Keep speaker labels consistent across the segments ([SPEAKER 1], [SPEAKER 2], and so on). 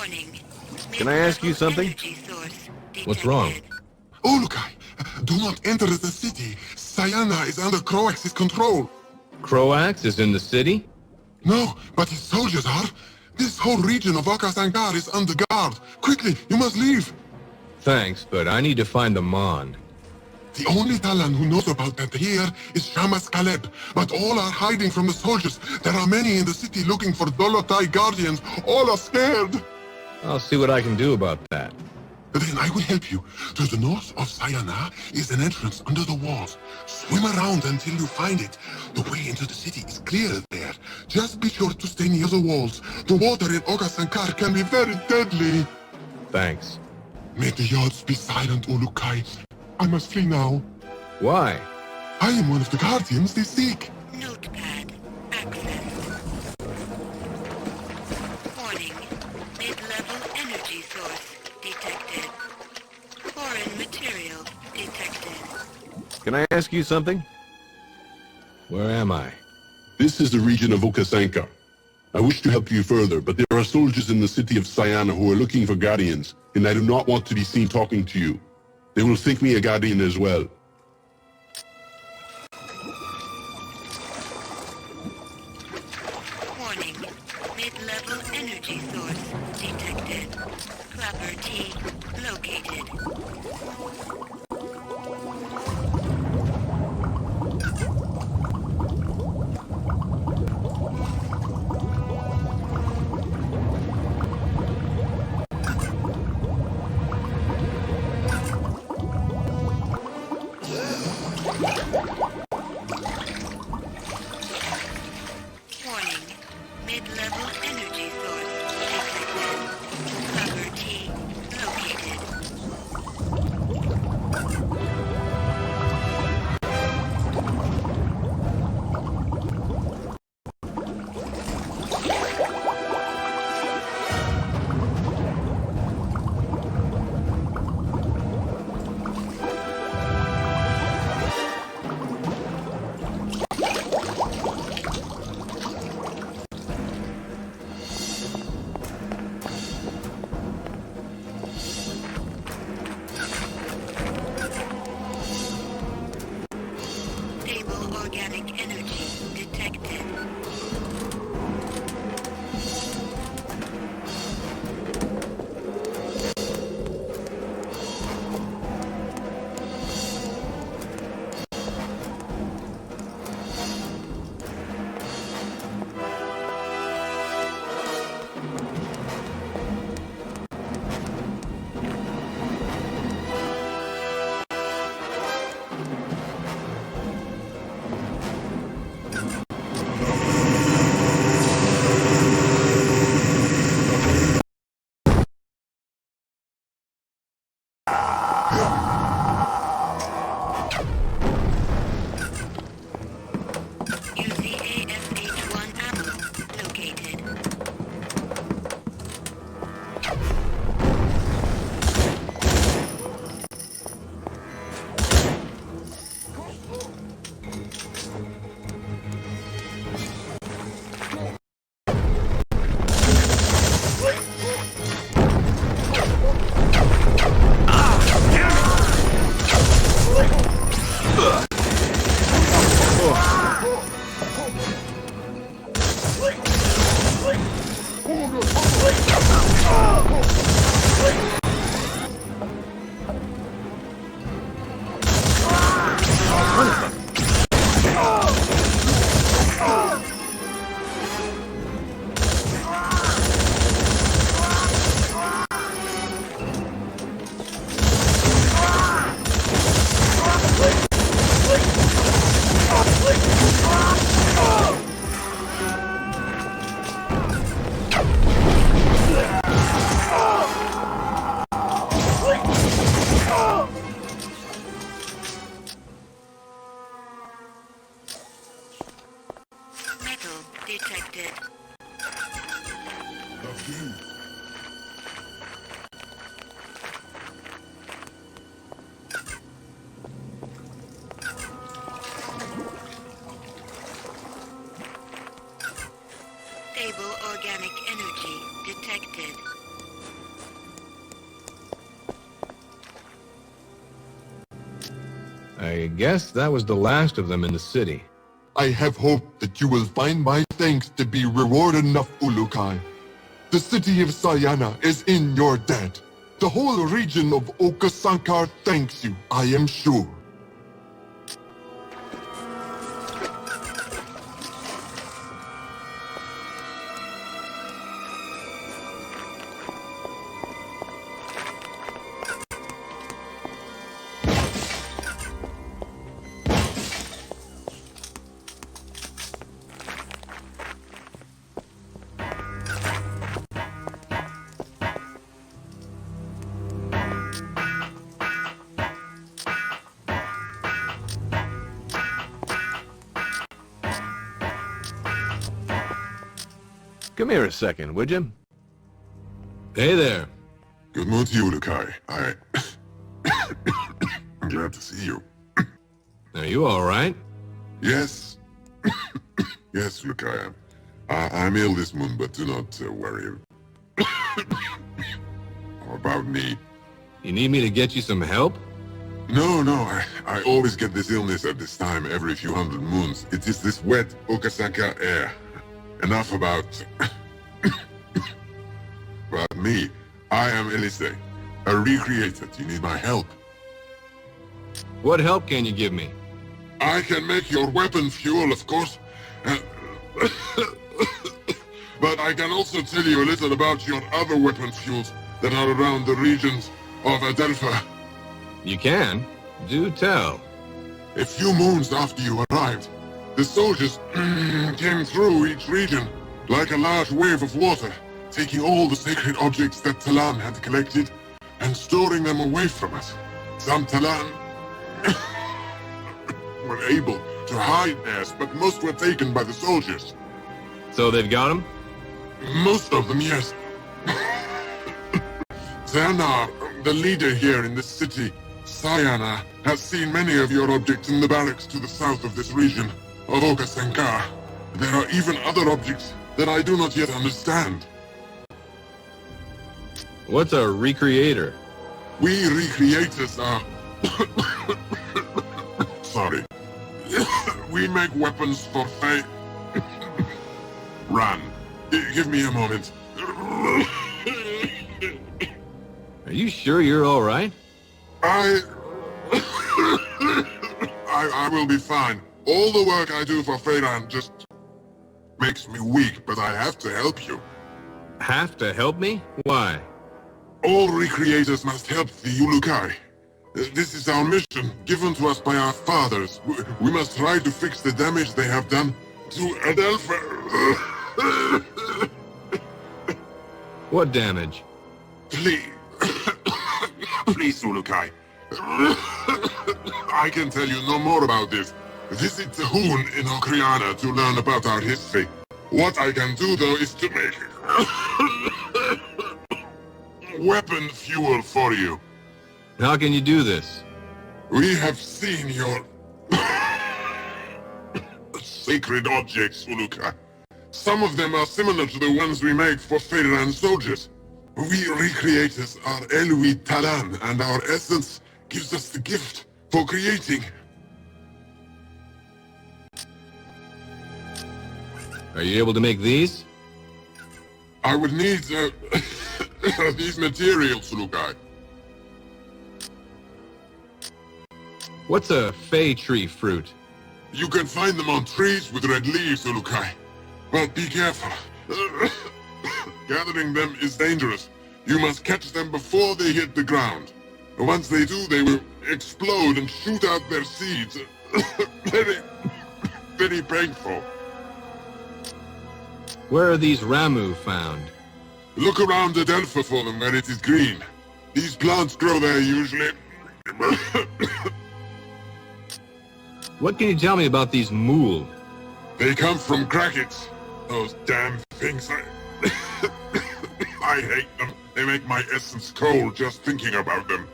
[SPEAKER 1] Warning.
[SPEAKER 2] Can I ask you something?
[SPEAKER 3] What's wrong?
[SPEAKER 4] Ulukkar, do not enter the city. Sayana is under Croax's control.
[SPEAKER 3] Croax is in the city?
[SPEAKER 4] No, but his soldiers are. This whole region of Outcast is under guard. Quickly, you must leave.
[SPEAKER 3] Thanks, but I need to find the Mon.
[SPEAKER 4] The only Talon who knows about that here is Shamas Kaleb, but all are hiding from the soldiers. There are many in the city looking for Dolotai guardians. All are scared.
[SPEAKER 3] I'll see what I can do about that.
[SPEAKER 4] Then I will help you. To the north of Sayana is an entrance under the walls. Swim around until you find it. The way into the city is clear there. Just be sure to stay near the walls. The water in Ogasankar can be very deadly.
[SPEAKER 3] Thanks.
[SPEAKER 4] May the yards be silent, Ulukkar. I must flee now.
[SPEAKER 3] Why?
[SPEAKER 4] I am one of the guardians they seek.
[SPEAKER 1] Notepad. Access. Warning. Mid-level energy source detected. Foreign material detected.
[SPEAKER 2] Can I ask you something?
[SPEAKER 3] Where am I?
[SPEAKER 5] This is the region of Okasanka. I wish to help you further, but there are soldiers in the city of Sayana who are looking for guardians, and I do not want to be seen talking to you. They will think me a guardian as well.
[SPEAKER 1] Warning. Mid-level energy source detected. Clapper T located. Warning. Mid-level energy source detected. Clapper T located. Stable organic energy detected. UCAFH1 ammo located. Metal detected. Stable organic energy detected.
[SPEAKER 3] I guess that was the last of them in the city.
[SPEAKER 6] I have hope that you will find my thanks to be reward enough, Ulukkar. The city of Sayana is in your debt. The whole region of Okasankar thanks you, I am sure.
[SPEAKER 2] Come here a second, would you?
[SPEAKER 3] Hey there.
[SPEAKER 4] Good morning to you, Ulukkar. I'm glad to see you.
[SPEAKER 3] Are you all right?
[SPEAKER 4] Yes. Yes, Ulukkar. I'm ill this moon, but do not worry. About me.
[SPEAKER 3] You need me to get you some help?
[SPEAKER 4] No, I always get this illness at this time every few hundred moons. It is this wet Okasaka air. Enough about me. I am Elise, a recreator. Do you need my help?
[SPEAKER 3] What help can you give me?
[SPEAKER 4] I can make your weapon fuel, of course. But I can also tell you a little about your other weapon fuels that are around the regions of Adelpha.
[SPEAKER 3] You can? Do tell.
[SPEAKER 4] A few moons after you arrived, the soldiers came through each region like a large wave of water, taking all the sacred objects that Talan had collected and storing them away from us. Some Talan were able to hide theirs, but most were taken by the soldiers.
[SPEAKER 3] So they've got him?
[SPEAKER 4] Most of them, yes. Zernar, the leader here in this city, Sayana, has seen many of your objects in the barracks to the south of this region of Okasankar. There are even other objects that I do not yet understand.
[SPEAKER 3] What's a recreator?
[SPEAKER 4] We recreators are... Sorry. We make weapons for Fae... Run. Give me a moment.
[SPEAKER 3] Are you sure you're all right?
[SPEAKER 4] I will be fine. All the work I do for Feyran just makes me weak, but I have to help you.
[SPEAKER 3] Have to help me? Why?
[SPEAKER 4] All recreators must help the Ulukkar. This is our mission, given to us by our fathers. We must try to fix the damage they have done to Adelpha.
[SPEAKER 3] What damage?
[SPEAKER 4] Please. Please, Ulukkar. I can tell you no more about this. Visit the Hoon in Okriana to learn about our history. What I can do, though, is to make weapon fuel for you.
[SPEAKER 3] How can you do this?
[SPEAKER 4] We have seen your sacred objects, Ulukkar. Some of them are similar to the ones we make for Feyran soldiers. We recreators are Elwi Talan, and our essence gives us the gift for creating.
[SPEAKER 3] Are you able to make these?
[SPEAKER 4] I would need these materials, Ulukkar.
[SPEAKER 3] What's a Fey tree fruit?
[SPEAKER 4] You can find them on trees with red leaves, Ulukkar. But be careful. Gathering them is dangerous. You must catch them before they hit the ground. Once they do, they will explode and shoot out their seeds. Very painful.
[SPEAKER 3] Where are these Ramu found?
[SPEAKER 4] Look around Adelpha for them where it is green. These plants grow there usually.
[SPEAKER 3] What can you tell me about these mool?
[SPEAKER 4] They come from Krakets. Those damn things. I hate them. They make my essence cold just thinking about them.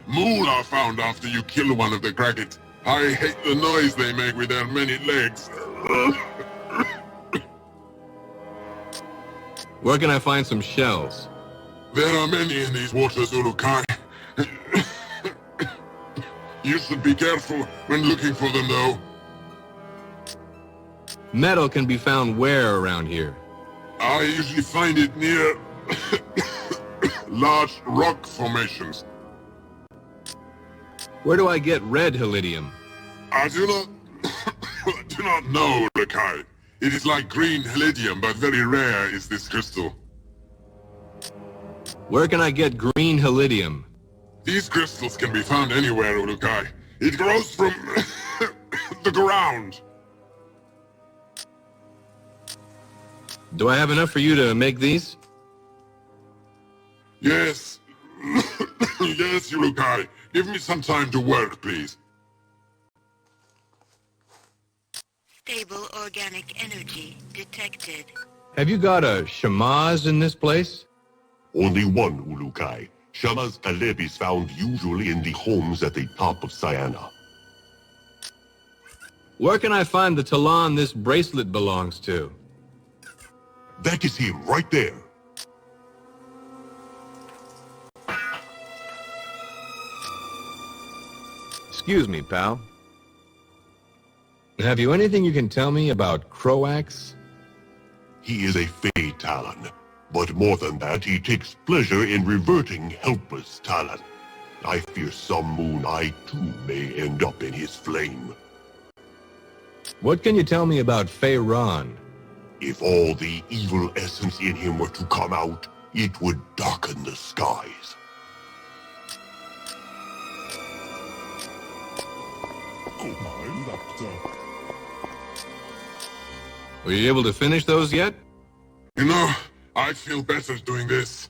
[SPEAKER 4] Mool are found after you kill one of the Krakets. I hate the noise they make with their many legs.
[SPEAKER 3] Where can I find some shells?
[SPEAKER 4] There are many in these waters, Ulukkar. You should be careful when looking for them, though.
[SPEAKER 3] Metal can be found where around here?
[SPEAKER 4] I usually find it near large rock formations.
[SPEAKER 3] Where do I get red helidium?
[SPEAKER 4] I do not do not know, Ulukkar. It is like green helidium, but very rare is this crystal.
[SPEAKER 3] Where can I get green helidium?
[SPEAKER 4] These crystals can be found anywhere, Ulukkar. It grows from the ground.
[SPEAKER 3] Do I have enough for you to make these?
[SPEAKER 4] Yes. Yes, Ulukkar. Give me some time to work, please.
[SPEAKER 1] Stable organic energy detected.
[SPEAKER 3] Have you got a shamaz in this place?
[SPEAKER 7] Only one, Ulukkar. Shamas Kaleb is found usually in the homes at the top of Sayana.
[SPEAKER 3] Where can I find the Talon this bracelet belongs to?
[SPEAKER 7] That is him, right there.
[SPEAKER 2] Excuse me, pal.
[SPEAKER 3] Have you anything you can tell me about Croax?
[SPEAKER 7] He is a Fey Talon. But more than that, he takes pleasure in reverting helpless Talon. I fear some moon I too may end up in his flame.
[SPEAKER 3] What can you tell me about Feyron?
[SPEAKER 7] If all the evil essence in him were to come out, it would darken the skies.
[SPEAKER 3] Were you able to finish those yet?
[SPEAKER 4] You know, I feel better doing this.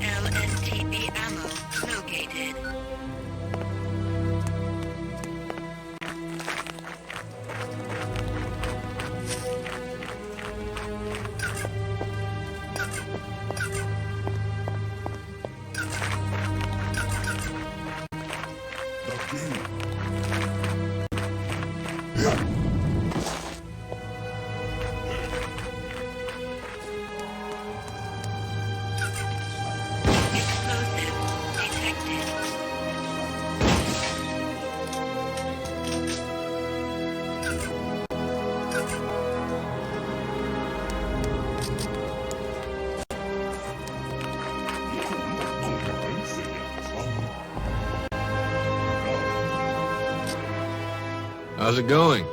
[SPEAKER 1] SLNTB ammo located. Explosive detected.
[SPEAKER 3] How's it going?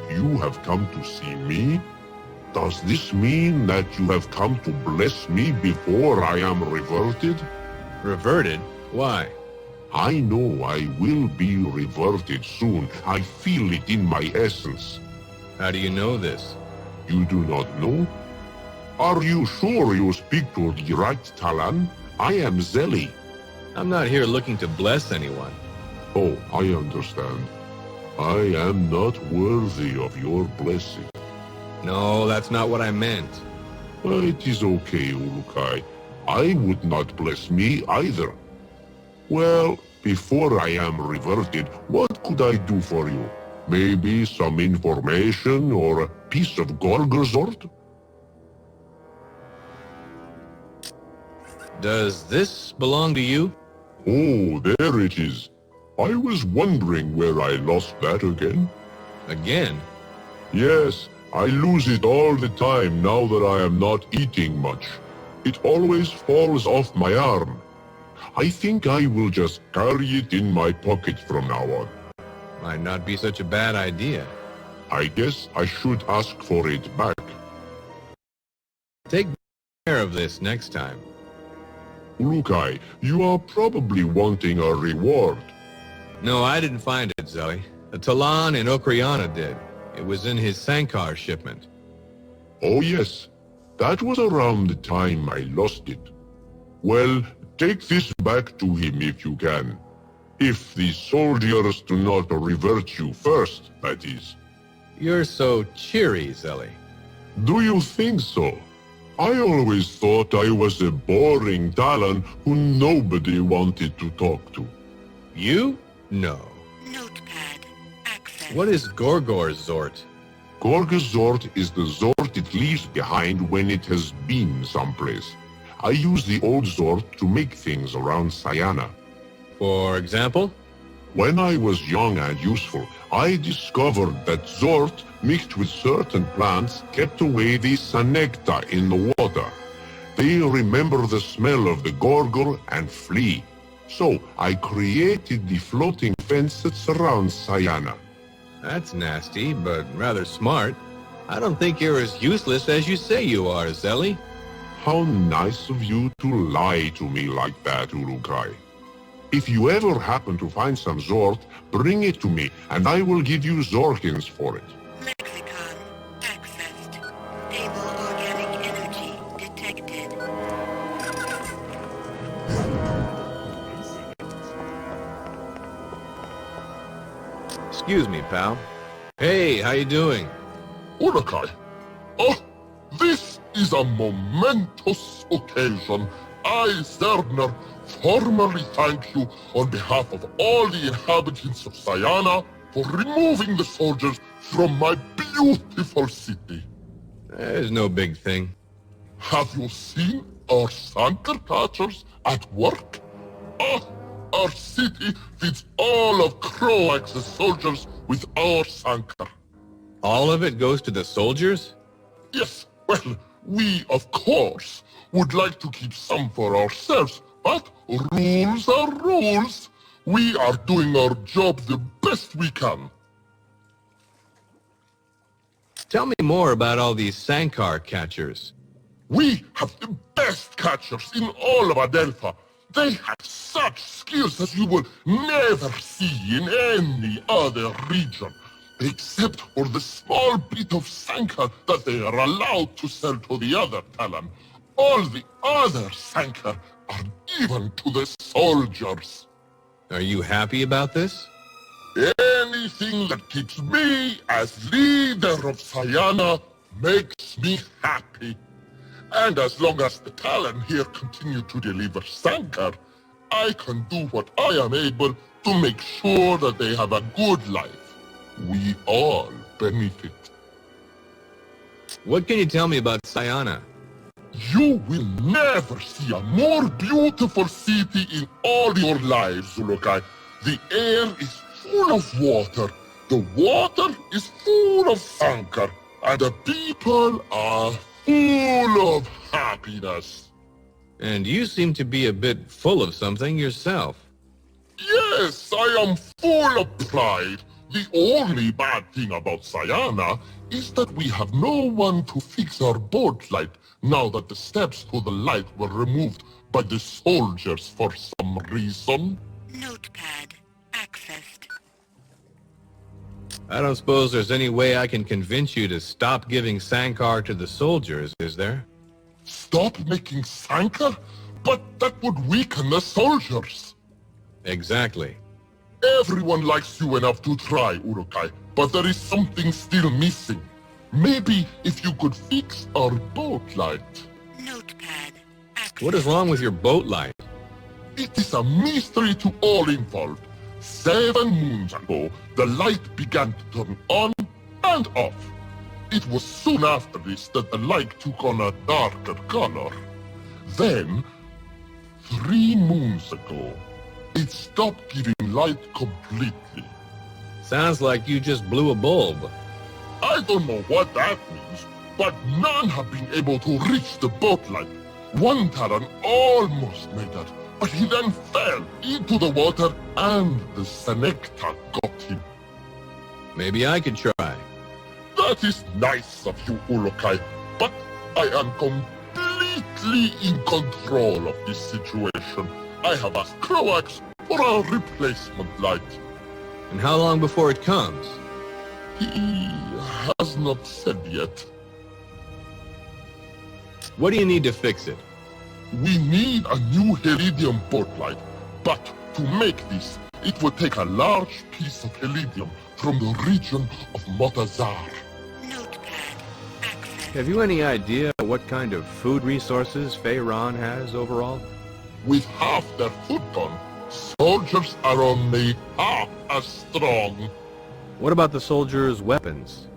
[SPEAKER 7] You have come to see me? Does this mean that you have come to bless me before I am reverted?
[SPEAKER 3] Reverted? Why?
[SPEAKER 7] I know I will be reverted soon. I feel it in my essence.
[SPEAKER 3] How do you know this?
[SPEAKER 7] You do not know? Are you sure you speak to the right Talon? I am Zeli.
[SPEAKER 3] I'm not here looking to bless anyone.
[SPEAKER 7] Oh, I understand. I am not worthy of your blessing.
[SPEAKER 3] No, that's not what I meant.
[SPEAKER 7] It is okay, Ulukkar. I would not bless me either. Well, before I am reverted, what could I do for you? Maybe some information or a piece of GORGOR sort?
[SPEAKER 3] Does this belong to you?
[SPEAKER 7] Oh, there it is. I was wondering where I lost that again.
[SPEAKER 3] Again?
[SPEAKER 7] Yes, I lose it all the time now that I am not eating much. It always falls off my arm. I think I will just carry it in my pocket from now on.
[SPEAKER 3] Might not be such a bad idea.
[SPEAKER 7] I guess I should ask for it back.
[SPEAKER 3] Take care of this next time.
[SPEAKER 7] Ulukkar, you are probably wanting a reward.
[SPEAKER 3] No, I didn't find it, Zeli. The Talon in Okriana did. It was in his Sankar shipment.
[SPEAKER 7] Oh yes, that was around the time I lost it. Well, take this back to him if you can. If the soldiers do not revert you first, that is.
[SPEAKER 3] You're so cheery, Zelly.
[SPEAKER 7] Do you think so? I always thought I was a boring Talon who nobody wanted to talk to.
[SPEAKER 3] You? No.
[SPEAKER 1] Notepad. Access.
[SPEAKER 3] What is GORGOR Zort?
[SPEAKER 7] Gorgor Zort is the Zort it leaves behind when it has been someplace. I use the old Zort to make things around Sayana.
[SPEAKER 3] For example?
[SPEAKER 7] When I was young and useful, I discovered that Zort mixed with certain plants kept away the Sanecta in the water. They remember the smell of the Gorgor and flee. So I created the floating fence that surrounds Sayana.
[SPEAKER 3] That's nasty, but rather smart. I don't think you're as useless as you say you are, Zelly.
[SPEAKER 7] How nice of you to lie to me like that, Ulukkar. If you ever happen to find some Zort, bring it to me, and I will give you Zorkins for it.
[SPEAKER 1] Lexicon. Accessed. Stable organic energy detected.
[SPEAKER 2] Excuse me, pal.
[SPEAKER 3] Hey, how you doing?
[SPEAKER 6] Ulukkar. Oh, this is a momentous occasion. I, Zerner, formally thank you on behalf of all the inhabitants of Sayana for removing the soldiers from my beautiful city.
[SPEAKER 3] There's no big thing.
[SPEAKER 6] Have you seen our Sanker catchers at work? Oh, our city feeds all of Croax's soldiers with our Sanker.
[SPEAKER 3] All of it goes to the soldiers?
[SPEAKER 6] Yes, well, we, of course, would like to keep some for ourselves, but rules are rules. We are doing our job the best we can.
[SPEAKER 3] Tell me more about all these Sankar catchers.
[SPEAKER 6] We have the best catchers in all of Adelpha. They have such skills as you will never see in any other region, except for the small bit of Sankar that they are allowed to sell to the other Talon. All the other Sankar are given to the soldiers.
[SPEAKER 3] Are you happy about this?
[SPEAKER 6] Anything that keeps me as leader of Sayana makes me happy. And as long as the Talon here continue to deliver Sankar, I can do what I am able to make sure that they have a good life. We all benefit.
[SPEAKER 3] What can you tell me about Sayana?
[SPEAKER 6] You will never see a more beautiful city in all your lives, Ulukkar. The air is full of water. The water is full of Sankar. And the people are full of happiness.
[SPEAKER 3] And you seem to be a bit full of something yourself.
[SPEAKER 6] Yes, I am full of pride. The only bad thing about Sayana is that we have no one to fix our boat light now that the steps to the light were removed by the soldiers for some reason.
[SPEAKER 1] Notepad. Accessed.
[SPEAKER 3] I don't suppose there's any way I can convince you to stop giving Sankar to the soldiers, is there?
[SPEAKER 6] Stop making Sankar? But that would weaken the soldiers.
[SPEAKER 3] Exactly.
[SPEAKER 6] Everyone likes you enough to try, Ulukkar, but there is something still missing. Maybe if you could fix our boat light.
[SPEAKER 1] Notepad. Accessed.
[SPEAKER 3] What is wrong with your boat light?
[SPEAKER 6] It is a mystery to all involved. 7 moons ago, the light began to turn on and off. It was soon after this that the light took on a darker color. Then, 3 moons ago, it stopped giving light completely.
[SPEAKER 3] Sounds like you just blew a bulb.
[SPEAKER 6] I don't know what that means, but none have been able to reach the boat light. One Talon almost made it, but he then fell into the water and the Sanecta got him.
[SPEAKER 3] Maybe I could try.
[SPEAKER 6] That is nice of you, Ulukkar, but I am completely in control of this situation. I have asked Croax for a replacement light.
[SPEAKER 3] And how long before it comes?
[SPEAKER 6] He has not said yet.
[SPEAKER 3] What do you need to fix it?
[SPEAKER 6] We need a new Helidium portlight, but to make this, it would take a large piece of Helidium from the region of MODDED.
[SPEAKER 1] Notepad. Access.
[SPEAKER 2] Have you any idea what kind of food resources Faerun has overall?
[SPEAKER 6] With half their food gone, soldiers are only half as strong.
[SPEAKER 2] What about the soldiers' weapons?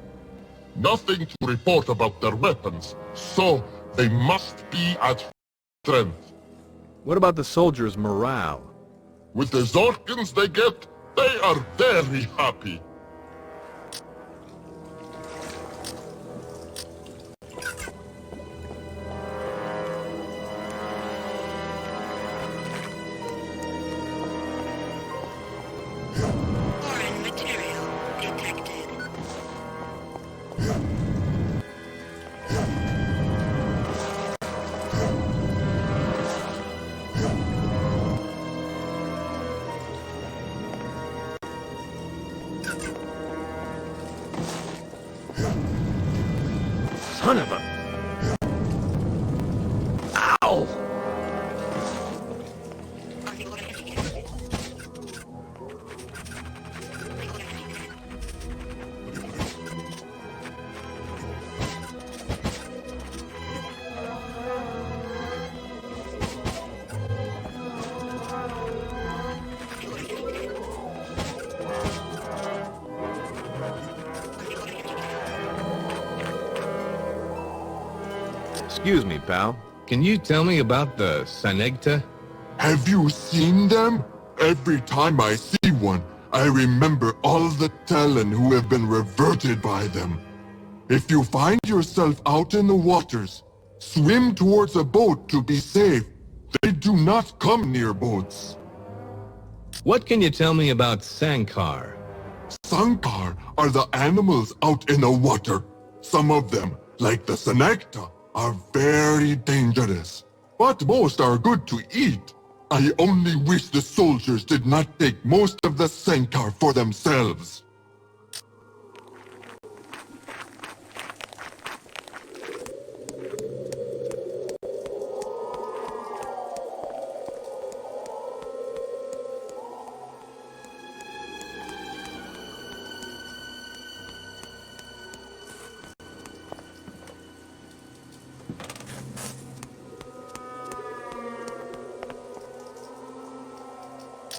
[SPEAKER 6] Nothing to report about their weapons, so they must be at strength.
[SPEAKER 2] What about the soldiers' morale?
[SPEAKER 6] With the Zorkins they get, they are very happy.
[SPEAKER 1] Foreign material detected.
[SPEAKER 2] Son of a... Ow! Excuse me, pal.
[SPEAKER 3] Can you tell me about the Sanegta?
[SPEAKER 6] Have you seen them? Every time I see one, I remember all the Talon who have been reverted by them. If you find yourself out in the waters, swim towards a boat to be safe. They do not come near boats.
[SPEAKER 3] What can you tell me about Sankar?
[SPEAKER 6] Sankar are the animals out in the water. Some of them, like the Sanegta, are very dangerous. But most are good to eat. I only wish the soldiers did not take most of the Sankar for themselves.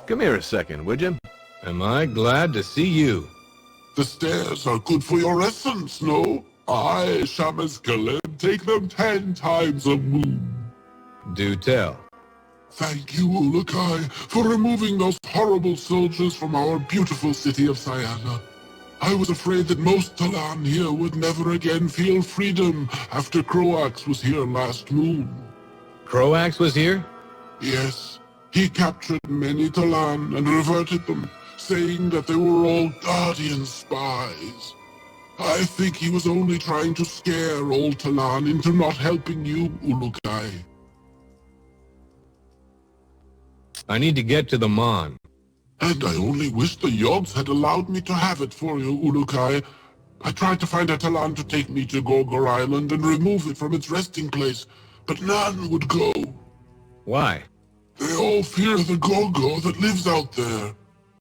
[SPEAKER 2] Come here a second, would you?
[SPEAKER 3] Am I glad to see you?
[SPEAKER 6] The stairs are good for your essence, no? I, Shamas Khaled, take them 10 times a moon.
[SPEAKER 3] Do tell.
[SPEAKER 6] Thank you, Ulukkar, for removing those horrible soldiers from our beautiful city of Sayana. I was afraid that most Talan here would never again feel freedom after Croax was here last moon.
[SPEAKER 3] Croax was here?
[SPEAKER 6] Yes, he captured many Talan and reverted them, saying that they were all Guardian spies. I think he was only trying to scare old Talan into not helping you, Ulukkar.
[SPEAKER 3] I need to get to the Mon.
[SPEAKER 6] And I only wish the Yogs had allowed me to have it for you, Ulukkar. I tried to find a Talan to take me to GORGOR Island and remove it from its resting place, but none would go.
[SPEAKER 3] Why?
[SPEAKER 6] They all fear the GORGOR that lives out there.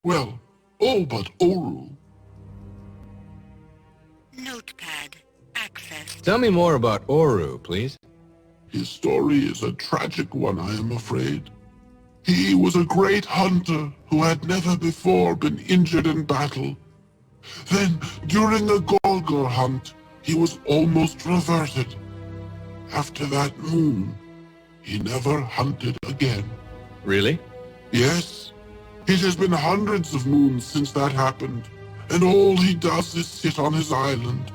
[SPEAKER 6] Well, all but Oru.
[SPEAKER 1] Notepad. Access.
[SPEAKER 3] Tell me more about Oru, please.
[SPEAKER 6] His story is a tragic one, I am afraid. He was a great hunter who had never before been injured in battle. Then, during a GORGOR hunt, he was almost reverted. After that moon, he never hunted again.
[SPEAKER 3] Really?
[SPEAKER 6] Yes. It has been hundreds of moons since that happened, and all he does is sit on his island.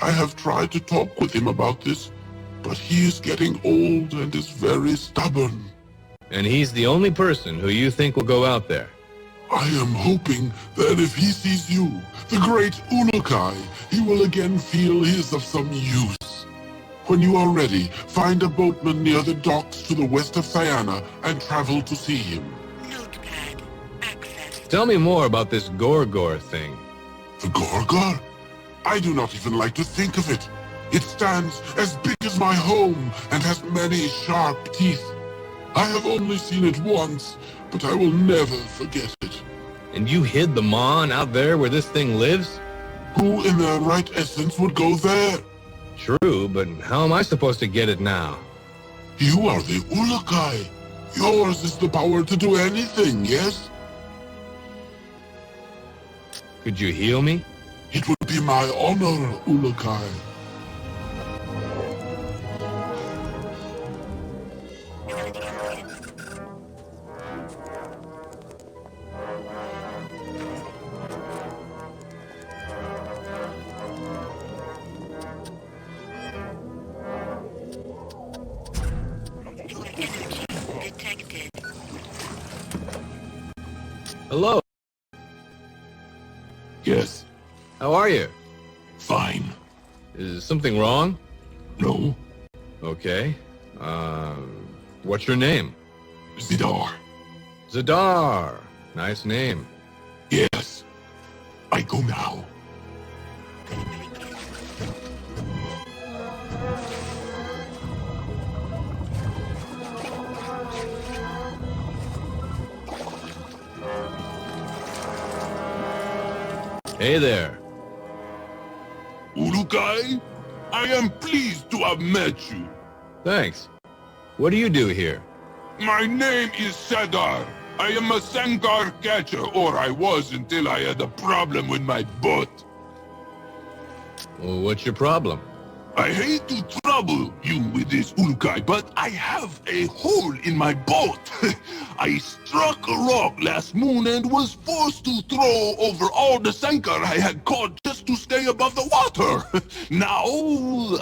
[SPEAKER 6] I have tried to talk with him about this, but he is getting old and is very stubborn.
[SPEAKER 3] And he's the only person who you think will go out there?
[SPEAKER 6] I am hoping that if he sees you, the great Ulukkar, he will again feel he is of some use. When you are ready, find a boatman near the docks to the west of Sayana and travel to see him.
[SPEAKER 1] Notepad. Access.
[SPEAKER 3] Tell me more about this GORGOR thing.
[SPEAKER 6] The GORGOR? I do not even like to think of it.
[SPEAKER 4] It stands as big as my home and has many sharp teeth. I have only seen it once, but I will never forget it.
[SPEAKER 3] And you hid the Mon out there where this thing lives?
[SPEAKER 4] Who in their right essence would go there?
[SPEAKER 3] True, but how am I supposed to get it now?
[SPEAKER 4] You are the Ulukkar. Yours is the power to do anything, yes?
[SPEAKER 3] Could you heal me?
[SPEAKER 4] It would be my honor, Ulukkar.
[SPEAKER 1] Energy detected.
[SPEAKER 3] Hello,
[SPEAKER 4] Yes,
[SPEAKER 3] how are you?
[SPEAKER 4] fine.
[SPEAKER 3] Is something wrong?
[SPEAKER 4] No,
[SPEAKER 3] Okay. What's your name?
[SPEAKER 4] Zidar.
[SPEAKER 3] Zadar. Nice name.
[SPEAKER 4] Yes, I go now.
[SPEAKER 3] Hey there.
[SPEAKER 4] Ulukkar, I am pleased to have met you.
[SPEAKER 3] Thanks. What do you do here?
[SPEAKER 4] My name is Sadar. I am a Sankar catcher, or I was until I had a problem with my boat.
[SPEAKER 3] Well, what's your problem?
[SPEAKER 4] I hate to trouble you with this, Ulukkar, but I have a hole in my boat. I struck a rock last moon and was forced to throw over all the Sankar I had caught just to stay above the water. Now,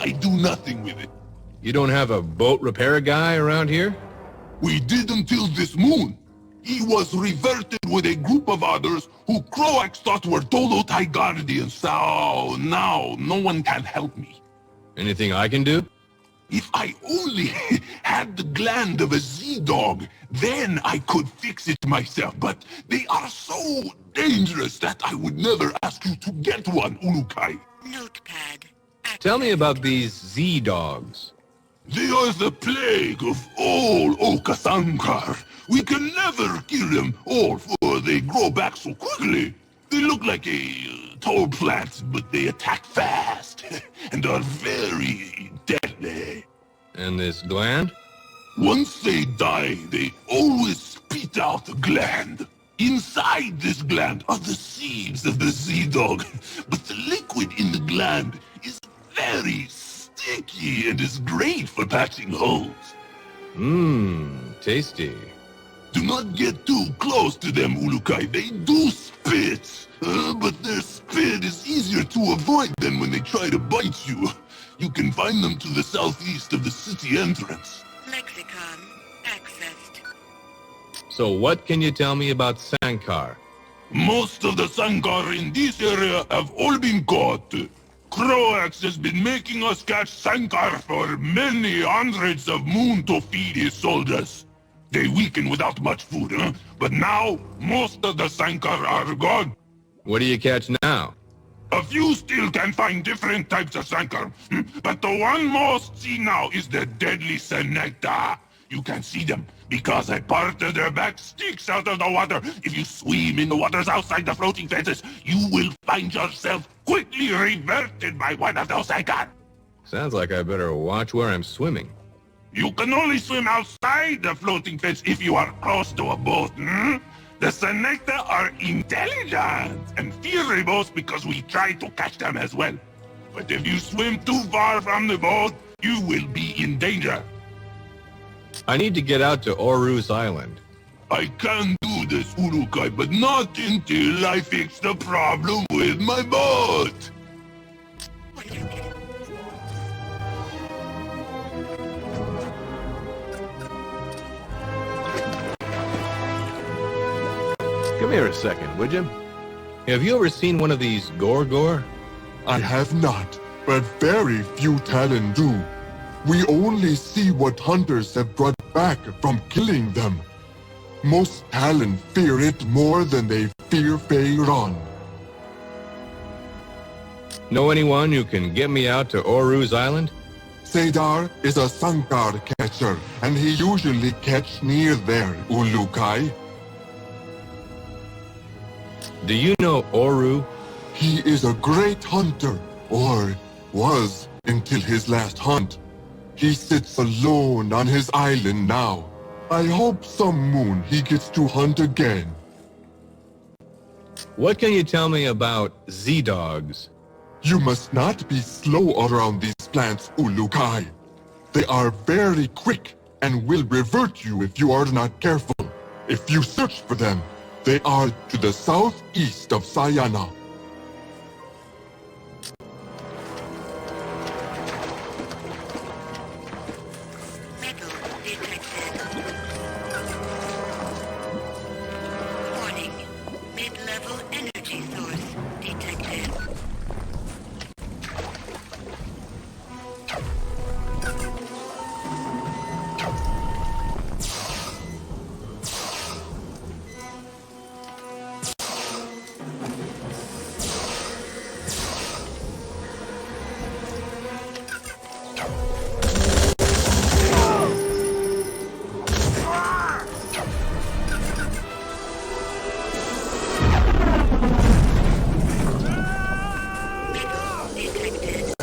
[SPEAKER 4] I do nothing with it.
[SPEAKER 3] You don't have a boat repair guy around here?
[SPEAKER 4] We did until this moon. He was reverted with a group of others who Croax thought were Dolotai guardians. So now no one can help me.
[SPEAKER 3] Anything I can do?
[SPEAKER 4] If I only had the gland of a Z-dog, then I could fix it myself. But they are so dangerous that I would never ask you to get one, Ulukkar.
[SPEAKER 1] Notepad.
[SPEAKER 3] Tell me about these Z-dogs.
[SPEAKER 4] They are the plague of all Okasankar. We can never kill them all, for they grow back so quickly. They look like a tall plant, but they attack fast and are very deadly.
[SPEAKER 3] And this gland?
[SPEAKER 4] Once they die, they always spit out a gland. Inside this gland are the seeds of the Z-dog, but the liquid in the gland is very sticky and is great for patching holes.
[SPEAKER 3] Tasty.
[SPEAKER 4] Do not get too close to them, Ulukkar. They do spit. But their spit is easier to avoid than when they try to bite you. You can find them to the southeast of the city entrance.
[SPEAKER 1] Lexicon accessed.
[SPEAKER 3] So what can you tell me about Sankar?
[SPEAKER 4] Most of the Sankar in this area have all been caught. Croax has been making us catch Sankar for many hundreds of moons to feed his soldiers. They weaken without much food, but now most of the Sankar are gone.
[SPEAKER 3] What do you catch now?
[SPEAKER 4] A few still can find different types of Sankar, but the one most seen now is the deadly Senecta. You can see them because a part of their back sticks out of the water. If you swim in the waters outside the floating fences, you will find yourself quickly reverted by one of those Sankar.
[SPEAKER 3] Sounds like I better watch where I'm swimming.
[SPEAKER 4] You can only swim outside the floating fence if you are close to a boat. The Senecta are intelligent and fear boats because we try to catch them as well. But if you swim too far from the boat, you will be in danger.
[SPEAKER 3] I need to get out to Orus Island.
[SPEAKER 4] I can do this, Ulukkar, but not until I fix the problem with my boat.
[SPEAKER 2] Come here a second, would you?
[SPEAKER 3] Have you ever seen one of these GORGOR?
[SPEAKER 6] I have not, but very few Talon do. We only see what hunters have brought back from killing them. Most Talon fear it more than they fear Feyran.
[SPEAKER 3] Know anyone who can get me out to Oru's island?
[SPEAKER 6] Sadar is a Sankar catcher, and he usually catch near there, Ulukkar.
[SPEAKER 3] Do you know Oru?
[SPEAKER 6] He is a great hunter, or was until his last hunt. He sits alone on his island now. I hope some moon he gets to hunt again.
[SPEAKER 3] What can you tell me about Z-Dogs?
[SPEAKER 6] You must not be slow around these plants, Ulukkar. They are very quick and will revert you if you are not careful. If you search for them, they are to the southeast of Sayana.
[SPEAKER 1] Metal detected. Warning. Mid-level energy source detected. Metal detected.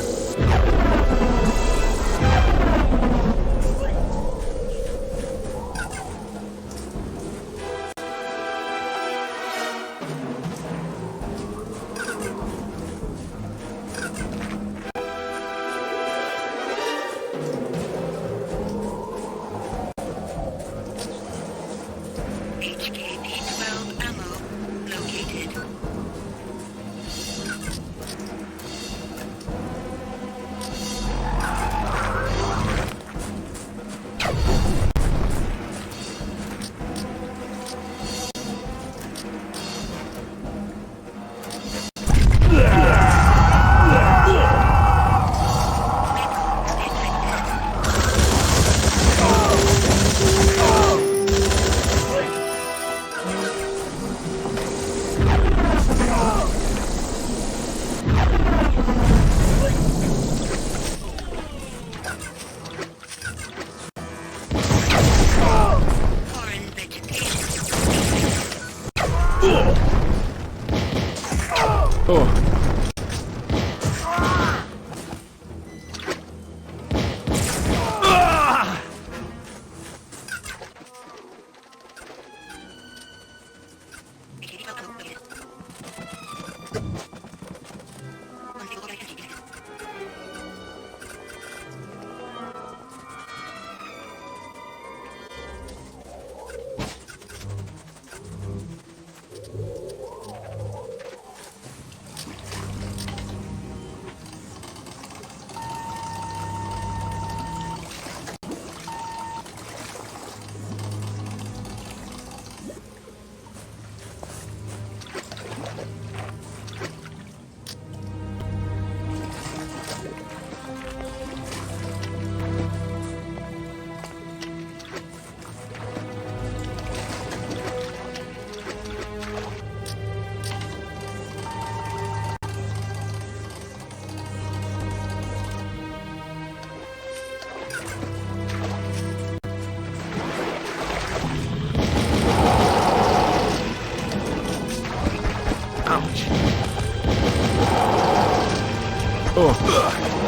[SPEAKER 1] HKP-12 ammo located. Foreign vegetation.
[SPEAKER 2] Oh,
[SPEAKER 1] HKP-12 ammo located. Unstable energy detected.
[SPEAKER 2] oh.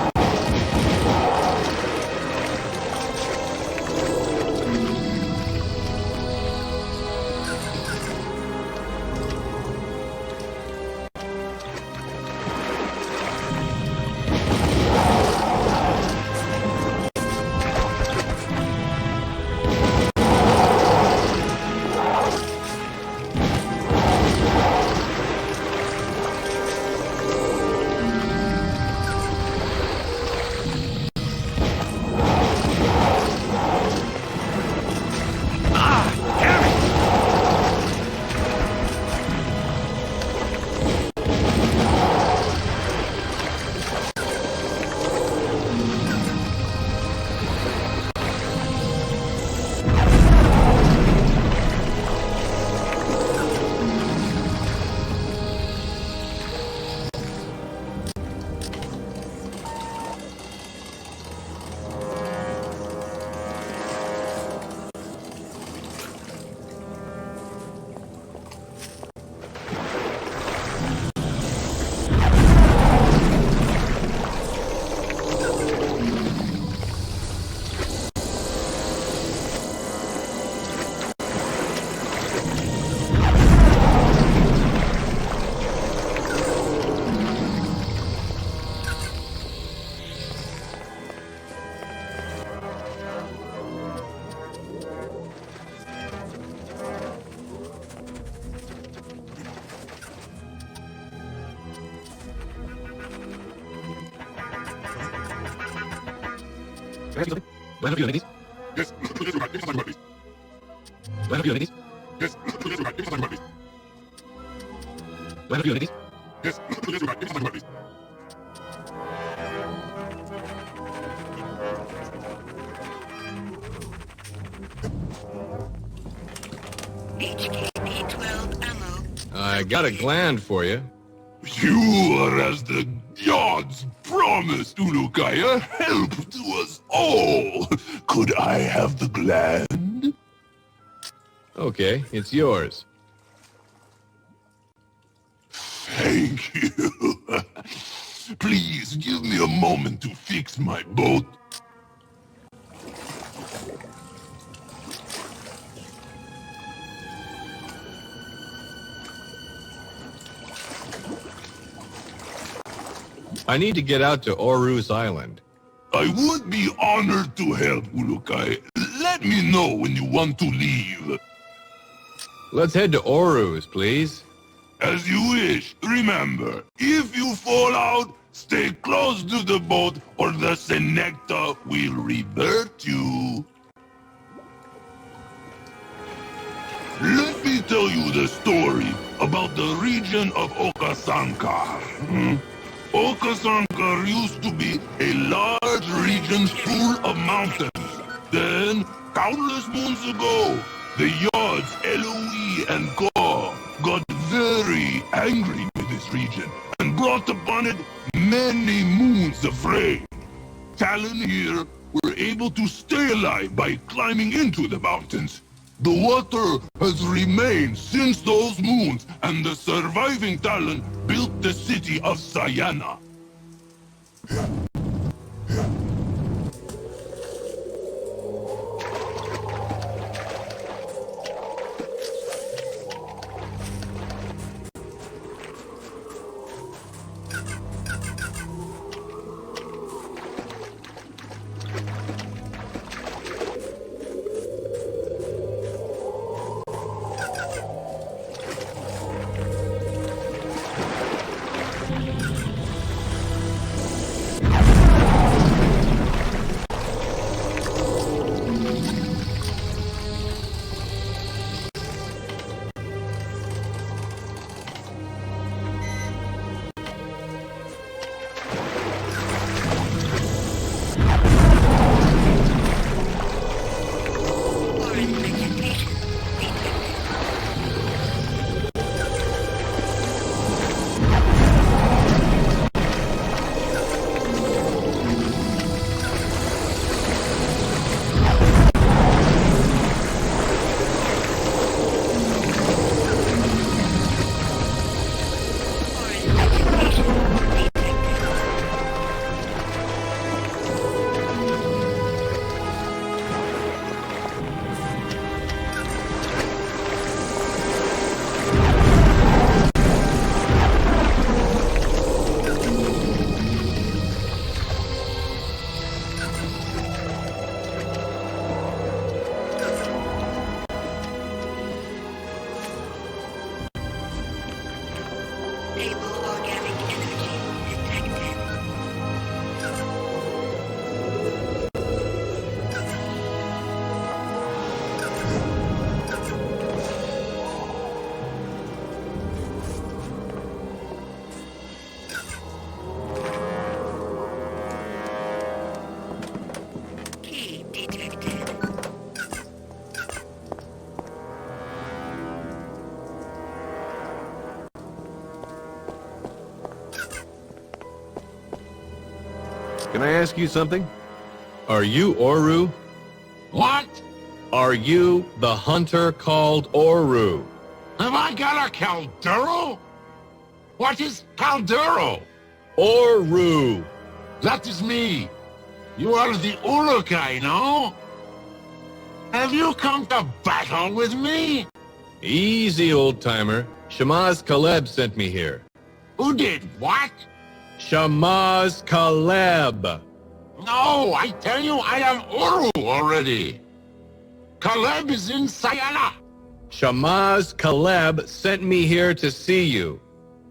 [SPEAKER 4] Yes, yes, right. Give us a second, please. Yes, yes, right. Give us a second, please. Yes, yes, right. Give us a second, please.
[SPEAKER 1] HKP-12 ammo.
[SPEAKER 3] I got a gland for you.
[SPEAKER 7] You are as the gods promised, Ulukkar, a help to us all. Could I have the gland?
[SPEAKER 3] Okay, it's yours.
[SPEAKER 7] Thank you. Please give me a moment to fix my boat.
[SPEAKER 3] I need to get out to Oru's island.
[SPEAKER 7] I would be honored to help, Ulukkar. Let me know when you want to leave.
[SPEAKER 3] Let's head to Oru's, please.
[SPEAKER 7] As you wish. Remember, if you fall out, stay close to the boat or the Senecta will revert you. Let me tell you the story about the region of Okasankar. Okasankar used to be a large region full of mountains. Then, countless moons ago, the Yards, Eloe, and Gor got very angry with this region and brought upon it many moons of rain. Talon here were able to stay alive by climbing into the mountains. The water has remained since those moons, and the surviving Talon built the city of Sayana.
[SPEAKER 1] Foreign vegetation detected. Foreign vegetation detected. Stable organic energy detected. Key detected.
[SPEAKER 2] Can I ask you something?
[SPEAKER 3] Are you Oru?
[SPEAKER 8] What?
[SPEAKER 3] Are you the hunter called Oru?
[SPEAKER 8] Have I got a Caldero? What is Caldero?
[SPEAKER 3] Oru!
[SPEAKER 8] That is me. You are the Ulukkar, no? Have you come to battle with me?
[SPEAKER 3] Easy, old-timer. Shamaz Kaleb sent me here.
[SPEAKER 8] Who did what?
[SPEAKER 3] Shamaz Kaleb!
[SPEAKER 8] No, I tell you, I am Uru already. Caleb is in Sayana.
[SPEAKER 3] Shamaz Kaleb sent me here to see you.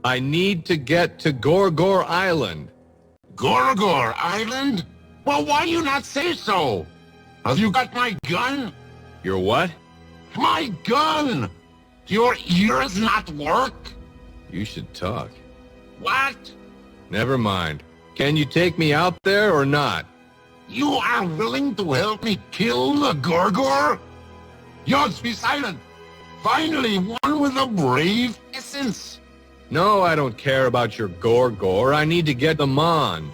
[SPEAKER 3] I need to get to Gorgor Island.
[SPEAKER 8] Gorgor Island? Well, why you not say so? Have you got my gun?
[SPEAKER 2] Your what?
[SPEAKER 8] My gun! Do your ears not work?
[SPEAKER 2] You should talk.
[SPEAKER 8] What?
[SPEAKER 2] Never mind. Can you take me out there or not?
[SPEAKER 8] You are willing to help me kill the GORGOR? Yods, be silent! Finally, one with a brave essence.
[SPEAKER 2] No, I don't care about your GORGOR. I need to get them on.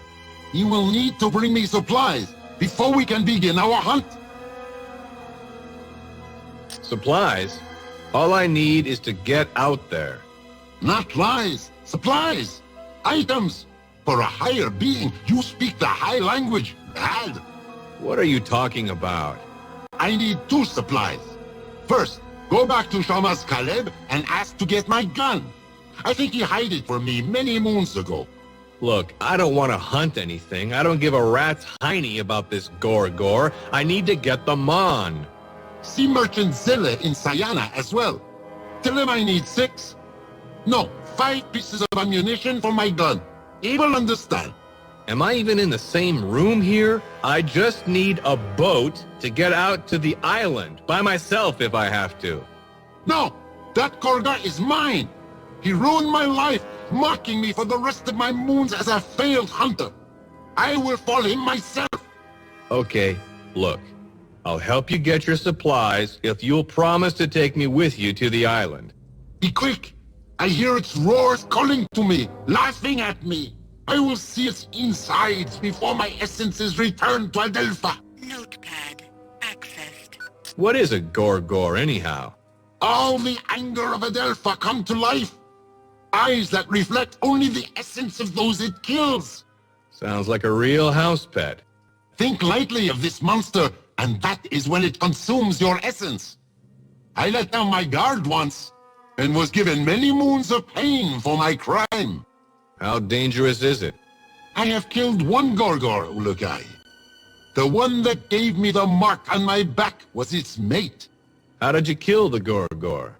[SPEAKER 8] You will need to bring me supplies before we can begin our hunt.
[SPEAKER 2] Supplies? All I need is to get out there.
[SPEAKER 8] Not lies, supplies, items. For a higher being, you speak the high language, lad.
[SPEAKER 2] What are you talking about?
[SPEAKER 8] I need 2 supplies. First, go back to Shamas Caleb and ask to get my gun. I think he hid it for me many moons ago.
[SPEAKER 2] Look, I don't want to hunt anything. I don't give a rat's hiney about this GORGOR. I need to get them on.
[SPEAKER 8] See Merchant Zille in Sayana as well. Tell him I need 6. No, 5 pieces of ammunition for my gun. He will understand.
[SPEAKER 2] Am I even in the same room here? I just need a boat to get out to the island by myself if I have to.
[SPEAKER 8] No, that GORGOR is mine. He ruined my life, mocking me for the rest of my moons as a failed hunter. I will fall him myself.
[SPEAKER 2] Okay, look. I'll help you get your supplies if you'll promise to take me with you to the island.
[SPEAKER 8] Be quick. I hear its roars calling to me, laughing at me. I will see its insides before my essences return to Adelpha.
[SPEAKER 1] Notepad accessed.
[SPEAKER 2] What is a GORGOR anyhow?
[SPEAKER 8] All the anger of Adelpha come to life. Eyes that reflect only the essence of those it kills.
[SPEAKER 2] Sounds like a real house pet.
[SPEAKER 8] Think lightly of this monster, and that is when it consumes your essence. I let down my guard once, and was given many moons of pain for my crime.
[SPEAKER 2] How dangerous is it?
[SPEAKER 8] I have killed 1 GORGOR, Ulukkar. The one that gave me the mark on my back was its mate.
[SPEAKER 2] How did you kill the GORGOR?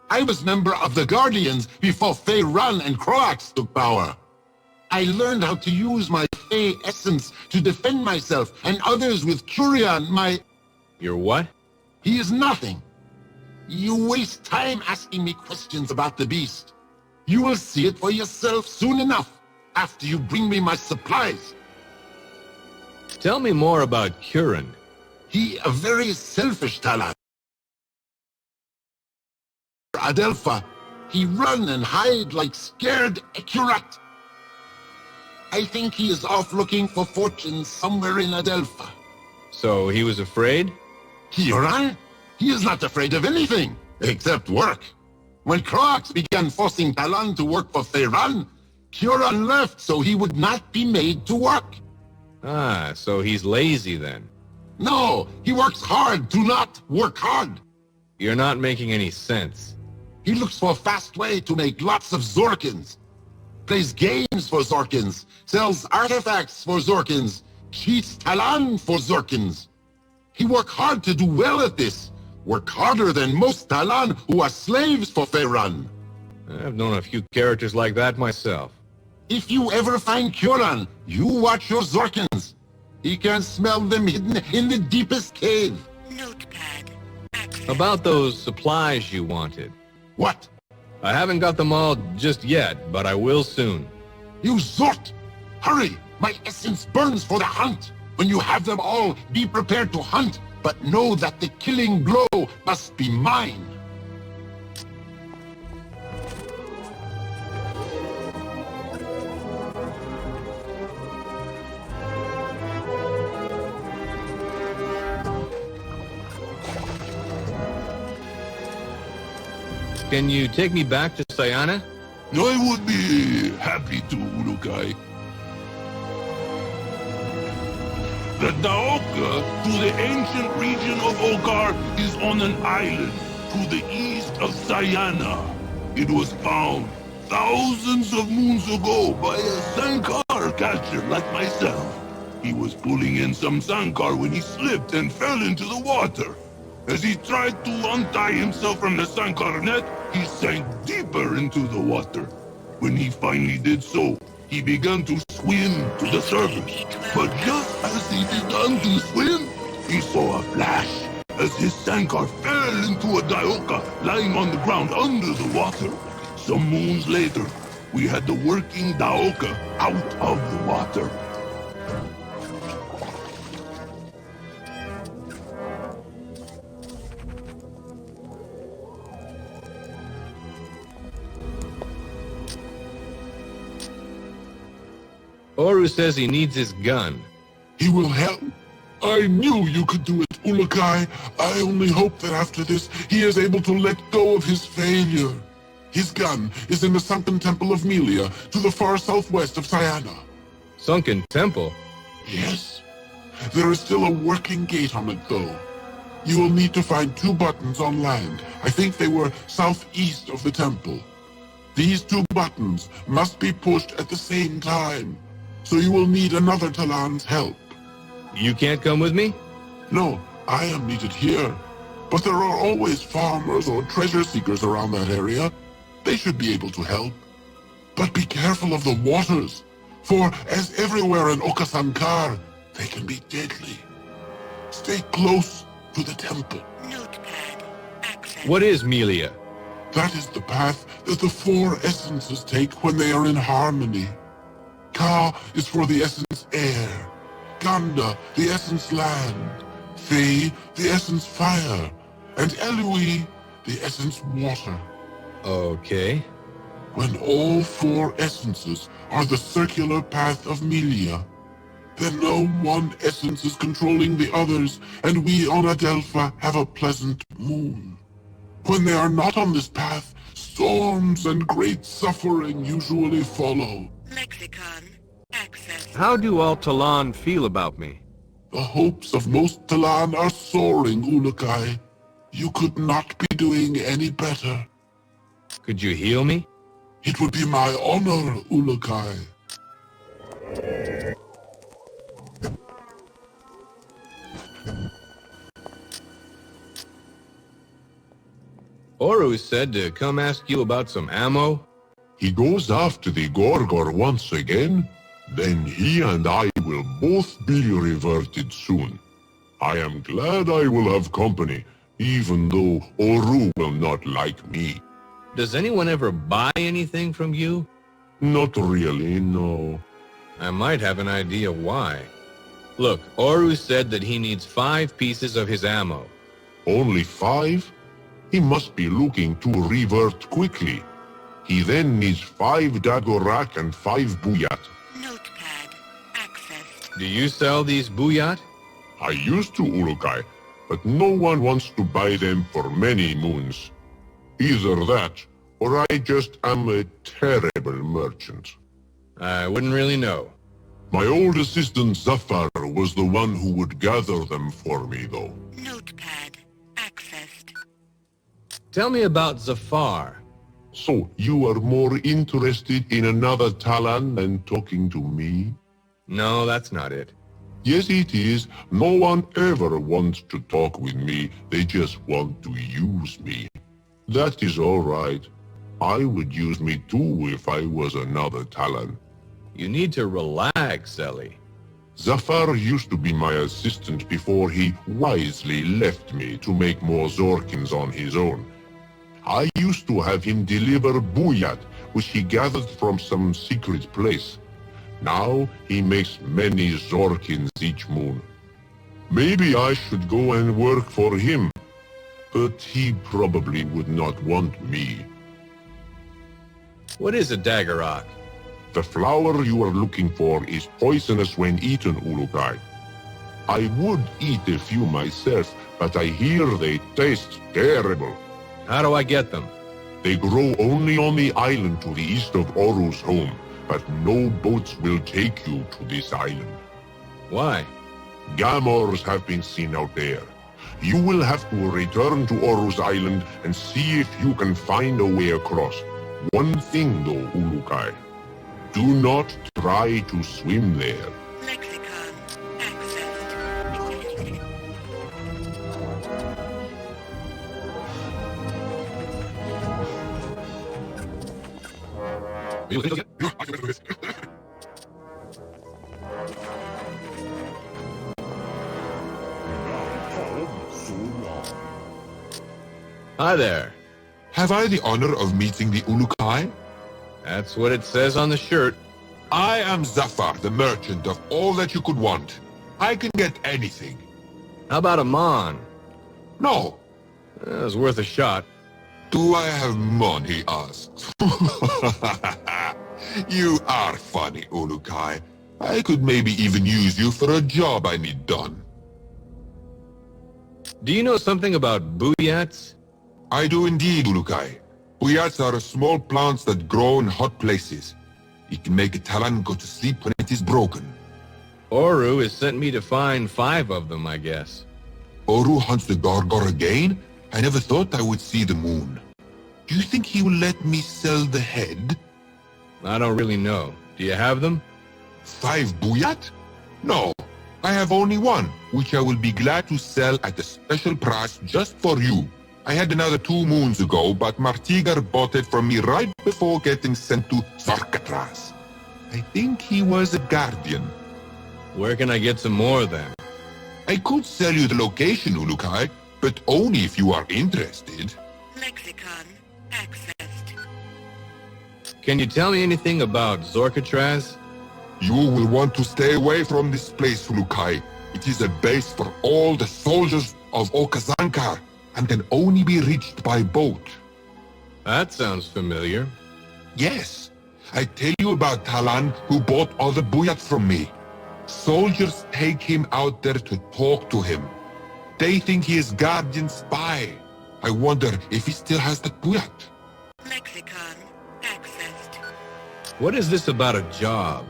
[SPEAKER 8] I was member of the Guardians before Fey Run and Croax took power. I learned how to use my Fey essence to defend myself and others with Curian, my...
[SPEAKER 2] Your what?
[SPEAKER 8] He is nothing. You waste time asking me questions about the beast. You will see it for yourself soon enough, after you bring me my supplies.
[SPEAKER 2] Tell me more about Curran.
[SPEAKER 8] He a very selfish talent. Adelpha, he run and hide like scared accurate. I think he is off looking for fortune somewhere in Adelpha.
[SPEAKER 2] So he was afraid?
[SPEAKER 8] Huron? He is not afraid of anything, except work. When Croax began forcing Talon to work for Feyran, Huron left so he would not be made to work.
[SPEAKER 2] Ah, so he's lazy then.
[SPEAKER 8] No, he works hard to not work hard.
[SPEAKER 2] You're not making any sense.
[SPEAKER 8] He looks for a fast way to make lots of Zorkins. Plays games for Zorkins, sells artifacts for Zorkins, cheats Talon for Zorkins. He work hard to do well at this. Work harder than most Talon who are slaves for Feyran.
[SPEAKER 2] I've known a few characters like that myself.
[SPEAKER 8] If you ever find Kyoran, you watch your Zorkins. He can smell them hidden in the deepest cave.
[SPEAKER 1] Notepad accessed.
[SPEAKER 2] About those supplies you wanted.
[SPEAKER 8] What?
[SPEAKER 2] I haven't got them all just yet, but I will soon.
[SPEAKER 8] You Zort! Hurry! My essence burns for the hunt. When you have them all, be prepared to hunt, but know that the killing blow must be mine.
[SPEAKER 2] Can you take me back to Sayana?
[SPEAKER 7] I would be happy to, Ulukkar. The Daoka to the ancient region of Okar is on an island to the east of Sayana. It was found thousands of moons ago by a Sankar catcher like myself. He was pulling in some Sankar when he slipped and fell into the water. As he tried to untie himself from the Sankar net, he sank deeper into the water. When he finally did so, he began to swim to the surface. But just as he began to swim, he saw a flash as his sankar fell into a daoka lying on the ground under the water. Some moons later, we had the working daoka out of the water.
[SPEAKER 2] Oru says he needs his gun.
[SPEAKER 4] He will help. I knew you could do it, Ulukkar. I only hope that after this, he is able to let go of his failure. His gun is in the sunken temple of Melia, to the far southwest of Sayana.
[SPEAKER 2] Sunken temple?
[SPEAKER 4] Yes. There is still a working gate on it, though. You will need to find 2 buttons on land. I think they were southeast of the temple. These 2 buttons must be pushed at the same time, so you will need another Talon's help.
[SPEAKER 2] You can't come with me?
[SPEAKER 4] No, I am needed here. But there are always farmers or treasure seekers around that area. They should be able to help. But be careful of the waters, for as everywhere in Okasankar, they can be deadly. Stay close to the temple.
[SPEAKER 1] Notepad. Access.
[SPEAKER 2] What is Melia?
[SPEAKER 4] That is the path that the 4 essences take when they are in harmony. Ka is for the essence air, Ganda the essence land, Fe the essence fire, and Elui the essence water.
[SPEAKER 2] Okay.
[SPEAKER 4] When all 4 essences are the circular path of Melia, then no one essence is controlling the others, and we on Adelpha have a pleasant moon. When they are not on this path, storms and great suffering usually follow.
[SPEAKER 1] Lexicon. Access.
[SPEAKER 2] How do all Talon feel about me?
[SPEAKER 4] The hopes of most Talan are soaring, Ulukkar. You could not be doing any better.
[SPEAKER 2] Could you heal me?
[SPEAKER 4] It would be my honor, Ulukkar.
[SPEAKER 2] Oru said to come ask you about some ammo.
[SPEAKER 7] He goes after the GORGOR once again, then he and I will both be reverted soon. I am glad I will have company, even though Oru will not like me.
[SPEAKER 2] Does anyone ever buy anything from you?
[SPEAKER 7] Not really, no.
[SPEAKER 2] I might have an idea why. Look, Oru said that he needs 5 pieces of his ammo.
[SPEAKER 7] Only 5? He must be looking to revert quickly. He then needs 5 Dagorak and 5 Buyat.
[SPEAKER 1] Notepad. Accessed.
[SPEAKER 2] Do you sell these buyat?
[SPEAKER 7] I used to, Ulukkar, but no one wants to buy them for many moons. Either that, or I just am a terrible merchant.
[SPEAKER 2] I wouldn't really know.
[SPEAKER 7] My old assistant Zafar was the one who would gather them for me, though.
[SPEAKER 1] Notepad. Accessed.
[SPEAKER 2] Tell me about Zafar.
[SPEAKER 7] So, you are more interested in another Talon than talking to me?
[SPEAKER 2] No, that's not it.
[SPEAKER 7] Yes, it is. No one ever wants to talk with me. They just want to use me. That is all right. I would use me too if I was another Talon.
[SPEAKER 2] You need to relax, Ellie.
[SPEAKER 7] Zafar used to be my assistant before he wisely left me to make more Zorkins on his own. I used to have him deliver Buyat, which he gathered from some secret place. Now he makes many Zorkins each moon. Maybe I should go and work for him, but he probably would not want me.
[SPEAKER 2] What is a Dagorak?
[SPEAKER 7] The flower you are looking for is poisonous when eaten, Ulukkar. I would eat a few myself, but I hear they taste terrible.
[SPEAKER 2] How do I get them?
[SPEAKER 7] They grow only on the island to the east of Oru's home, but no boats will take you to this island.
[SPEAKER 2] Why?
[SPEAKER 7] Gamors have been seen out there. You will have to return to Oru's island and see if you can find a way across. One thing though, Ulukkar. Do not try to swim there.
[SPEAKER 1] Lexicon. Accessed.
[SPEAKER 2] Hi there.
[SPEAKER 6] Have I the honor of meeting the Ulukkar?
[SPEAKER 2] That's what it says on the shirt.
[SPEAKER 6] I am Zafar, the merchant of all that you could want. I can get anything.
[SPEAKER 2] How about a mon?
[SPEAKER 6] No.
[SPEAKER 2] It was worth a shot.
[SPEAKER 6] Do I have money? He asks. You are funny, Ulukkar. I could maybe even use you for a job I need done.
[SPEAKER 2] Do you know something about booyats?
[SPEAKER 6] I do indeed, Ulukkar. Buyats are small plants that grow in hot places. It can make a Talon go to sleep when it is broken.
[SPEAKER 2] Oru has sent me to find 5 of them, I guess.
[SPEAKER 6] Oru hunts the GORGOR again? I never thought I would see the moon. Do you think he will let me sell the head?
[SPEAKER 2] I don't really know. Do you have them?
[SPEAKER 6] 5 buyat? No, I have only 1, which I will be glad to sell at a special price just for you. I had another 2 moons ago, but Martigar bought it from me right before getting sent to Sarkatras. I think he was a guardian.
[SPEAKER 2] Where can I get some more then?
[SPEAKER 6] I could sell you the location, Ulukkar, but only if you are interested.
[SPEAKER 1] Lexicon accessed.
[SPEAKER 2] Can you tell me anything about Zorkatraz?
[SPEAKER 6] You will want to stay away from this place, Ulukkar. It is a base for all the soldiers of Okazankar and can only be reached by boat.
[SPEAKER 2] That sounds familiar.
[SPEAKER 6] Yes, I tell you about Talan, who bought all the buyat from me. Soldiers take him out there to talk to him. They think he is guardian spy. I wonder if he still has that buyat.
[SPEAKER 1] Lexicon accessed.
[SPEAKER 2] What is this about a job?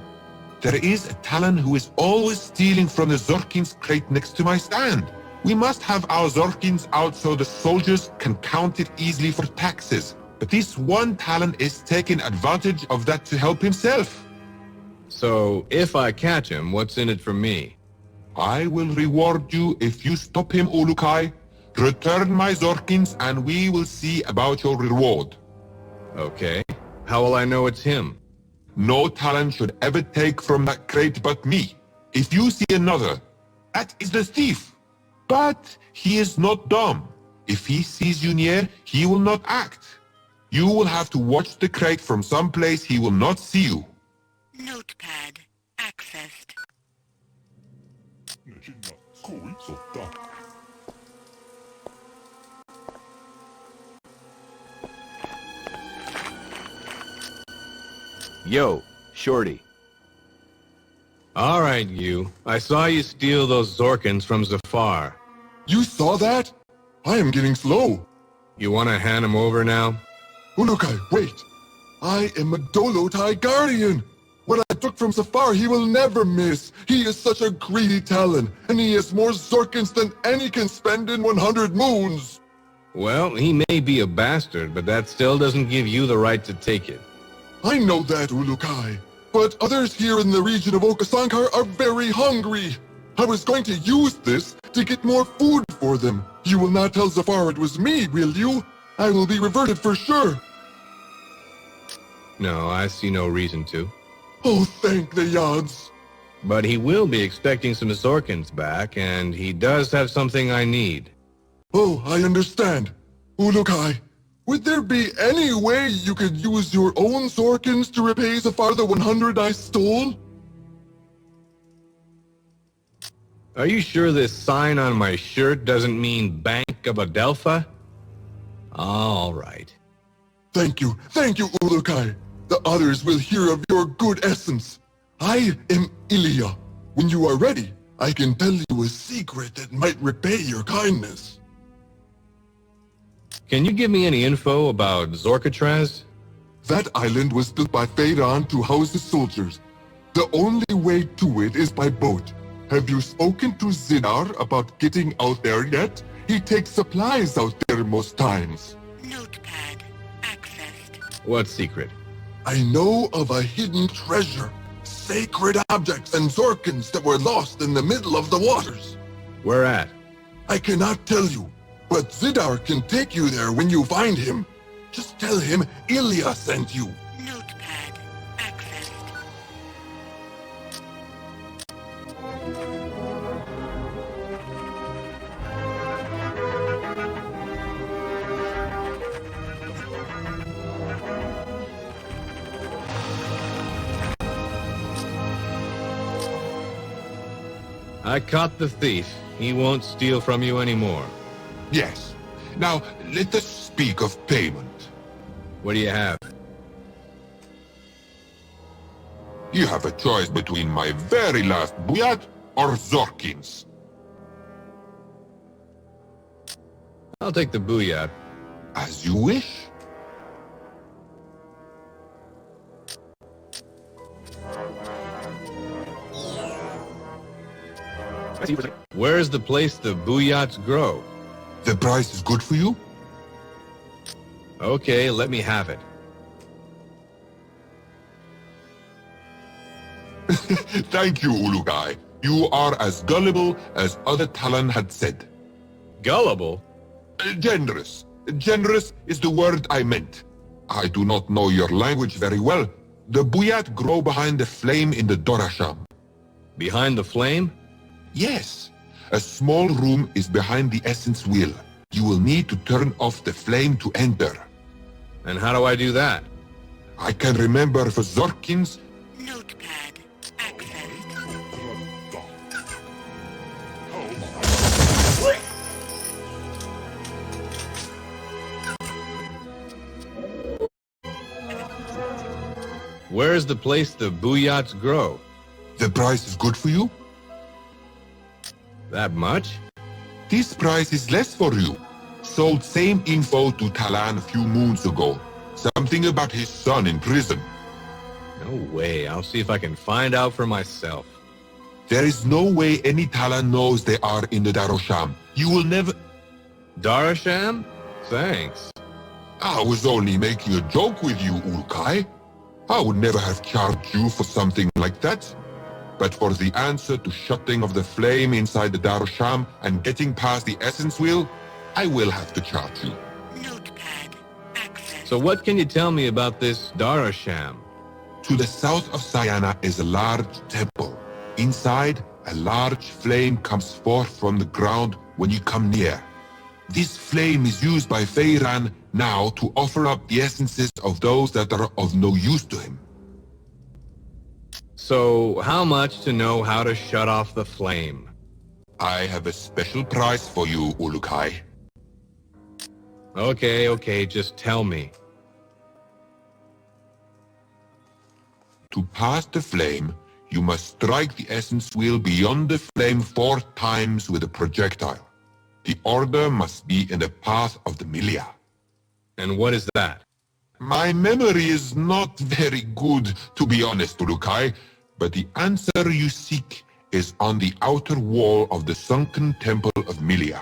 [SPEAKER 6] There is a Talon who is always stealing from the Zorkin's crate next to my stand. We must have our Zorkins out so the soldiers can count it easily for taxes. But this one Talon is taking advantage of that to help himself.
[SPEAKER 2] So, if I catch him, what's in it for me?
[SPEAKER 6] I will reward you if you stop him, Ulukkar. Return my Zorkins and we will see about your reward.
[SPEAKER 2] Okay. How will I know it's him?
[SPEAKER 6] No Talon should ever take from that crate but me. If you see another, that is the thief. But he is not dumb. If he sees you near, he will not act. You will have to watch the crate from some place he will not see you.
[SPEAKER 1] Notepad accessed.
[SPEAKER 2] Yo, Shorty. All right, you. I saw you steal those Zorkins from Zafar.
[SPEAKER 6] You saw that? I am getting slow.
[SPEAKER 2] You want to hand them over now?
[SPEAKER 6] Ulukkar, wait. I am a Dolotai guardian. What I took from Zafar he will never miss. He is such a greedy Talon, and he has more Zorkins than any can spend in 100 moons.
[SPEAKER 2] Well, he may be a bastard, but that still doesn't give you the right to take it.
[SPEAKER 6] I know that, Ulukkar. But others here in the region of Okasankar are very hungry. I was going to use this to get more food for them. You will not tell Zafar it was me, will you? I will be reverted for sure.
[SPEAKER 2] No, I see no reason to.
[SPEAKER 6] Oh, thank the Yads.
[SPEAKER 2] But he will be expecting some Zorkins back, and he does have something I need.
[SPEAKER 6] Oh, I understand. Ulukkar, would there be any way you could use your own Zorkins to repay Zafar the 100 I stole?
[SPEAKER 2] Are you sure this sign on my shirt doesn't mean Bank of Adelpha? All right.
[SPEAKER 6] Thank you, Ulukkar. The others will hear of your good essence. I am Ilya. When you are ready, I can tell you a secret that might repay your kindness.
[SPEAKER 2] Can you give me any info about Zorkatraz?
[SPEAKER 6] That island was built by Pharaon to house the soldiers. The only way to it is by boat. Have you spoken to Zidar about getting out there yet? He takes supplies out there most times.
[SPEAKER 1] Notepad accessed.
[SPEAKER 2] What secret?
[SPEAKER 6] I know of a hidden treasure. Sacred objects and Zorkins that were lost in the middle of the waters.
[SPEAKER 2] Where at?
[SPEAKER 6] I cannot tell you, but Zidar can take you there when you find him. Just tell him Ilya sent you.
[SPEAKER 1] Notepad accessed.
[SPEAKER 2] I caught the thief. He won't steal from you anymore.
[SPEAKER 6] Yes. Now, let us speak of payment.
[SPEAKER 2] What do you have?
[SPEAKER 6] You have a choice between my very last buyat or Zorkins.
[SPEAKER 2] I'll take the booyah.
[SPEAKER 6] As you wish.
[SPEAKER 2] Where's the place the booyahs grow?
[SPEAKER 6] The price is good for you?
[SPEAKER 2] Okay, let me have it.
[SPEAKER 6] Thank you, Ulukkar. You are as gullible as other Talon had said.
[SPEAKER 2] Gullible?
[SPEAKER 6] Generous. Generous is the word I meant. I do not know your language very well. The buyat grow behind the flame in the Dorasham.
[SPEAKER 2] Behind the flame?
[SPEAKER 6] Yes. A small room is behind the essence wheel. You will need to turn off the flame to enter.
[SPEAKER 2] And how do I do that?
[SPEAKER 6] I can remember for Zorkins.
[SPEAKER 1] Notepad accessed.
[SPEAKER 2] Where's the place the booyahs grow?
[SPEAKER 6] The price is good for you?
[SPEAKER 2] That much?
[SPEAKER 6] This price is less for you. Sold same info to Talan a few moons ago. Something about his son in prison.
[SPEAKER 2] No way. I'll see if I can find out for myself.
[SPEAKER 6] There is no way any Talan knows they are in the Darosham. You will never...
[SPEAKER 2] Darasham? Thanks.
[SPEAKER 6] I was only making a joke with you, Ulukkar. I would never have charged you for something like that. But for the answer to shutting of the flame inside the Darosham and getting past the essence wheel, I will have to charge you.
[SPEAKER 1] Notepad accessed.
[SPEAKER 2] So what can you tell me about this Darasham?
[SPEAKER 6] To the south of Sayana is a large temple. Inside, a large flame comes forth from the ground when you come near. This flame is used by Feiran now to offer up the essences of those that are of no use to him.
[SPEAKER 2] So how much to know how to shut off the flame?
[SPEAKER 6] I have a special price for you, Ulukkar.
[SPEAKER 2] Okay, just tell me.
[SPEAKER 6] To pass the flame, you must strike the essence wheel beyond the flame 4 times with a projectile. The order must be in the path of the Milia.
[SPEAKER 2] And what is that?
[SPEAKER 6] My memory is not very good, to be honest, Ulukkar, but the answer you seek is on the outer wall of the sunken temple of Milia.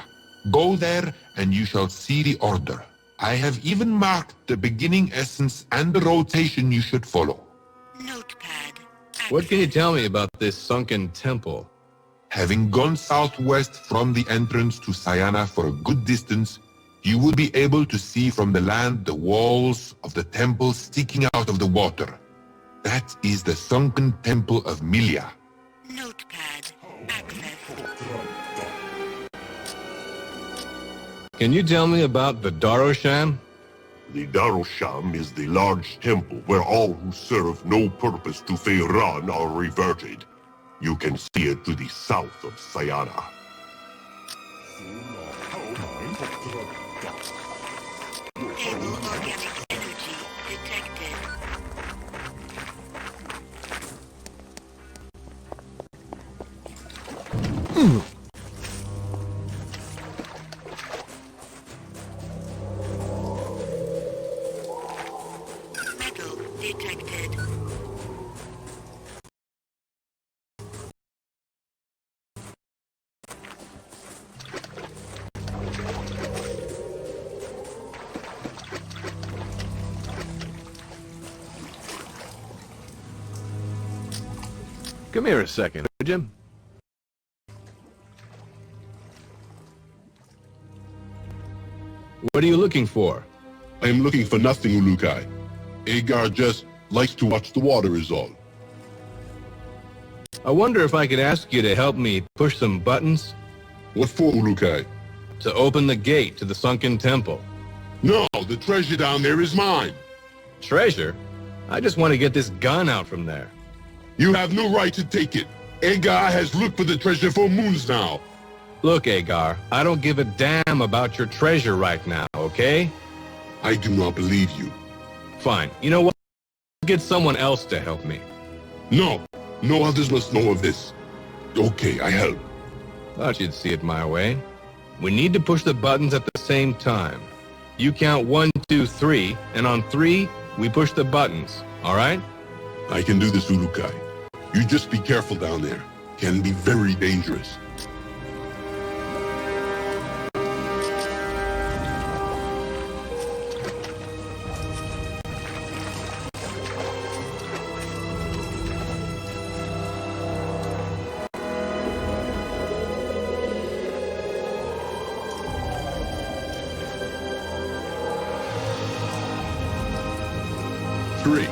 [SPEAKER 6] Go there and you shall see the order. I have even marked the beginning essence and the rotation you should follow.
[SPEAKER 1] Notepad
[SPEAKER 2] What can you tell me about this sunken temple?
[SPEAKER 6] Having gone southwest from the entrance to Sayana for a good distance, you will be able to see from the land the walls of the temple sticking out of the water. That is the sunken temple of Milia.
[SPEAKER 1] Notepad accessed.
[SPEAKER 2] Can you tell me about the Darasham?
[SPEAKER 7] The Darosham is the large temple where all who serve no purpose to Feiran are reverted. You can see it to the south of Sayana.
[SPEAKER 1] Stable organic energy detected. Metal detected.
[SPEAKER 2] Come here a second, would you? What are you looking for?
[SPEAKER 5] I am looking for nothing, Ulukkar. Agar just likes to watch the water is all.
[SPEAKER 2] I wonder if I could ask you to help me push some buttons
[SPEAKER 5] What for, Ulukkar?
[SPEAKER 2] to open the gate to the sunken temple.
[SPEAKER 5] No, the treasure down there is mine.
[SPEAKER 2] Treasure? I just want to get this gun out from there.
[SPEAKER 5] You have no right to take it. Agar has looked for the treasure for moons now.
[SPEAKER 2] Look, Agar, I don't give a damn about your treasure right now, okay?
[SPEAKER 5] I do not believe you.
[SPEAKER 2] Fine. You know what? Get someone else to help me.
[SPEAKER 5] No, no others must know of this. Okay, I help.
[SPEAKER 2] Thought you'd see it my way. We need to push the buttons at the same time. You count 1, 2, 3, and on 3, we push the buttons, all right?
[SPEAKER 5] I can do this, Ulukkar. You just be careful down there. Can be very dangerous. Three.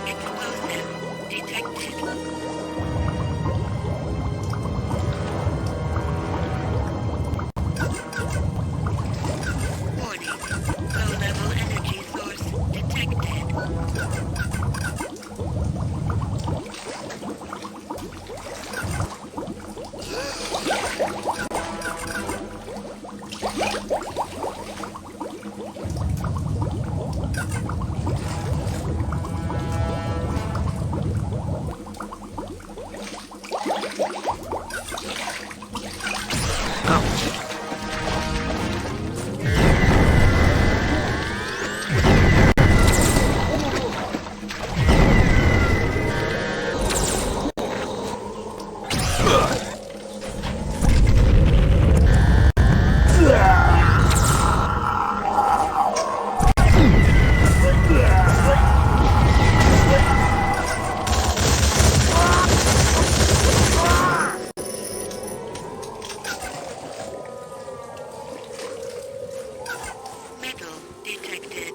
[SPEAKER 1] Explosive detected. Warning. Low-level energy source detected. Metal detected.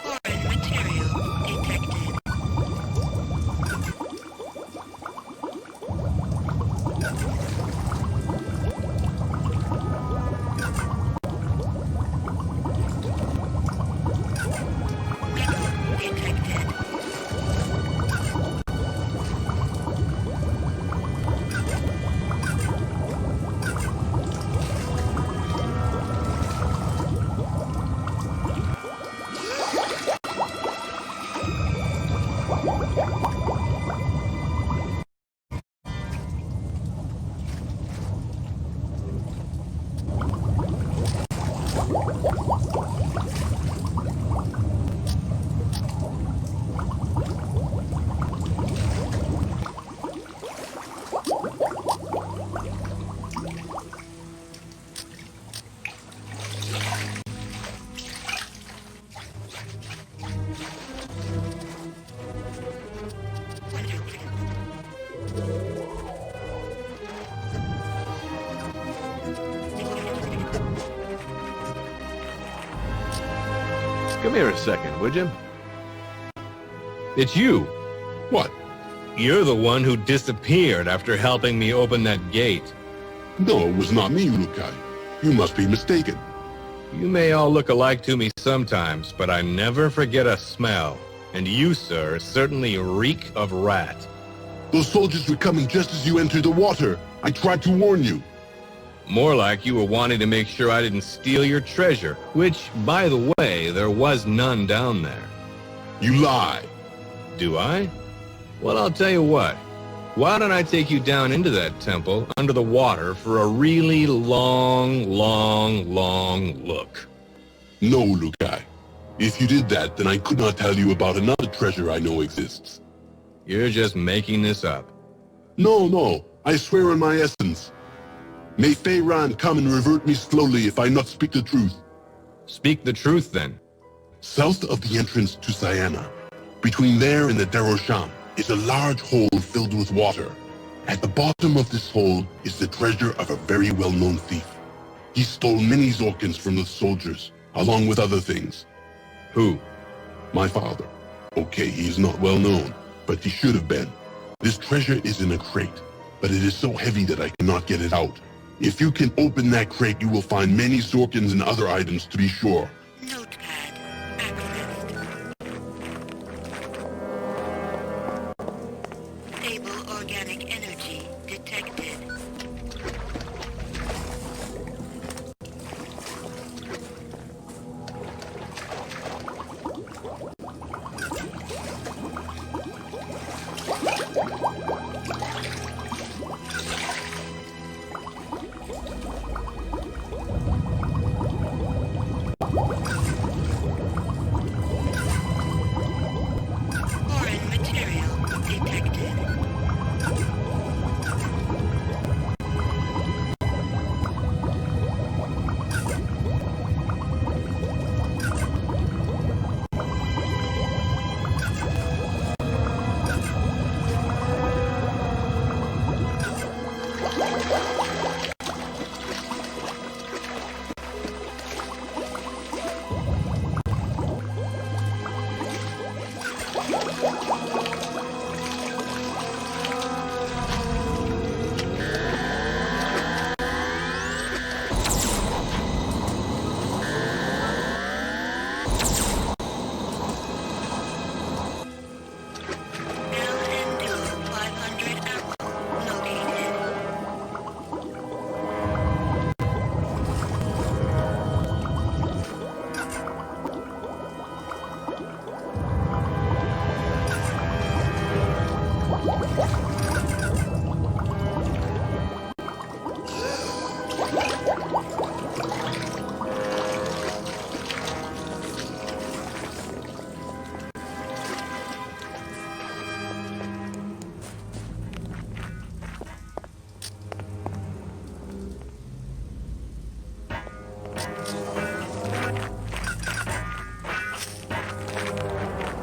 [SPEAKER 1] Foreign material detected. Metal detected.
[SPEAKER 3] Come here a second, would you?
[SPEAKER 2] It's you.
[SPEAKER 5] What?
[SPEAKER 2] You're the one who disappeared after helping me open that gate.
[SPEAKER 5] No, it was not me, Ulukkar. You must be mistaken.
[SPEAKER 2] You may all look alike to me sometimes, but I never forget a smell. And you, sir, certainly reek of rat.
[SPEAKER 5] Those soldiers were coming just as you entered the water. I tried to warn you.
[SPEAKER 2] More like you were wanting to make sure I didn't steal your treasure, which, by the way, there was none down there.
[SPEAKER 5] You lie.
[SPEAKER 2] Do I? Well, I'll tell you what. Why don't I take you down into that temple, under the water, for a really long look?
[SPEAKER 5] No, Ulukkar. If you did that, then I could not tell you about another treasure I know exists.
[SPEAKER 2] You're just making this up.
[SPEAKER 5] No, I swear on my essence. May Feyran come and revert me slowly if I not speak the truth.
[SPEAKER 2] Speak the truth, then.
[SPEAKER 5] South of the entrance to Sayana, between there and the Darosham, is a large hole filled with water. At the bottom of this hole is the treasure of a very well-known thief. He stole many Zorkins from the soldiers, along with other things.
[SPEAKER 2] Who?
[SPEAKER 5] My father. Okay, he is not well known, but he should have been. This treasure is in a crate, but it is so heavy that I cannot get it out. If you can open that crate, you will find many Zorkins and other items to be sure.
[SPEAKER 1] Notepad accessed. Stable organic energy detected. Foreign material detected. LN 500 ammo located.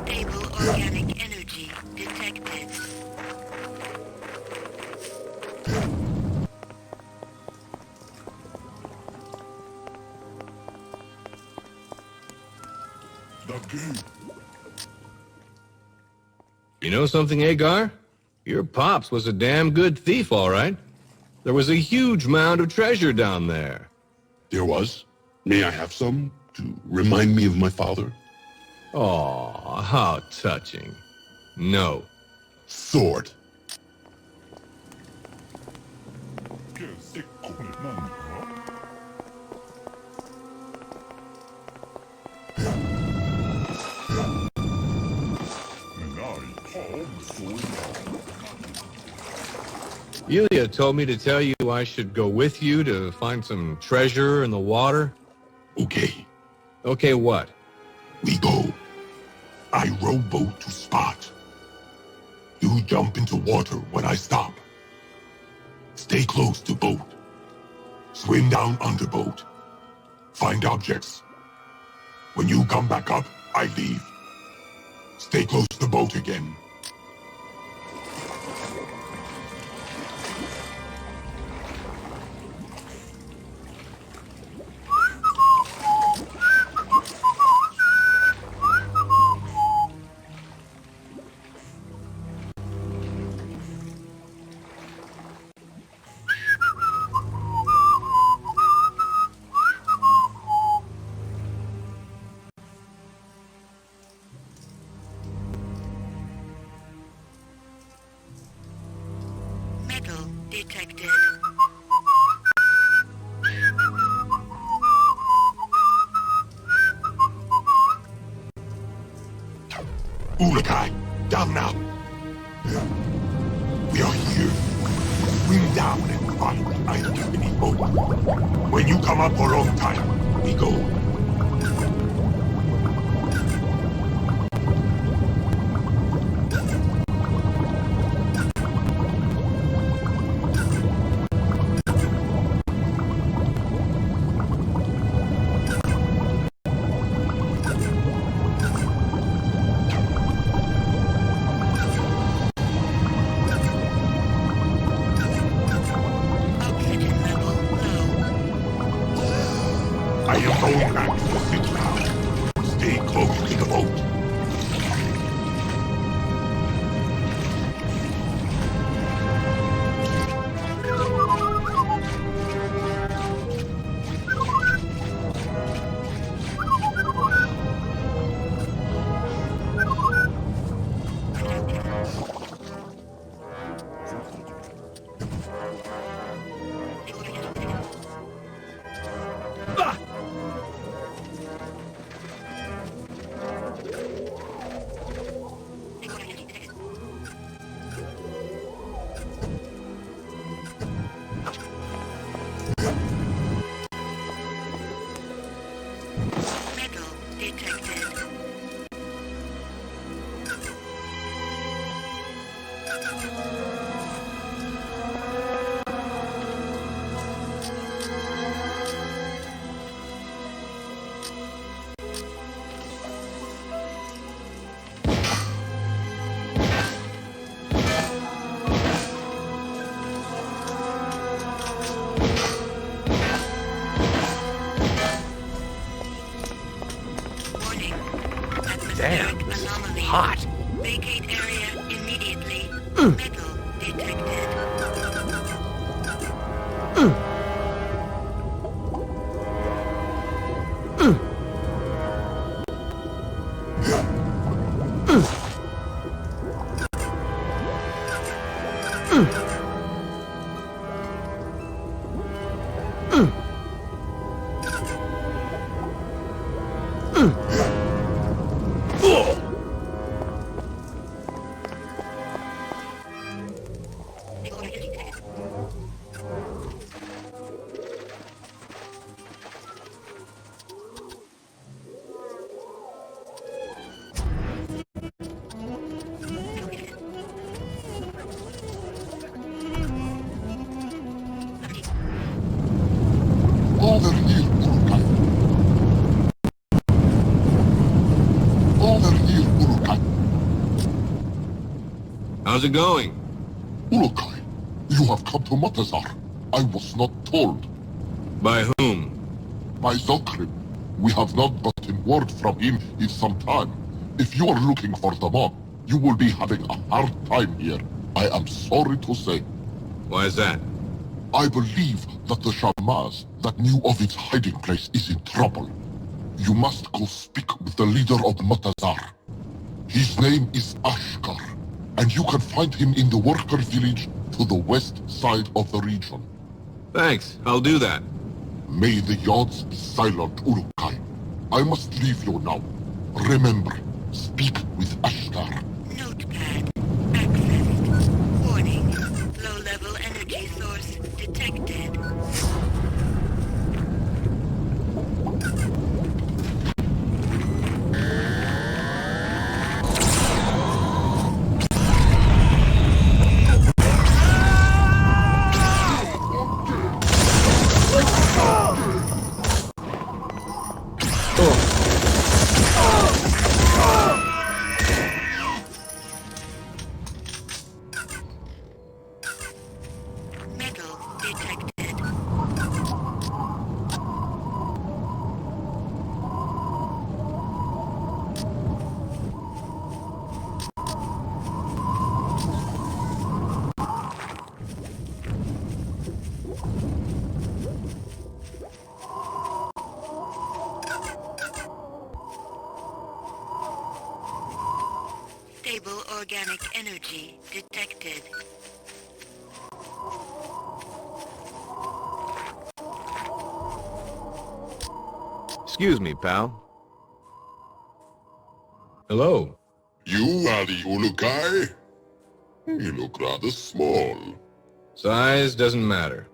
[SPEAKER 1] Stable organic energy detected.
[SPEAKER 2] You know something, Agar? Your pops was a damn good thief, all right. There was a huge mound of treasure down there.
[SPEAKER 5] There was. May I have some to remind me of my father?
[SPEAKER 2] Aw, how touching. No.
[SPEAKER 5] Sword.
[SPEAKER 2] Yulia told me to tell you I should go with you to find some treasure in the water.
[SPEAKER 4] Okay,
[SPEAKER 2] Okay, what?
[SPEAKER 4] we go. I row boat to spot. You jump into water when I stop. Stay close to boat. Swim down under boat. Find objects. When you come back up, I leave. Stay close to boat again.
[SPEAKER 1] Metal detected.
[SPEAKER 4] Ulukkar, down now. We are here. Swim down and find the items beneath boat. When you come up for own time, we go.
[SPEAKER 1] detected. Warning.
[SPEAKER 2] Damn,
[SPEAKER 1] Atmospheric
[SPEAKER 2] this is
[SPEAKER 1] anomaly.
[SPEAKER 2] hot.
[SPEAKER 1] Vacate area immediately. Metal detected.
[SPEAKER 4] Over here, Ulukkar. Over here, Ulukkar.
[SPEAKER 3] How's it going?
[SPEAKER 4] Ulukkar, you have come to Matazar. I was not told.
[SPEAKER 3] By whom?
[SPEAKER 4] By Zokrim. We have not gotten word from him in some time. If you are looking for the mob, you will be having a hard time here. I am sorry to say.
[SPEAKER 3] Why is that?
[SPEAKER 4] I believe that the Shamaz that knew of its hiding place is in trouble. You must go speak with the leader of Matazar. His name is Ashkar, and you can find him in the worker village to the west side of the region.
[SPEAKER 3] Thanks, I'll do that.
[SPEAKER 4] May the yards be silent, Ulukkar. I must leave you now. Remember, speak with Ashkar.
[SPEAKER 1] Notepad. Accessed. Warning. Low-level energy source detected. Metal detected. Stable organic energy detected.
[SPEAKER 2] Excuse me, pal. Hello.
[SPEAKER 4] You are the Ulukkar? You look rather small.
[SPEAKER 2] Size doesn't matter.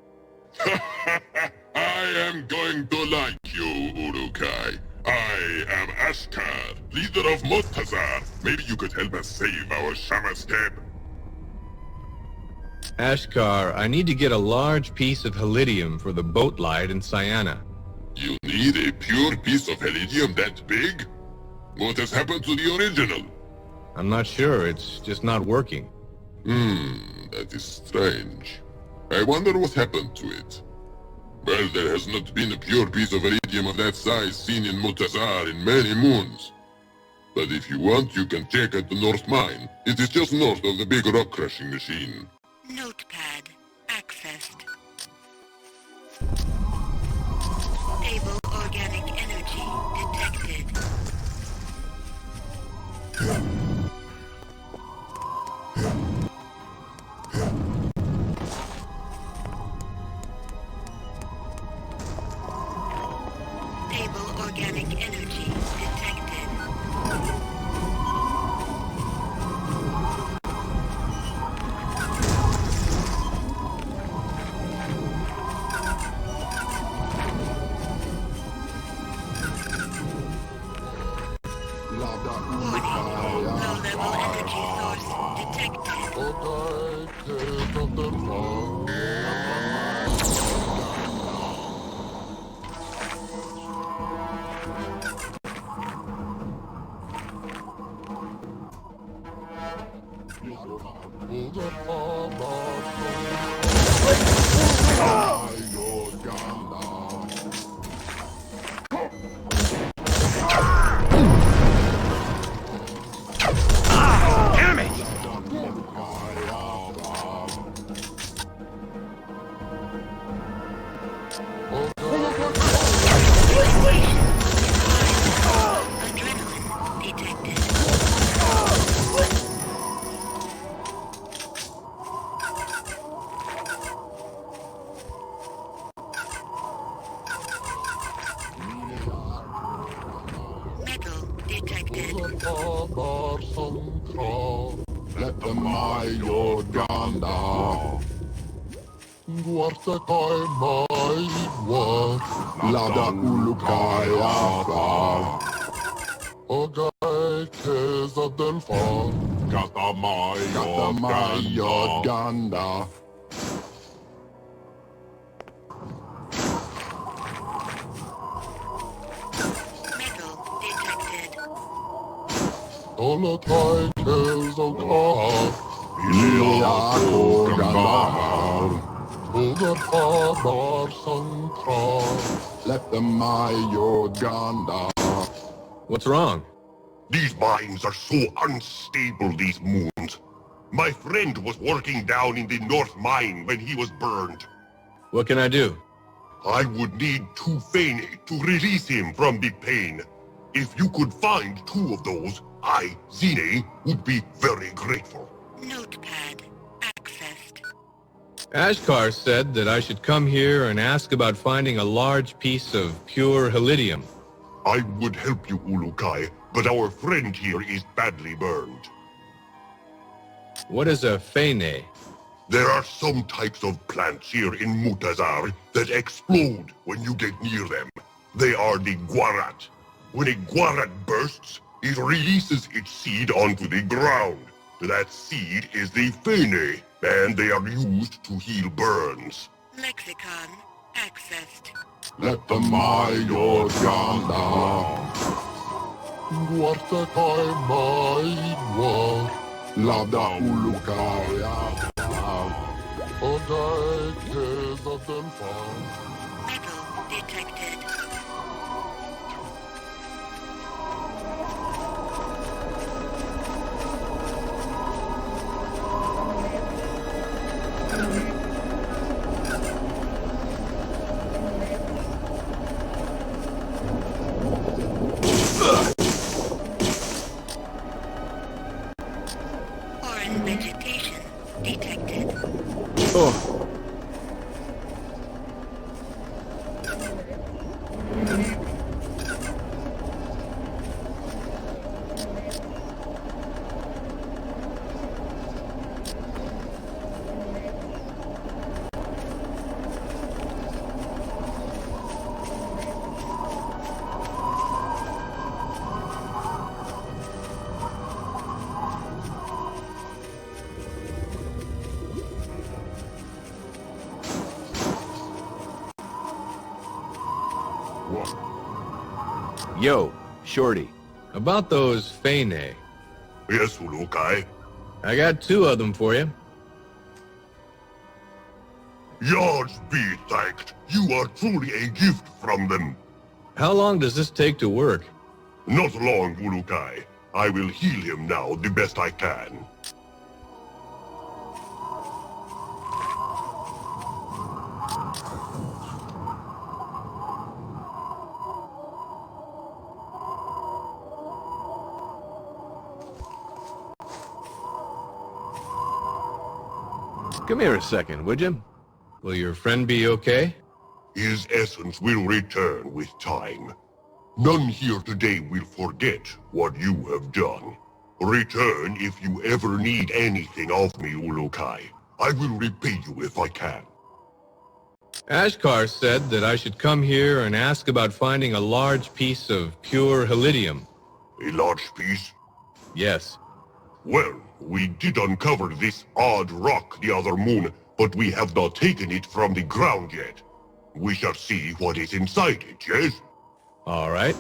[SPEAKER 4] I am going to like you, Ulukkar. I am Ashkar, leader of Murtazar. Maybe you could help us save our Shamastab.
[SPEAKER 2] Ashkar, I need to get a large piece of helidium for the boat light in Sayana.
[SPEAKER 4] You need a pure piece of helidium that big? What has happened to the original?
[SPEAKER 2] I'm not sure, it's just not working.
[SPEAKER 4] That is strange. I wonder what happened to it. Well, there has not been a pure piece of iridium of that size seen in Mutazar in many moons. But if you want, you can check at the North Mine. It is just north of the big rock crushing machine.
[SPEAKER 1] Notepad. Accessed. Stable organic energy detected. Stable organic energy detected. Low-level energy source detected. Adrenaline detected. Metal detected.
[SPEAKER 6] Let the mayor ganda. Guarda kai maidwa. Lada Ulukkar fa. Ogai keza del fa. Gata mayor ganda.
[SPEAKER 1] Metal detected.
[SPEAKER 6] Ola kai keza ka. Iliako ganda. Ugar fabar sankra. Let the mayor ganda.
[SPEAKER 2] What's wrong?
[SPEAKER 7] These mines are so unstable, these moons. My friend was working down in the North Mine when he was burned.
[SPEAKER 2] What can I do?
[SPEAKER 7] I would need 2 Fane to release him from the pain. If you could find 2 of those, I, Zine, would be very grateful.
[SPEAKER 1] Notepad accessed.
[SPEAKER 2] Ashkar said that I should come here and ask about finding a large piece of pure helidium.
[SPEAKER 7] I would help you, Ulukkar, but our friend here is badly burned.
[SPEAKER 2] What is a fene?
[SPEAKER 7] There are some types of plants here in Mutazar that explode when you get near them. They are the guarat. When a guarat bursts, it releases its seed onto the ground. That seed is the fene, and they are used to heal burns.
[SPEAKER 1] Lexicon accessed.
[SPEAKER 6] Let the mayor ganda. Guarda kai maidwa. Lada Ulukkar. Ogai keza del fa.
[SPEAKER 1] Metal detected. Foreign vegetation detected.
[SPEAKER 2] Oh, yo, Shorty. About those fene.
[SPEAKER 7] Yes, Ulukkar.
[SPEAKER 2] I got 2 of them for you.
[SPEAKER 7] Yards be thanked. You are truly a gift from them.
[SPEAKER 2] How long does this take to work?
[SPEAKER 7] Not long, Ulukkar. I will heal him now the best I can.
[SPEAKER 2] Come here a second, would you? Will your friend be okay?
[SPEAKER 7] His essence will return with time. None here today will forget what you have done. Return if you ever need anything of me, Ulukkar. I will repay you if I can.
[SPEAKER 2] Ashkar said that I should come here and ask about finding a large piece of pure helidium.
[SPEAKER 7] A large piece?
[SPEAKER 2] Yes.
[SPEAKER 7] Well, we did uncover this odd rock the other moon, but we have not taken it from the ground yet. We shall see what is inside it, yes?
[SPEAKER 2] All right.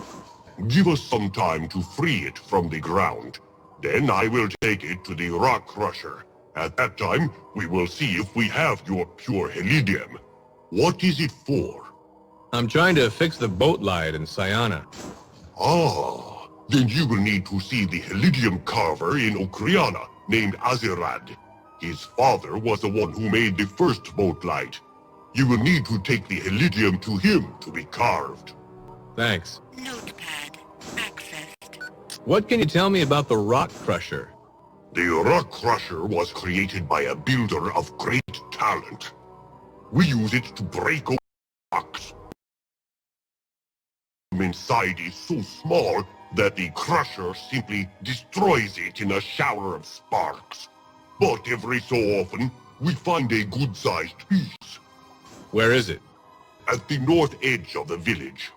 [SPEAKER 7] Give us some time to free it from the ground. Then I will take it to the rock crusher. At that time, we will see if we have your pure helidium. What is it for?
[SPEAKER 2] I'm trying to fix the boat light in Sayana.
[SPEAKER 7] Ah, then you will need to see the helidium carver in Okriana, named Azirad. His father was the one who made the first boat light. You will need to take the helidium to him to be carved.
[SPEAKER 2] Thanks.
[SPEAKER 1] Notepad accessed.
[SPEAKER 2] What can you tell me about the rock crusher?
[SPEAKER 7] The rock crusher was created by a builder of great talent. We use it to break open rocks. Inside is so small that the crusher simply destroys it in a shower of sparks. But every so often, we find a good-sized piece.
[SPEAKER 2] Where is it?
[SPEAKER 7] At the north edge of the village.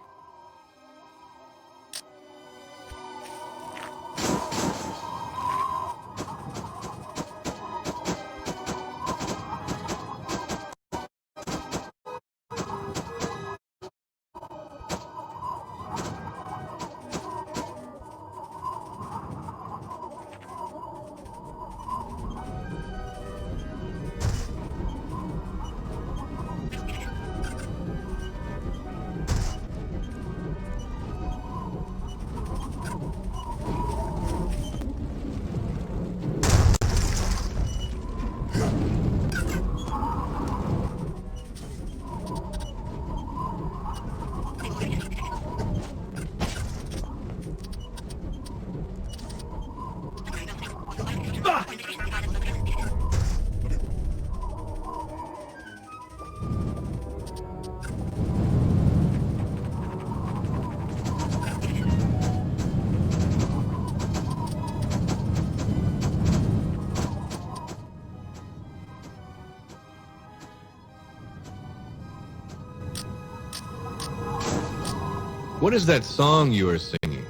[SPEAKER 2] What is that song you are singing?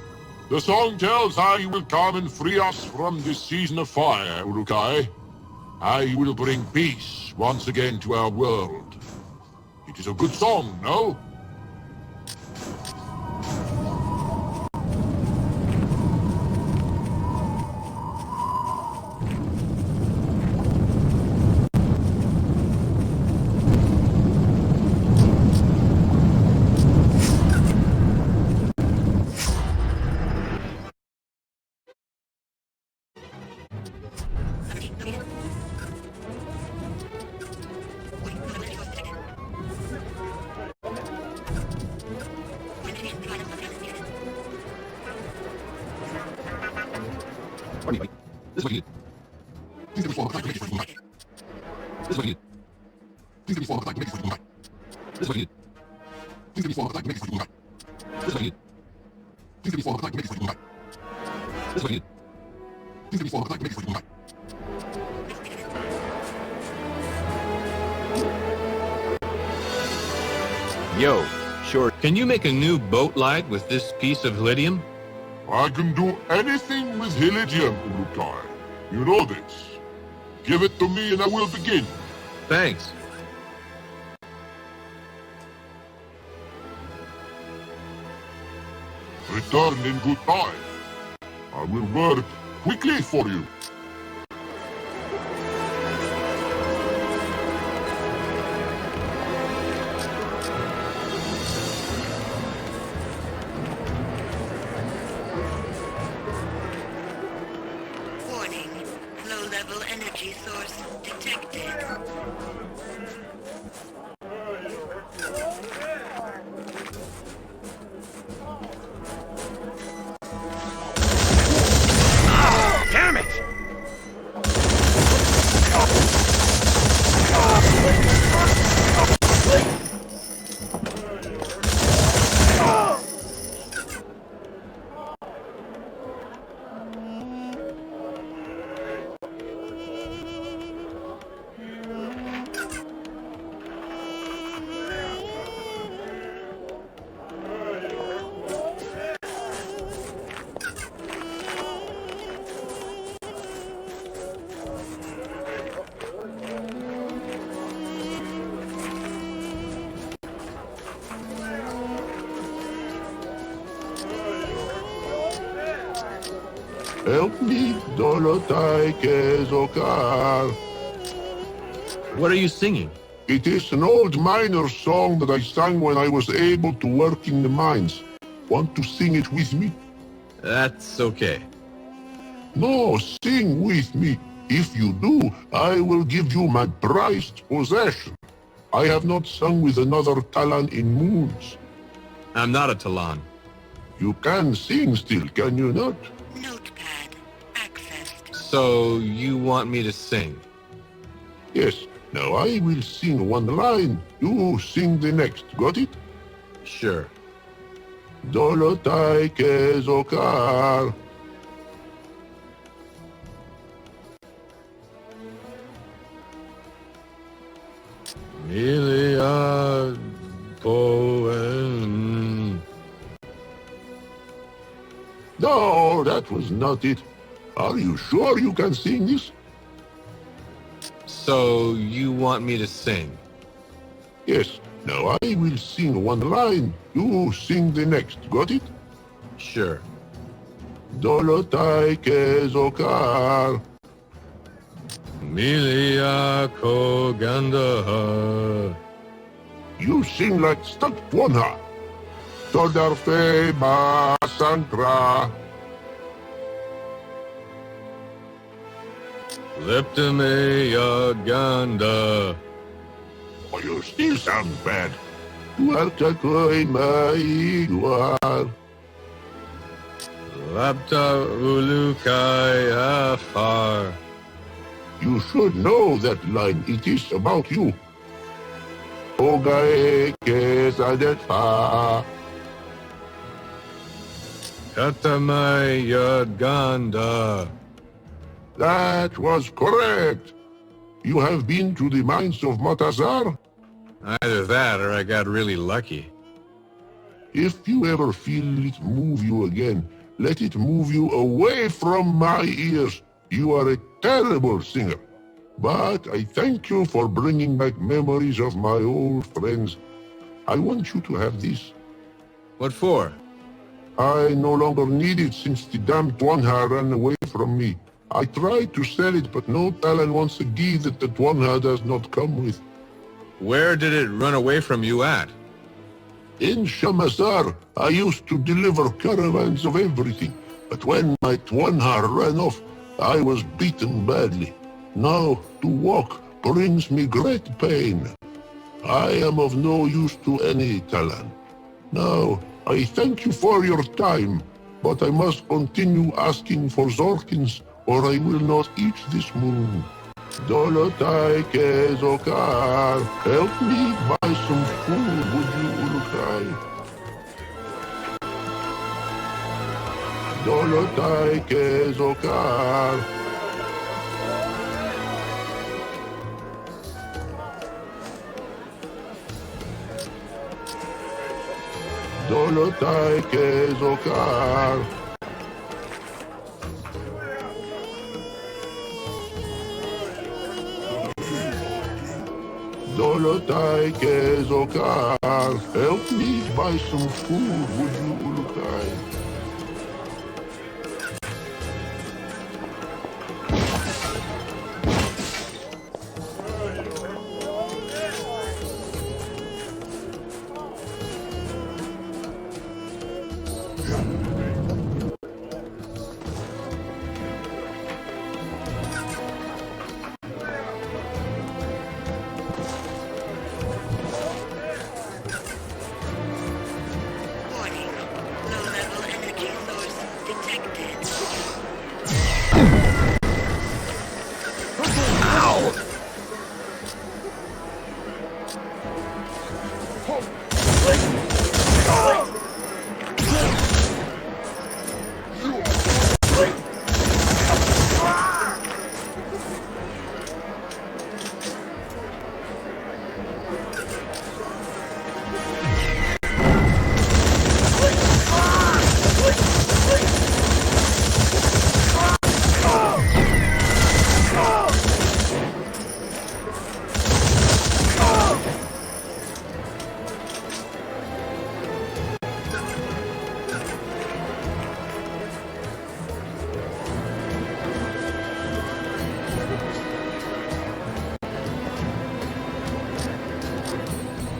[SPEAKER 7] The song tells how you will come and free us from this season of fire, Ulukkar. How you will bring peace once again to our world. It is a good song, no?
[SPEAKER 6] This is what you need. Things can be formed like you make it for you. This is what you need. Things can be formed like you make it for you. This is what you need. Things can be formed like you make it for you. This is what you need. Things can be formed like you make it for you. This is what you need. Things can be formed like you make it for you.
[SPEAKER 2] Yo, sure. Can you make a new boat light with this piece of helidium?
[SPEAKER 7] I can do anything with helidium, Ulukkar. You know this. Give it to me and I will begin.
[SPEAKER 2] Thanks.
[SPEAKER 7] Return in good time. I will work quickly for you.
[SPEAKER 1] Warning. Low-level energy source detected.
[SPEAKER 2] Damn it!
[SPEAKER 7] Help me, Dolotai Kezokar.
[SPEAKER 2] What are you singing?
[SPEAKER 7] It is an old miner song that I sang when I was able to work in the mines. Want to sing it with me?
[SPEAKER 2] That's okay.
[SPEAKER 7] No, sing with me. If you do, I will give you my prized possession. I have not sung with another Talan in moons.
[SPEAKER 2] I'm not a Talon.
[SPEAKER 7] You can sing still, can you not?
[SPEAKER 1] Notepad accessed.
[SPEAKER 2] So you want me to sing?
[SPEAKER 7] Yes. Now I will sing one line. You sing the next. Got it?
[SPEAKER 2] Sure.
[SPEAKER 7] Dolotai Kezokar.
[SPEAKER 2] Milia Poen.
[SPEAKER 7] No, that was not it. Are you sure you can sing this?
[SPEAKER 2] So you want me to sing?
[SPEAKER 7] Yes. Now I will sing one line. You sing the next. Got it?
[SPEAKER 2] Sure.
[SPEAKER 7] Dolotai Kezokar.
[SPEAKER 2] Milia Kogandaha.
[SPEAKER 7] You sing like stuck Twanha. Todarfe Basankra.
[SPEAKER 2] Leptameya Ganda.
[SPEAKER 7] Oh, you still sound bad. Waltakoi Maiguar.
[SPEAKER 2] Lapta Ulukai Afar.
[SPEAKER 7] You should know that line. It is about you. Ogae Kesadefa.
[SPEAKER 2] Katamaya Ganda.
[SPEAKER 7] That was correct. You have been to the mines of Matazar?
[SPEAKER 2] Either that or I got really lucky.
[SPEAKER 7] If you ever feel it move you again, let it move you away from my ears. You are a terrible singer. But I thank you for bringing back memories of my old friends. I want you to have this.
[SPEAKER 2] What for?
[SPEAKER 7] I no longer need it since the damn Twanha ran away from me. I tried to sell it, but no Talon wants a gi that the Twanha does not come with.
[SPEAKER 2] Where did it run away from you at?
[SPEAKER 7] In Shamazar, I used to deliver caravans of everything, but when my Twanha ran off, I was beaten badly. Now, to walk brings me great pain. I am of no use to any Talon. Now, I thank you for your time, but I must continue asking for Zorkins, or I will not eat this moon. Dolotai Kezokar, help me buy some food, would you, Ulukkar? Dolotai Kezokar. Dolotai Kezokar. Dolotai Kezokar. Help me buy some food, would you, Ulukkar?
[SPEAKER 1] Warning. Low-level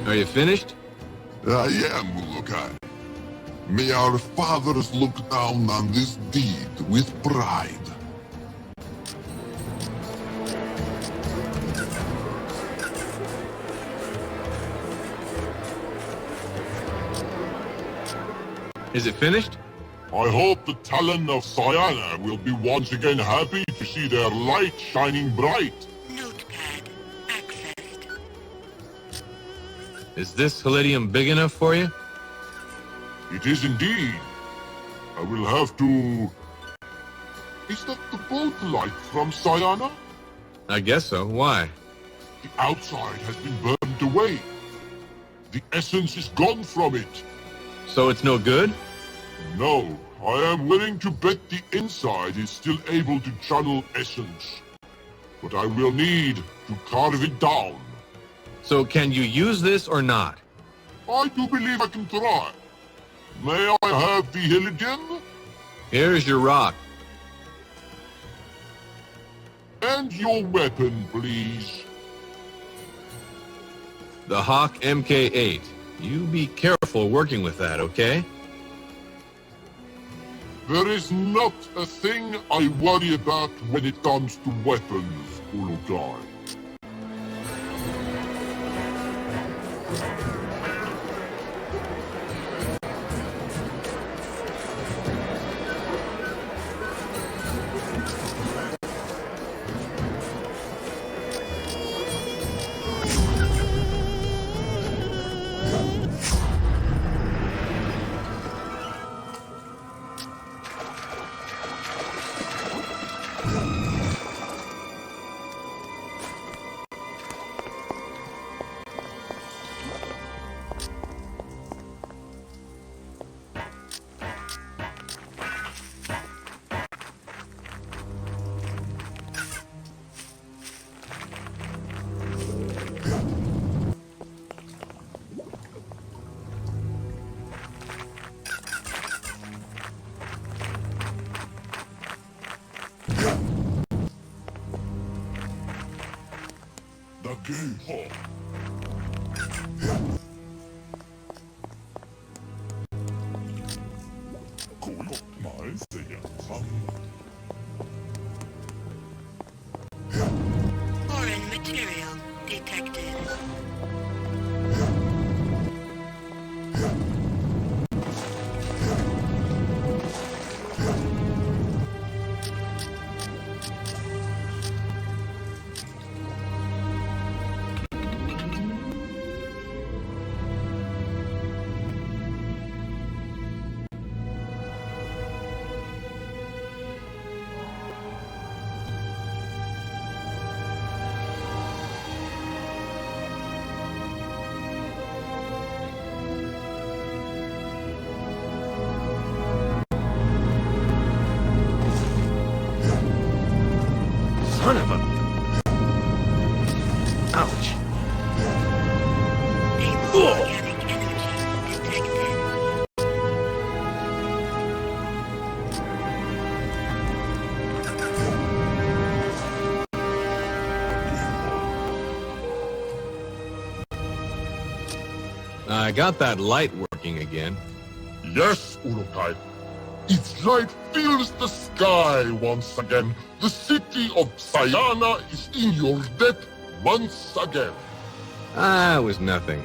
[SPEAKER 2] Are you finished?
[SPEAKER 6] I am, Ulukkar. May our fathers look down on this deed with pride.
[SPEAKER 2] Is it finished?
[SPEAKER 7] I hope the Talon of Sayana will be once again happy to see their light shining bright.
[SPEAKER 1] Notepad accessed.
[SPEAKER 2] Is this Helidium big enough for you?
[SPEAKER 7] It is indeed. I will have to... Is that the boat light from Sayana?
[SPEAKER 2] I guess so. Why?
[SPEAKER 7] The outside has been burned away. The essence is gone from it.
[SPEAKER 2] So it's no good?
[SPEAKER 7] No, I am willing to bet the inside is still able to channel essence. But I will need to carve it down.
[SPEAKER 2] So can you use this or not?
[SPEAKER 7] I do believe I can try. May I have the Helidium?
[SPEAKER 2] Here's your rock.
[SPEAKER 7] And your weapon, please.
[SPEAKER 2] The Hawk MK8. You be careful working with that, okay?
[SPEAKER 7] There is not a thing I worry about when it comes to weapons, Ulukkar.
[SPEAKER 6] The gate.
[SPEAKER 1] Foreign material detected.
[SPEAKER 2] Son of a... Ouch.
[SPEAKER 1] Stable organic energy detected.
[SPEAKER 2] I got that light working again.
[SPEAKER 7] Yes, Ulukkar. Its light fills the sky once again. The city of Sayana is in your debt once again.
[SPEAKER 2] It was nothing.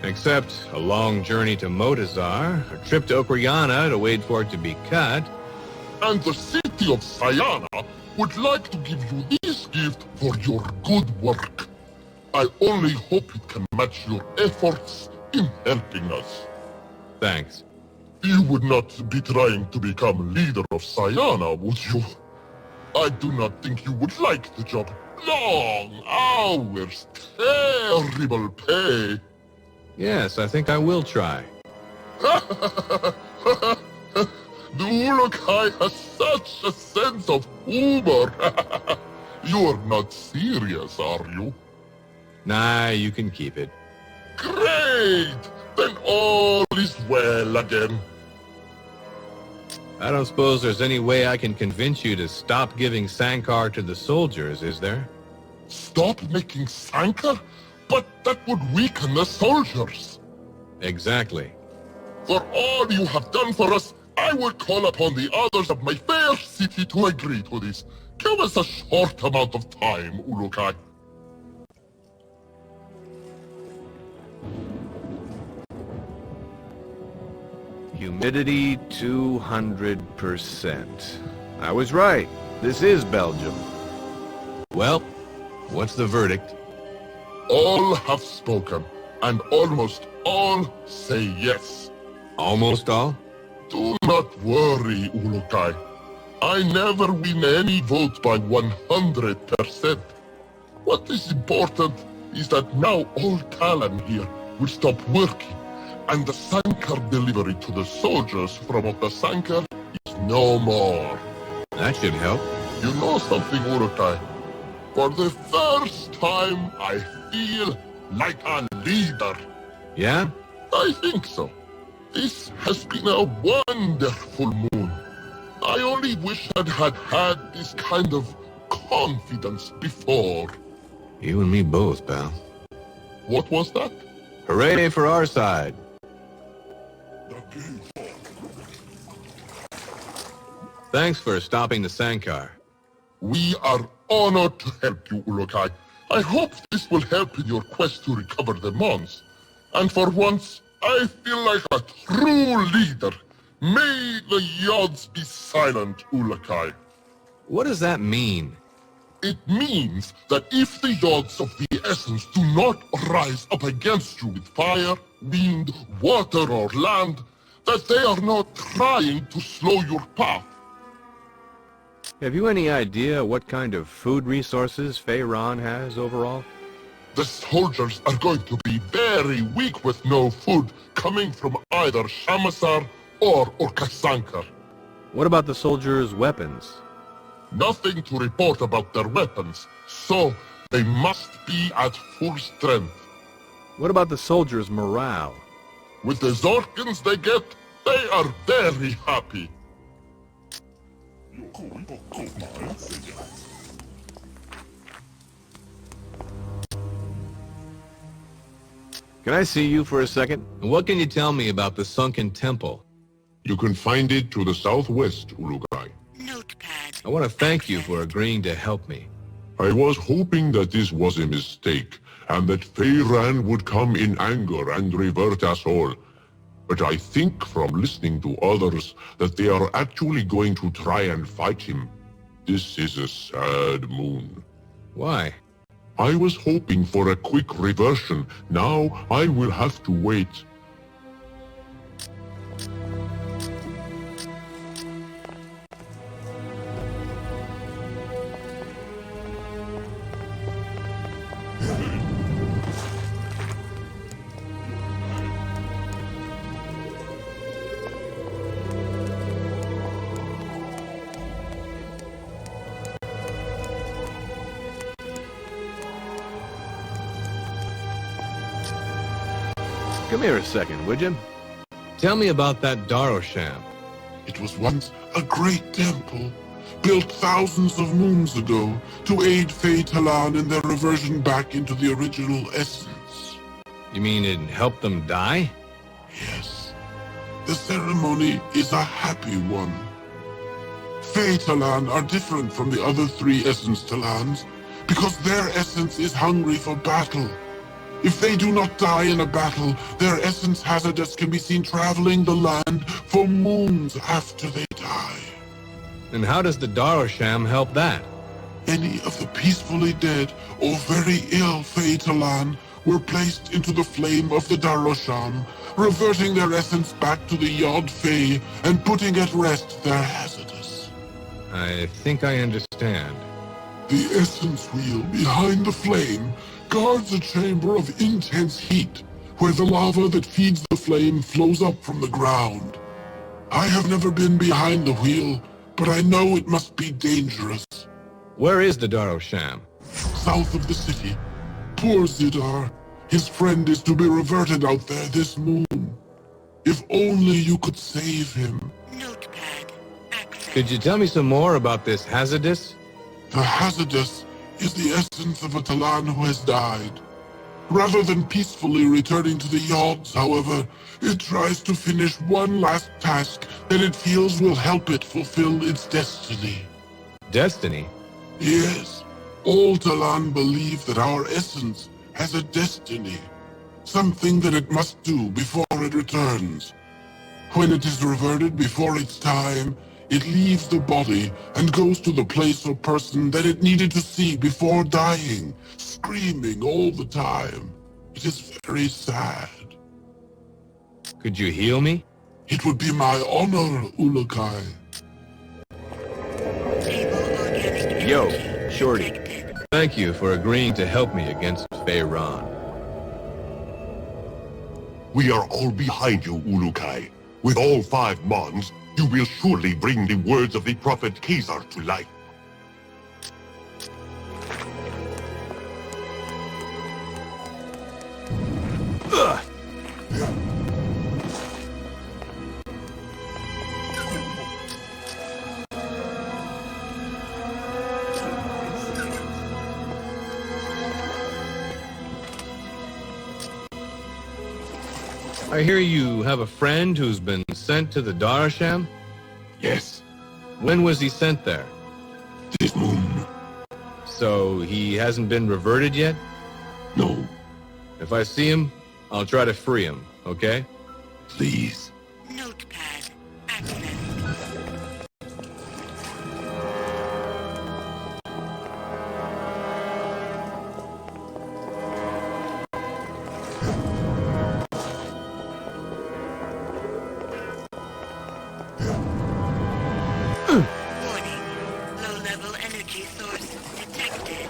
[SPEAKER 2] Except a long journey to Modded, a trip to Okriana to wait for it to be cut.
[SPEAKER 7] And the city of Sayana would like to give you this gift for your good work. I only hope it can match your efforts in helping us.
[SPEAKER 2] Thanks.
[SPEAKER 7] You would not be trying to become leader of Sayana, would you? I do not think you would like the job. Long hours, terrible pay.
[SPEAKER 2] Yes, I think I will try.
[SPEAKER 7] The Ulukkar has such a sense of humor. You are not serious, are you?
[SPEAKER 2] Nah, you can keep it.
[SPEAKER 7] Great! Then all is well again.
[SPEAKER 2] I don't suppose there's any way I can convince you to stop giving Sankar to the soldiers, is there?
[SPEAKER 7] Stop making Sankar?
[SPEAKER 6] But that would weaken the soldiers.
[SPEAKER 2] Exactly.
[SPEAKER 6] For all you have done for us, I would call upon the others of my fair city to agree to this. Give us a short amount of time, Ulukkar.
[SPEAKER 3] Humidity 200%. I was right. This is Belgium.
[SPEAKER 2] Well, what's the verdict?
[SPEAKER 6] All have spoken, and almost all say yes.
[SPEAKER 2] Almost all?
[SPEAKER 6] Do not worry, Ulukkar. I never win any vote by 100%. What is important is that now all Talon here will stop working, and the Sankar delivery to the soldiers from Sankar is no more.
[SPEAKER 2] That should help.
[SPEAKER 6] You know something, Ulukkar? For the first time, I feel like a leader.
[SPEAKER 2] Yeah?
[SPEAKER 6] I think so. This has been a wonderful moon. I only wish I'd had this kind of confidence before.
[SPEAKER 2] You and me both, pal.
[SPEAKER 6] What was that?
[SPEAKER 2] Hooray for our side. Thanks for stopping the Sankar.
[SPEAKER 6] We are honored to help you, Ulukkar. I hope this will help in your quest to recover the Mons. And for once, I feel like a true leader. May the Yods be silent, Ulukkar.
[SPEAKER 2] What does that mean?
[SPEAKER 6] It means that if the Yods of the Essence do not rise up against you with fire, wind, water, or land, that they are not trying to slow your path.
[SPEAKER 3] Have you any idea what kind of food resources Feyran has overall?
[SPEAKER 6] The soldiers are going to be very weak with no food coming from either Shamasar or Orkasankar.
[SPEAKER 3] What about the soldiers' weapons?
[SPEAKER 6] Nothing to report about their weapons, so they must be at full strength.
[SPEAKER 3] What about the soldiers' morale?
[SPEAKER 6] With the Zorkins they get, they are very happy.
[SPEAKER 3] Can I see you for a second?
[SPEAKER 2] What can you tell me about the sunken temple?
[SPEAKER 7] You can find it to the southwest, Ulukkar.
[SPEAKER 1] Notepad.
[SPEAKER 2] I want to thank you for agreeing to help me.
[SPEAKER 7] I was hoping that this was a mistake, and that Feyran would come in anger and revert us all. But I think from listening to others that they are actually going to try and fight him. This is a sad moon.
[SPEAKER 2] Why?
[SPEAKER 7] I was hoping for a quick reversion. Now I will have to wait.
[SPEAKER 3] Come here a second, would you?
[SPEAKER 2] Tell me about that Darosham.
[SPEAKER 4] It was once a great temple, built thousands of moons ago to aid Fey Talon in their reversion back into the original essence.
[SPEAKER 2] You mean it helped them die?
[SPEAKER 4] Yes. The ceremony is a happy one. Fey Talon are different from the other three Essence Talons because their essence is hungry for battle. If they do not die in a battle, their essence hazardous can be seen traveling the land for moons after they die.
[SPEAKER 2] And how does the Darosham help that?
[SPEAKER 4] Any of the peacefully dead or very ill Fey Talon were placed into the flame of the Darosham, reverting their essence back to the Yod Fey and putting at rest their hazardous.
[SPEAKER 2] I think I understand.
[SPEAKER 4] The essence wheel behind the flame guards a chamber of intense heat, where the lava that feeds the flame flows up from the ground. I have never been behind the wheel, but I know it must be dangerous.
[SPEAKER 2] Where is the Darosham?
[SPEAKER 4] South of the city. Poor Zidar. His friend is to be reverted out there this moon. If only you could save him.
[SPEAKER 1] Notepad. Access.
[SPEAKER 2] Could you tell me some more about this hazardous?
[SPEAKER 4] The hazardous is the essence of a Talon who has died. Rather than peacefully returning to the yards, however, it tries to finish one last task that it feels will help it fulfill its destiny.
[SPEAKER 2] Destiny?
[SPEAKER 4] Yes, all Talan believe that our essence has a destiny. Something that it must do before it returns. When it is reverted before its time, it leaves the body and goes to the place or person that it needed to see before dying, screaming all the time. It is very sad.
[SPEAKER 2] Could you heal me?
[SPEAKER 4] It would be my honor, Ulukkar.
[SPEAKER 1] Stable organic
[SPEAKER 2] Yo,
[SPEAKER 1] energy
[SPEAKER 2] Shorty.
[SPEAKER 1] detected.
[SPEAKER 2] Thank you for agreeing to help me against Feyran.
[SPEAKER 7] We are all behind you, Ulukkar. With all 5 Mons, you will surely bring the words of the Prophet Khazar to life.
[SPEAKER 2] I hear you have a friend who's been sent to the Darasham?
[SPEAKER 4] Yes,
[SPEAKER 2] When was he sent there?
[SPEAKER 4] this moon.
[SPEAKER 2] So he hasn't been reverted yet?
[SPEAKER 4] No,
[SPEAKER 2] If I see him, I'll try to free him, okay?
[SPEAKER 4] please.
[SPEAKER 1] Notepad accessed. Warning. Low-level energy source detected.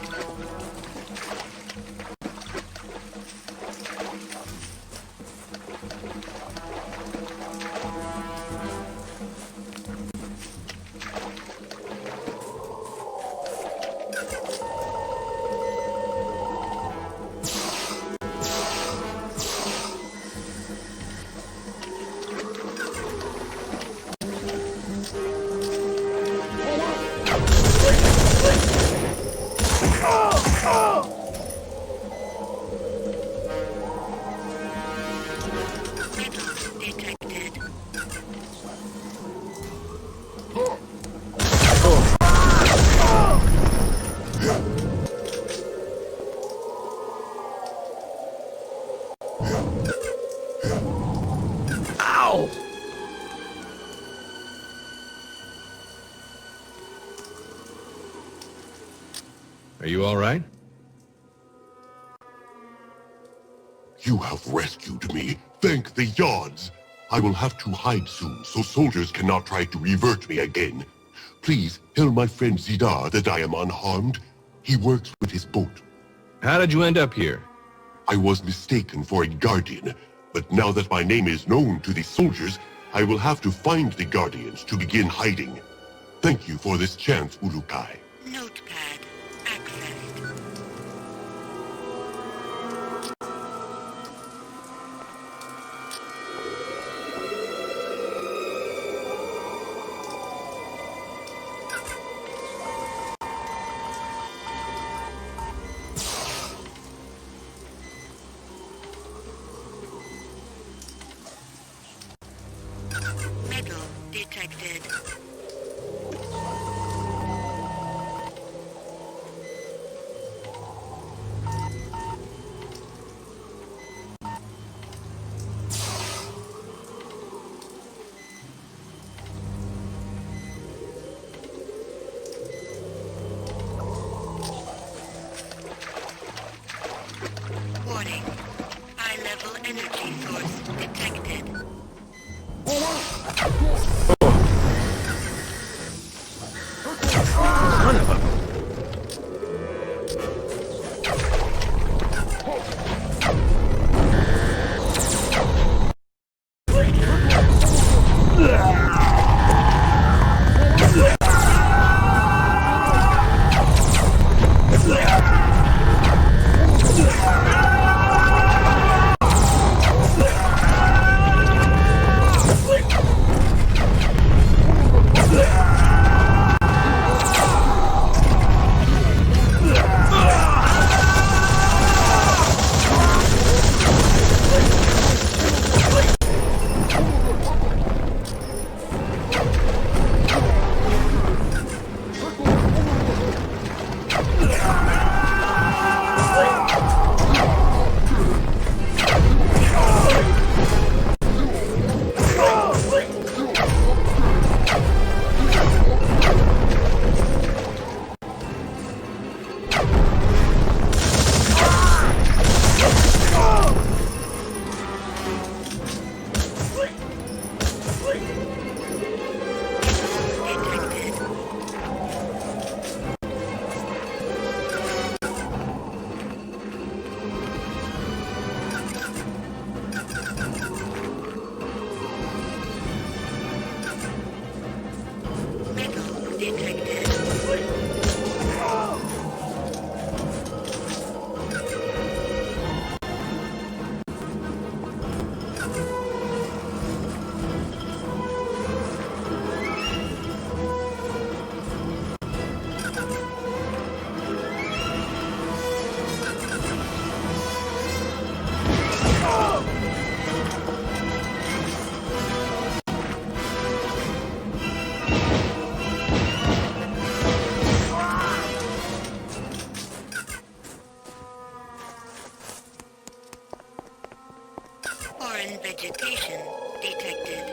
[SPEAKER 1] Metals detected.
[SPEAKER 2] Ow! Are you all right?
[SPEAKER 7] You have rescued me. Thank the Yards. I will have to hide soon, so soldiers cannot try to revert me again. Please tell my friend Zidar that I am unharmed. He works with his boat.
[SPEAKER 2] How did you end up here?
[SPEAKER 7] I was mistaken for a guardian, but now that my name is known to the soldiers, I will have to find the guardians to begin hiding. Thank you for this chance, Ulukkar.
[SPEAKER 1] Notepad accessed. Metal detected. Foreign vegetation detected.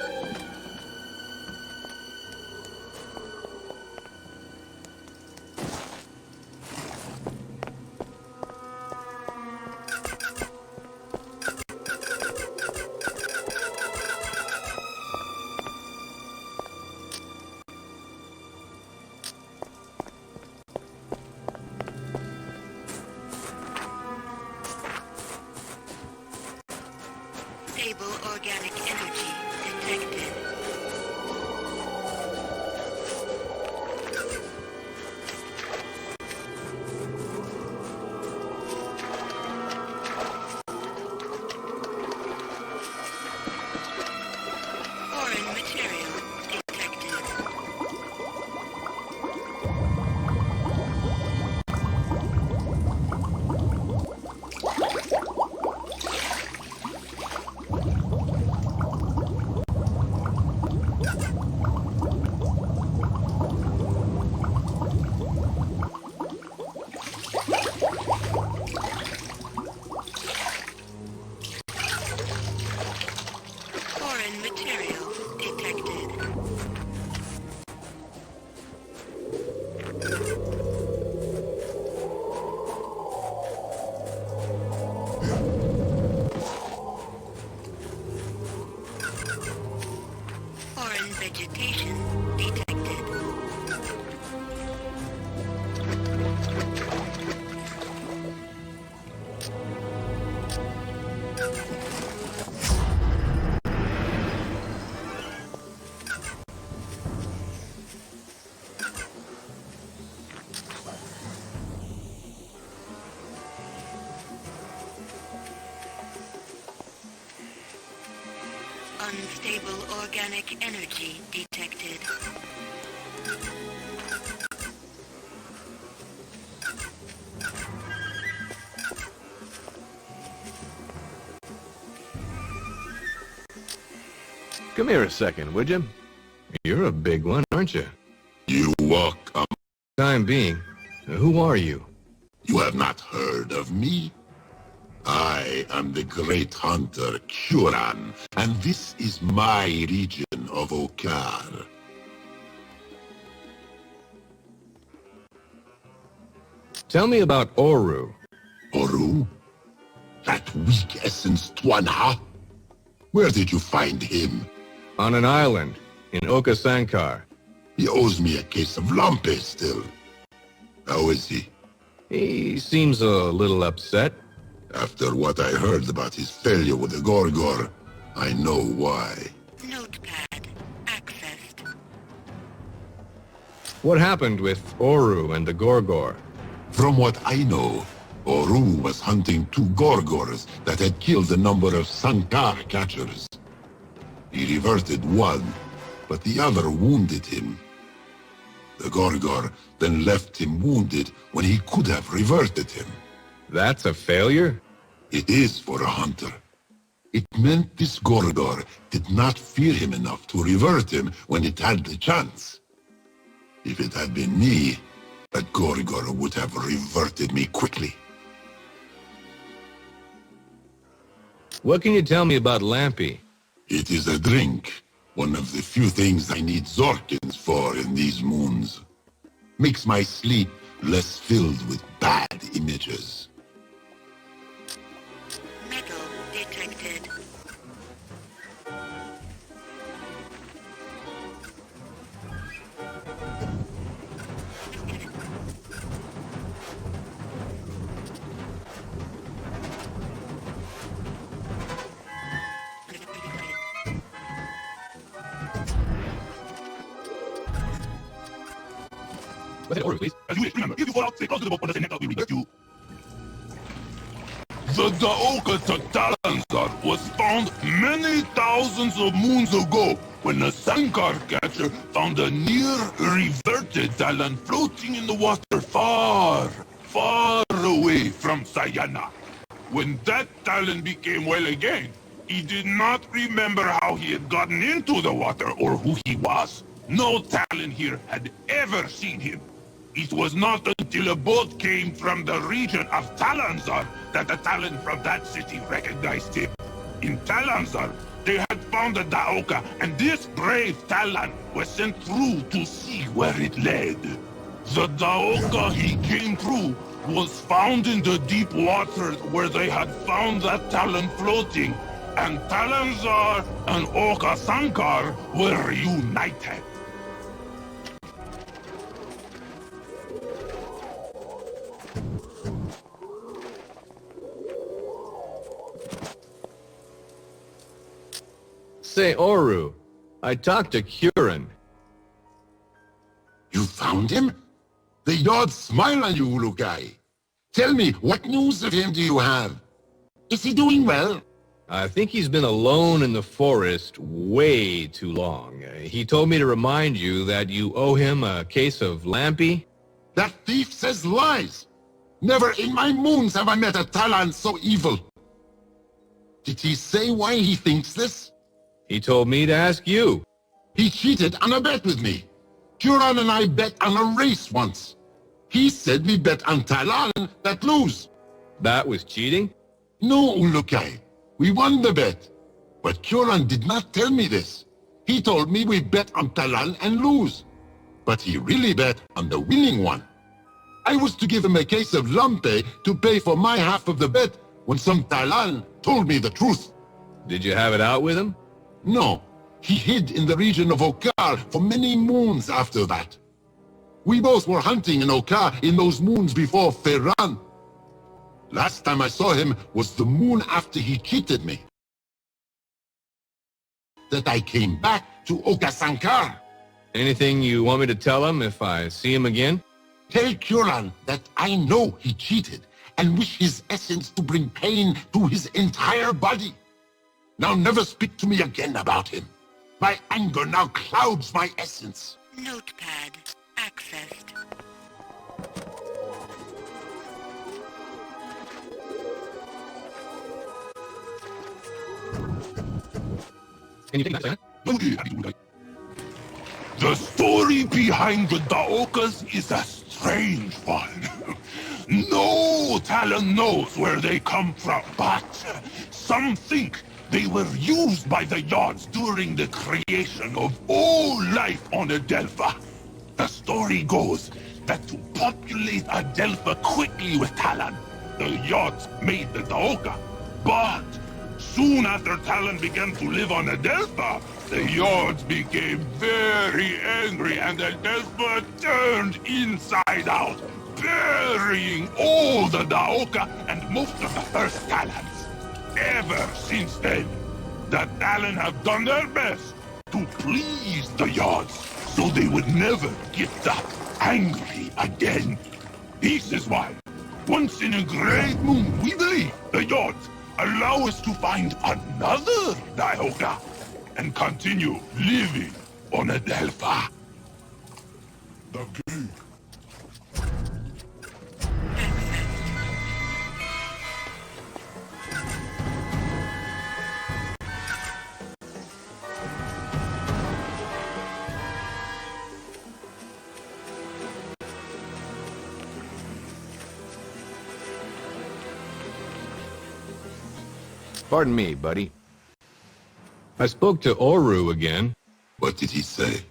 [SPEAKER 1] Stable organic energy detected. Foreign material detected. Foreign material detected. Foreign vegetation detected. Unstable organic energy detected.
[SPEAKER 2] Come here a second, would you? You're a big one, aren't you?
[SPEAKER 8] You walk up.
[SPEAKER 2] Time being, who are you?
[SPEAKER 8] You have not heard of me? I am the great hunter Kuran, and this is my region of Ulukkar.
[SPEAKER 2] Tell me about Oru.
[SPEAKER 8] Oru? That weak essence Twana? Where did you find him?
[SPEAKER 2] On an island in Okasankar.
[SPEAKER 8] He owes me a case of lampe still. How is he?
[SPEAKER 2] He seems a little upset.
[SPEAKER 8] After what I heard about his failure with the GORGOR, I know why.
[SPEAKER 1] Notepad accessed.
[SPEAKER 2] What happened with Oru and the GORGOR?
[SPEAKER 8] From what I know, Oru was hunting 2 GORGORs that had killed a number of Sankar catchers. He reverted one, but the other wounded him. The GORGOR then left him wounded when he could have reverted him.
[SPEAKER 2] That's a failure?
[SPEAKER 8] It is for a hunter. It meant this GORGOR did not fear him enough to revert him when it had the chance. If it had been me, that GORGOR would have reverted me quickly.
[SPEAKER 2] What can you tell me about Lampy?
[SPEAKER 8] It is a drink, one of the few things I need Zorkins for in these moons. Makes my sleep less filled with bad images.
[SPEAKER 1] Metal detected.
[SPEAKER 2] Go ahead, Oru, please.
[SPEAKER 7] As you wish, remember, if you fall out, stay close to the boat for the next will revert you. The Daoka Talanzar was found many thousands of moons ago when a Sankar catcher found a near-reverted Talon floating in the water far, far away from Sayana. When that Talon became well again, he did not remember how he had gotten into the water or who he was. No Talon here had ever seen him. It was not until a boat came from the region of Talanzar that the Talon from that city recognized him. In Talanzar, they had found the Daoka, and this brave Talon was sent through to see where it led. The Daoka he came through was found in the deep waters where they had found that Talon floating, and Talanzar and Oka Sankar were united.
[SPEAKER 2] Say, Oru, I talked to Curran.
[SPEAKER 8] You found him? The Yard smile on you, Ulukkar. Tell me, what news of him do you have? Is he doing well?
[SPEAKER 2] I think he's been alone in the forest way too long. He told me to remind you that you owe him a case of Lampy.
[SPEAKER 8] That thief says lies. Never in my moons have I met a Talon so evil. Did he say why he thinks this?
[SPEAKER 2] He told me to ask you.
[SPEAKER 8] He cheated on a bet with me. Curran and I bet on a race once. He said we bet on Talon that lose.
[SPEAKER 2] That was cheating?
[SPEAKER 8] No, Ulukkar. We won the bet. But Curran did not tell me this. He told me we bet on Talon and lose. But he really bet on the winning one. I was to give him a case of Lampe to pay for my half of the bet when some Talon told me the truth.
[SPEAKER 2] Did you have it out with him?
[SPEAKER 8] No, he hid in the region of Ulukkar for many moons after that. We both were hunting in Ulukkar in those moons before Ferran. Last time I saw him was the moon after he cheated me. That I came back to Okasankar.
[SPEAKER 2] Anything you want me to tell him if I see him again?
[SPEAKER 8] Tell Curran that I know he cheated and wish his essence to bring pain to his entire body. Now never speak to me again about him. My anger now clouds my essence.
[SPEAKER 1] Notepad accessed.
[SPEAKER 2] Can you take that, Simon?
[SPEAKER 7] The story behind the Daokas is a strange one. No Talon knows where they come from, but some think they were used by the Yards during the creation of all life on Adelpha. The story goes that to populate Adelpha quickly with Talon, the Yards made the Daoka. But soon after Talon began to live on Adelpha, the Yards became very angry and Adelpha turned inside out, burying all the Daoka and most of the first Talons. Ever since then, the Talon have done their best to please the Yards, so they would never get that angry again. This is why, once in a great moon, we believe the Yards allow us to find another Daoka and continue living on Adelpha.
[SPEAKER 5] The king.
[SPEAKER 2] Pardon me, buddy. I spoke to Oru again.
[SPEAKER 8] What did he say?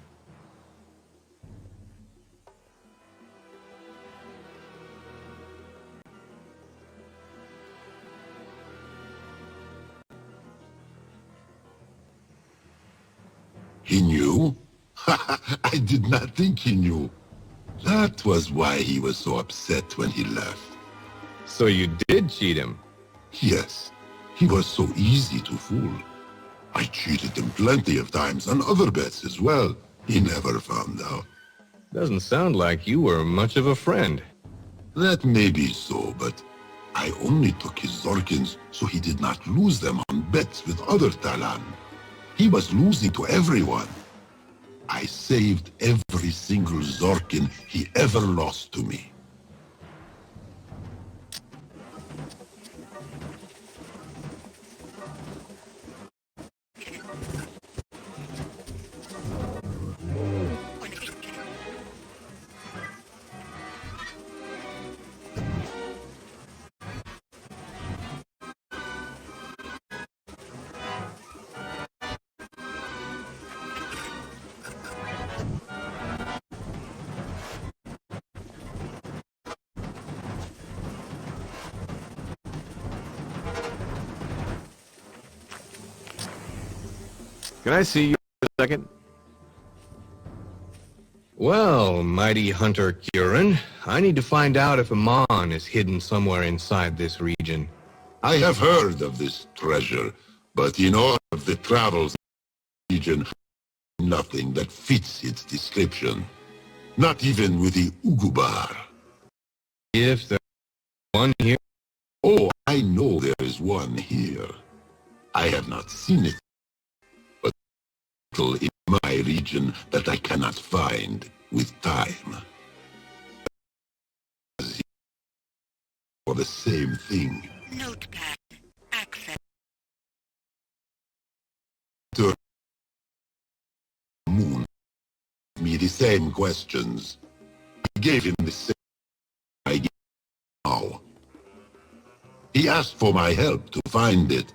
[SPEAKER 8] He knew? I did not think he knew. That was why he was so upset when he left.
[SPEAKER 2] So you did cheat him?
[SPEAKER 8] Yes, he was so easy to fool. I cheated him plenty of times on other bets as well. He never found out.
[SPEAKER 2] Doesn't sound like you were much of a friend.
[SPEAKER 8] That may be so, but I only took his Zorkins so he did not lose them on bets with other Talan. He was losing to everyone. I saved every single Zorkin he ever lost to me.
[SPEAKER 3] Can I see you for a second?
[SPEAKER 2] Well, mighty hunter Kieran, I need to find out if a Mon is hidden somewhere inside this region.
[SPEAKER 8] I have heard of this treasure, but in all of the travels in the region, nothing that fits its description. Not even with the Ugubar.
[SPEAKER 2] If there's one here...
[SPEAKER 8] Oh, I know there is one here. I have not seen it, but in my region that I cannot find with time. For the same thing.
[SPEAKER 1] Notepad. Access.
[SPEAKER 8] To Moon me the same questions. I gave him the same I gave now. He asked for my help to find it,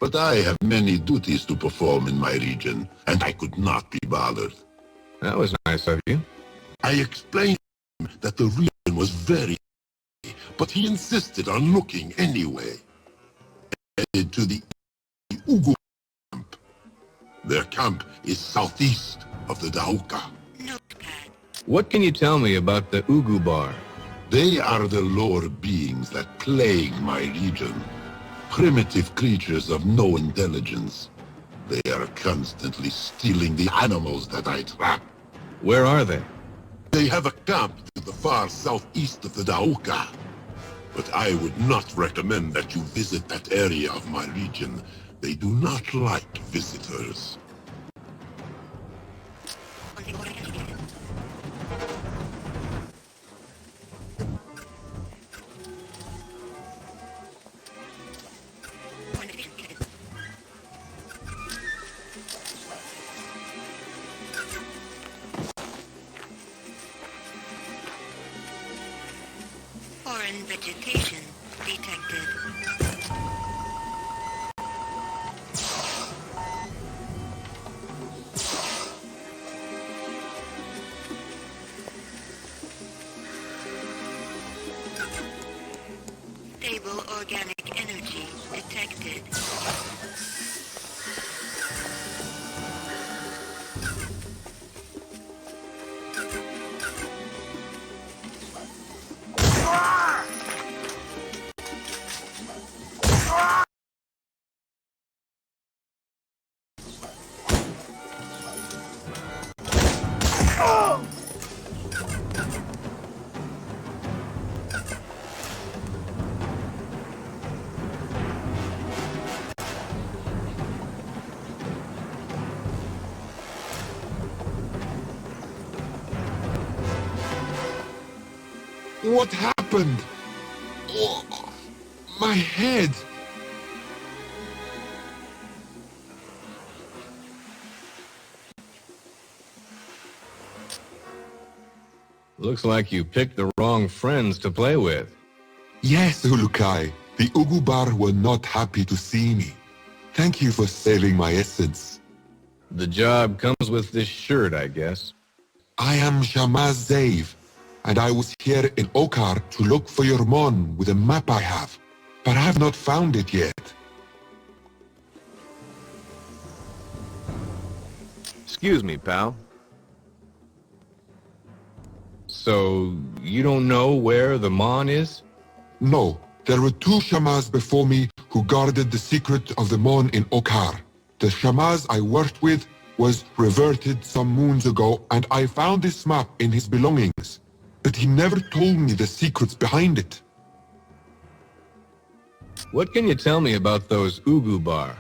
[SPEAKER 8] but I have many duties to perform in my region, and I could not be bothered.
[SPEAKER 2] That was nice of you.
[SPEAKER 8] I explained to him that the region was very, but he insisted on looking anyway. Headed to the Ugu camp. Their camp is southeast of the Ulukkar.
[SPEAKER 1] Notepad.
[SPEAKER 2] What can you tell me about the Ugubar?
[SPEAKER 8] They are the lower beings that plague my region. Primitive creatures of no intelligence. They are constantly stealing the animals that I trap.
[SPEAKER 2] Where are they?
[SPEAKER 8] They have a camp to the far southeast of the Ulukkar. But I would not recommend that you visit that area of my region. They do not like visitors.
[SPEAKER 1] Foreign vegetation detected. Stable organic energy detected.
[SPEAKER 6] What happened? Oh, my head.
[SPEAKER 2] Looks like you picked the wrong friends to play with.
[SPEAKER 6] Yes, Ulukkar. The Ugubar were not happy to see me. Thank you for saving my essence.
[SPEAKER 2] The job comes with this shirt, I guess.
[SPEAKER 6] I am Shamaz Zave, and I was here in Ulukkar to look for your mon with a map I have, but I have not found it yet.
[SPEAKER 2] Excuse me, pal. So, you don't know where the Mon is?
[SPEAKER 6] No, there were two Shamaz before me who guarded the secret of the mon in Ulukkar. The Shamaz I worked with was reverted some moons ago, and I found this map in his belongings. But he never told me the secrets behind it.
[SPEAKER 2] What can you tell me about those Ulukkar?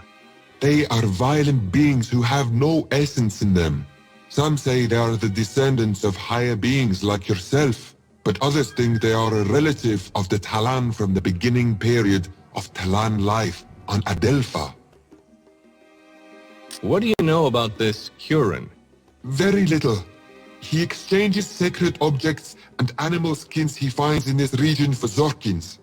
[SPEAKER 6] They are violent beings who have no essence in them. Some say they are the descendants of higher beings like yourself, but others think they are a relative of the Talan from the beginning period of Talan life on Adelpha.
[SPEAKER 2] What do you know about this Curran?
[SPEAKER 6] Very little. He exchanges sacred objects and animal skins he finds in this region for Zorkins.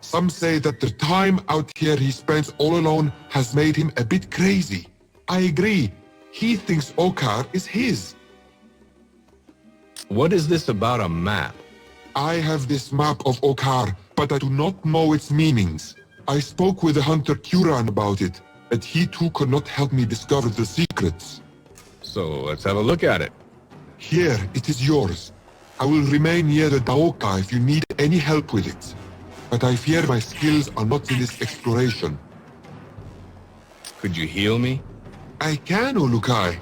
[SPEAKER 6] Some say that the time out here he spends all alone has made him a bit crazy. I agree. He thinks Ulukkar is his.
[SPEAKER 2] What is this about a map?
[SPEAKER 6] I have this map of Ulukkar, but I do not know its meanings. I spoke with the hunter Curran about it, but he too could not help me discover the secrets.
[SPEAKER 2] So let's have a look at it.
[SPEAKER 6] Here, it is yours. I will remain near the Daoka if you need any help with it. But I fear my skills are not in this exploration.
[SPEAKER 2] Could you heal me?
[SPEAKER 6] I can, Ulukkar.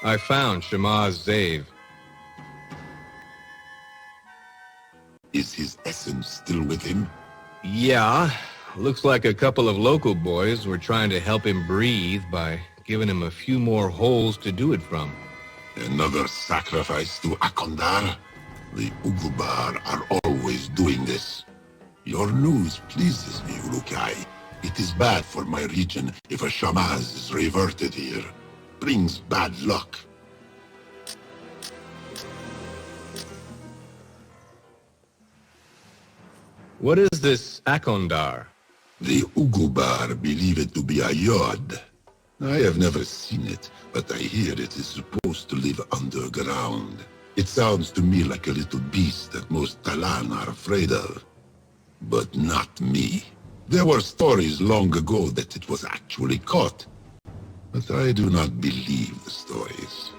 [SPEAKER 2] I found Shama's Zave.
[SPEAKER 8] Is his essence still with him?
[SPEAKER 2] Yeah, looks like a couple of local boys were trying to help him breathe by giving him a few more holes to do it from.
[SPEAKER 8] Another sacrifice to Akondar? The Ulukkar are always doing this. Your news pleases me, Ulukkar. It is bad for my region if a Shamaz is reverted here. Brings bad luck.
[SPEAKER 2] What is this Akondar?
[SPEAKER 8] The Ulukkar believe it to be a yod. I have never seen it, but I hear it is supposed to live underground. It sounds to me like a little beast that most Talan are afraid of. But not me. There were stories long ago that it was actually caught. But I do not believe the stories.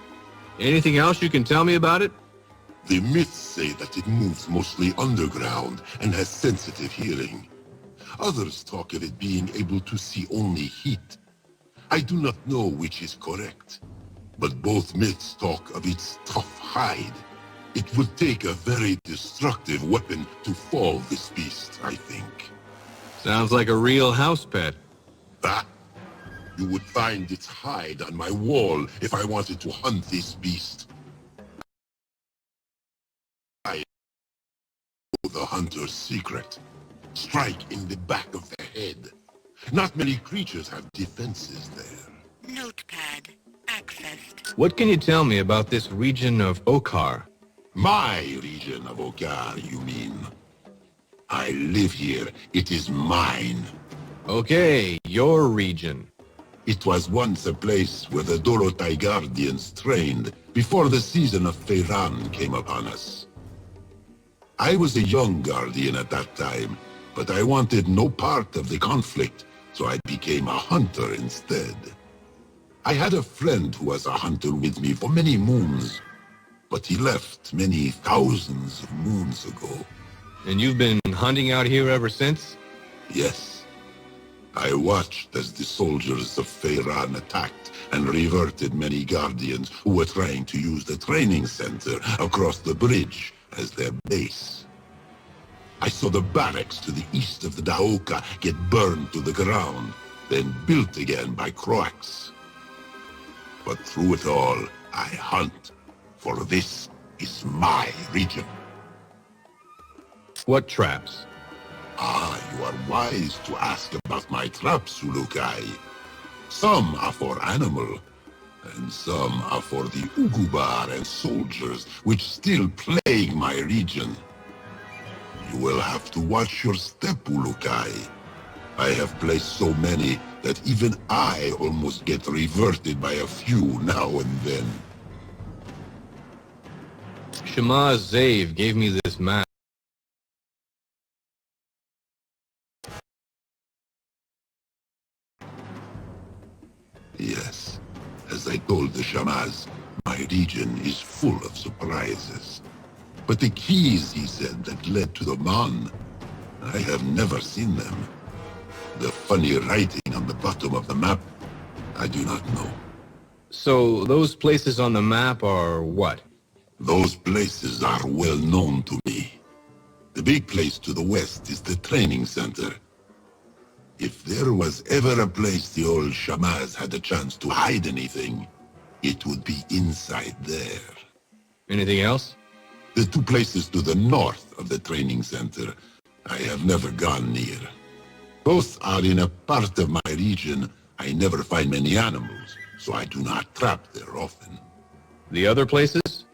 [SPEAKER 2] Anything else you can tell me about it?
[SPEAKER 8] The myths say that it moves mostly underground and has sensitive hearing. Others talk of it being able to see only heat. I do not know which is correct, but both myths talk of its tough hide. It would take a very destructive weapon to fall this beast, I think.
[SPEAKER 2] Sounds like a real house pet.
[SPEAKER 8] That? You would find its hide on my wall if I wanted to hunt this beast. I know the hunter's secret. Strike in the back of the head. Not many creatures have defenses there.
[SPEAKER 1] Notepad accessed.
[SPEAKER 2] What can you tell me about this region of Ulukkar?
[SPEAKER 8] My region of Ulukkar, you mean? I live here. It is mine.
[SPEAKER 2] Okay, your region.
[SPEAKER 8] It was once a place where the Dorotai Guardians trained before the season of Feiran came upon us. I was a young Guardian at that time, but I wanted no part of the conflict, so I became a hunter instead. I had a friend who was a hunter with me for many moons, but he left many thousands of moons ago.
[SPEAKER 2] And you've been hunting out here ever since?
[SPEAKER 8] Yes. I watched as the soldiers of Feiran attacked and reverted many Guardians who were trying to use the training center across the bridge as their base. I saw the barracks to the east of the Daoka get burned to the ground, then built again by Croaks. But through it all, I hunt, for this is my region.
[SPEAKER 2] What traps?
[SPEAKER 8] Ah, you are wise to ask about my traps, Ulukkar. Some are for animal, and some are for the Ulukkar and soldiers which still plague my region. You will have to watch your step, Ulukkar. I have placed so many that even I almost get reverted by a few now and then.
[SPEAKER 2] Shema Zave gave me this map.
[SPEAKER 8] Yes, as I told the Shamaz, my region is full of surprises. But the keys, he said, that led to the Mon, I have never seen them. The funny writing on the bottom of the map, I do not know.
[SPEAKER 2] So those places on the map are what?
[SPEAKER 8] Those places are well known to me. The big place to the west is the training center. If there was ever a place the old Shamaz had a chance to hide anything, it would be inside there.
[SPEAKER 2] Anything else?
[SPEAKER 8] The two places to the north of the training center, I have never gone near. Both are in a part of my region I never find many animals, so I do not trap there often.
[SPEAKER 2] The other places?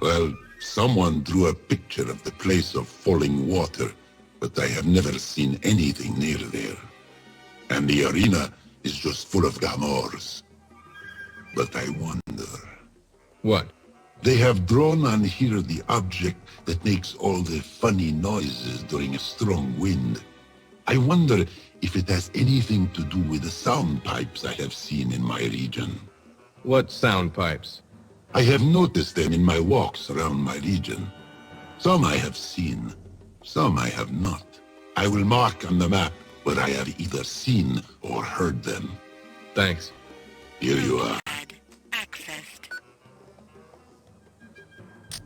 [SPEAKER 8] Well, someone drew a picture of the place of falling water, but I have never seen anything near there. And the arena is just full of gamors. But I wonder...
[SPEAKER 2] What?
[SPEAKER 8] They have drawn on here the object that makes all the funny noises during a strong wind. I wonder if it has anything to do with the sound pipes I have seen in my region.
[SPEAKER 2] What sound pipes?
[SPEAKER 8] I have noticed them in my walks around my region. Some I have seen, some I have not. I will mark on the map where I have either seen or heard them.
[SPEAKER 2] Thanks.
[SPEAKER 8] Here you are.
[SPEAKER 1] Accessed.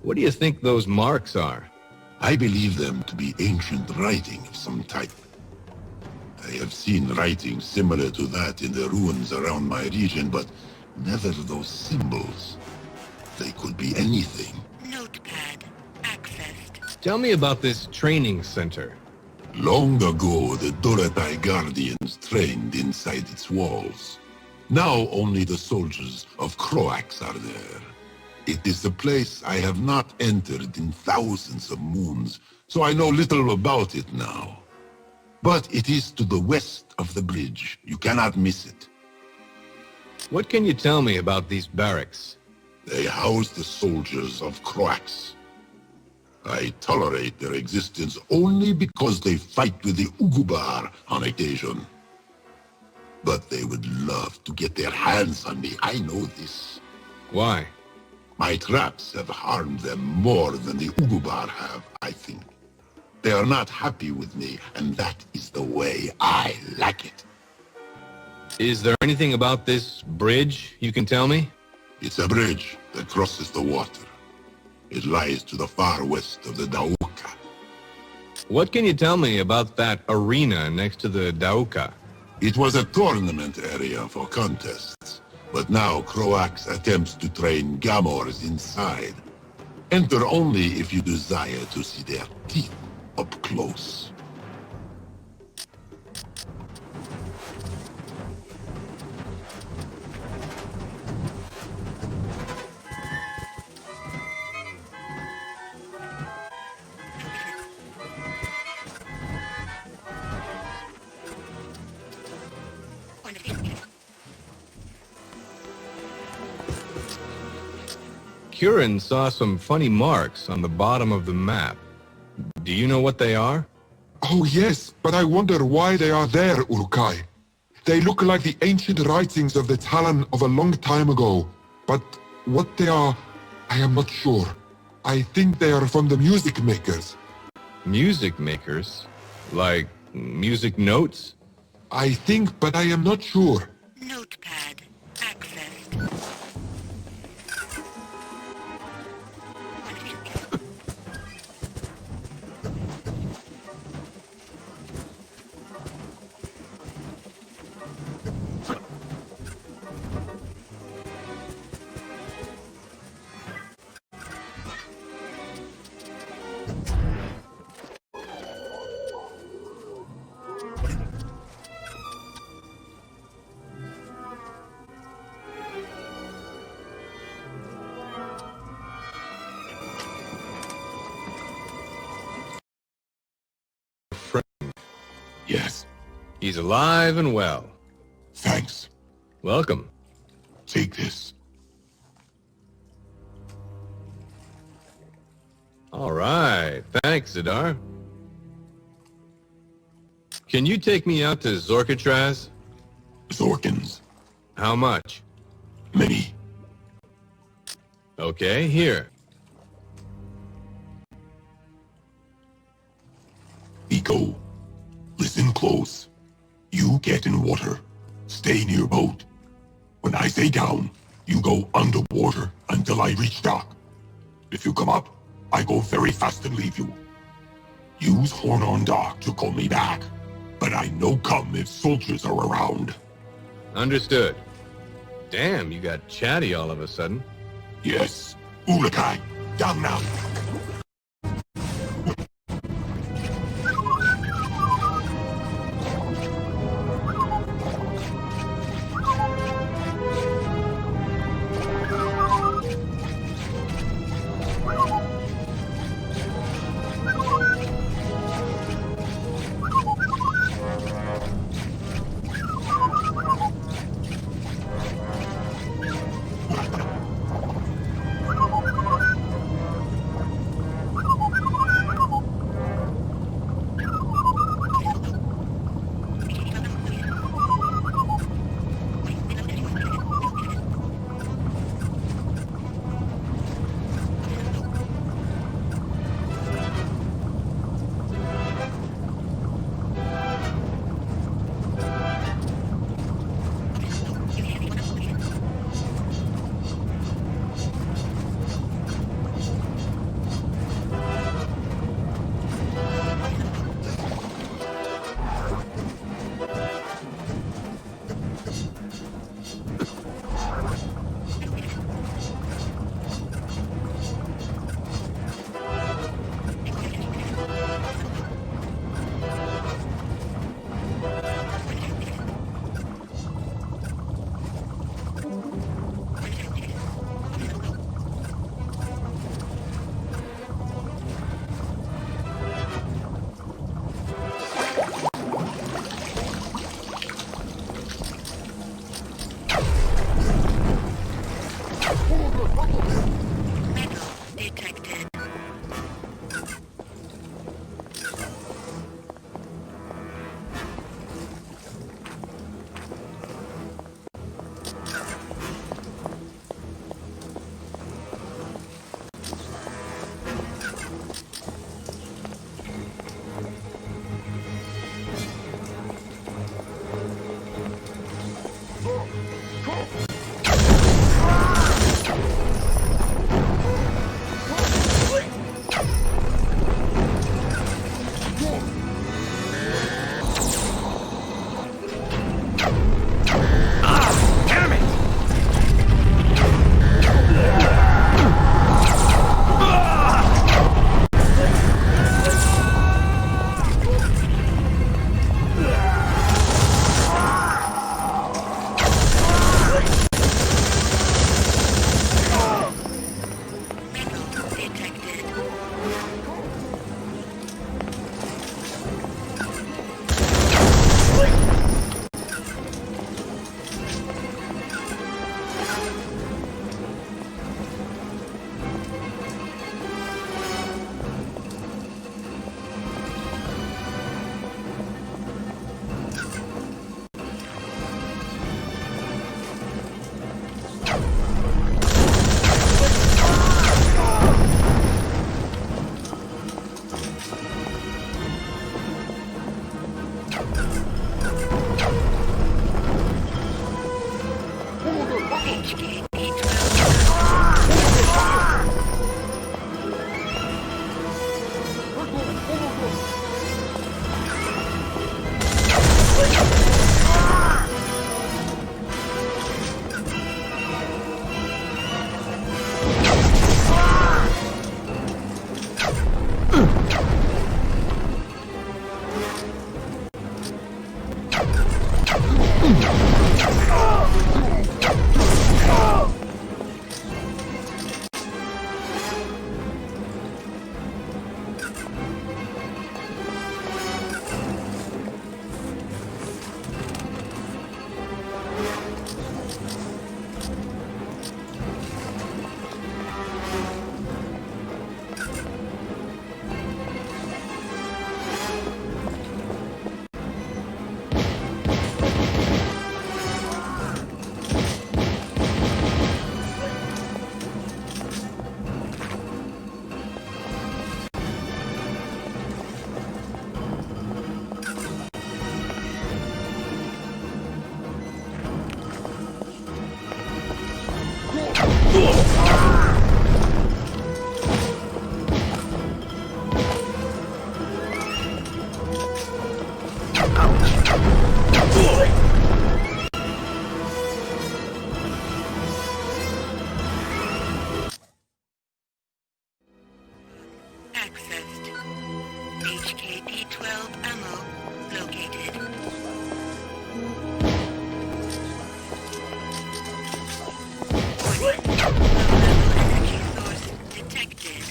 [SPEAKER 2] What do you think those marks are?
[SPEAKER 8] I believe them to be ancient writing of some type. I have seen writing similar to that in the ruins around my region, but never those symbols. They could be anything.
[SPEAKER 1] Notepad. Accessed.
[SPEAKER 2] Tell me about this training center.
[SPEAKER 8] Long ago, the Dorothai Guardians trained inside its walls. Now only the soldiers of Croax are there. It is a place I have not entered in thousands of moons, so I know little about it now. But it is to the west of the bridge. You cannot miss it.
[SPEAKER 2] What can you tell me about these barracks?
[SPEAKER 8] They house the soldiers of Croax. I tolerate their existence only because they fight with the Ugubar on occasion. But they would love to get their hands on me, I know this.
[SPEAKER 2] Why?
[SPEAKER 8] My traps have harmed them more than the Ugubar have, I think. They are not happy with me, and that is the way I like it.
[SPEAKER 2] Is there anything about this bridge you can tell me?
[SPEAKER 8] It's a bridge that crosses the water. It lies to the far west of the Dauka.
[SPEAKER 2] What can you tell me about that arena next to the Dauka?
[SPEAKER 8] It was a tournament area for contests, but now Croax attempts to train gamors inside. Enter only if you desire to see their teeth up close.
[SPEAKER 2] Curran saw some funny marks on the bottom of the map. Do you know what they are?
[SPEAKER 6] Oh yes, but I wonder why they are there, Ulukkar. They look like the ancient writings of the Talon of a long time ago. But what they are, I am not sure. I think they are from the music makers.
[SPEAKER 2] Music makers? Like music notes?
[SPEAKER 6] I think, but I am not sure.
[SPEAKER 1] Notepad. Accessed.
[SPEAKER 8] Yes,
[SPEAKER 2] He's alive and well.
[SPEAKER 8] thanks.
[SPEAKER 2] Welcome.
[SPEAKER 8] Take this.
[SPEAKER 2] All right. Thanks, Zadar. Can you take me out to Zorkatraz?
[SPEAKER 4] Zorkins.
[SPEAKER 2] How much?
[SPEAKER 4] Many.
[SPEAKER 2] Okay, here.
[SPEAKER 4] Eco, listen close. You get in water. Stay near boat. When I say down, you go underwater until I reach dock. If you come up, I go very fast and leave you. Use horn on dock to call me back. But I no come if soldiers are around.
[SPEAKER 2] Understood. Damn, you got chatty all of a sudden.
[SPEAKER 4] Yes. Ulukkar, down now.
[SPEAKER 1] Detected. HKP-12 ammo located. Warning. Low-level energy source detected.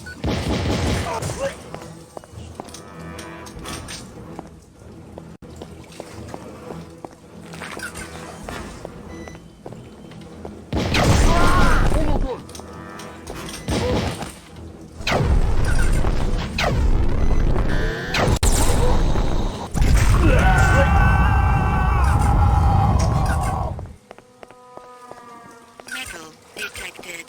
[SPEAKER 1] Metal detected.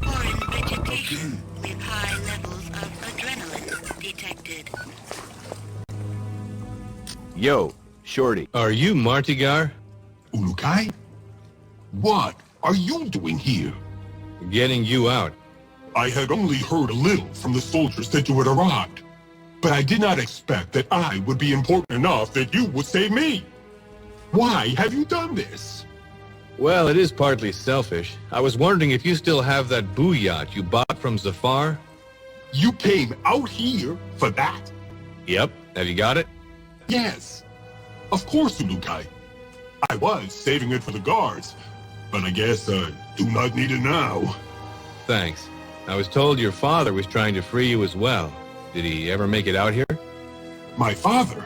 [SPEAKER 1] Foreign vegetation with high levels of adrenaline detected.
[SPEAKER 3] Yo, Shorty.
[SPEAKER 2] Are you Martigar?
[SPEAKER 4] Ulukkar? What are you doing here?
[SPEAKER 2] Getting you out.
[SPEAKER 4] I had only heard a little from the soldiers that you had arrived, but I did not expect that I would be important enough that you would save me. Why have you done this?
[SPEAKER 2] Well, it is partly selfish. I was wondering if you still have that boo yacht you bought from Zafar?
[SPEAKER 4] You came out here for that?
[SPEAKER 2] Yep. Have you got it?
[SPEAKER 4] Yes. Of course, Ulukkar. I was saving it for the guards, but I guess I do not need it now.
[SPEAKER 2] Thanks. I was told your father was trying to free you as well. Did he ever make it out here?
[SPEAKER 4] My father?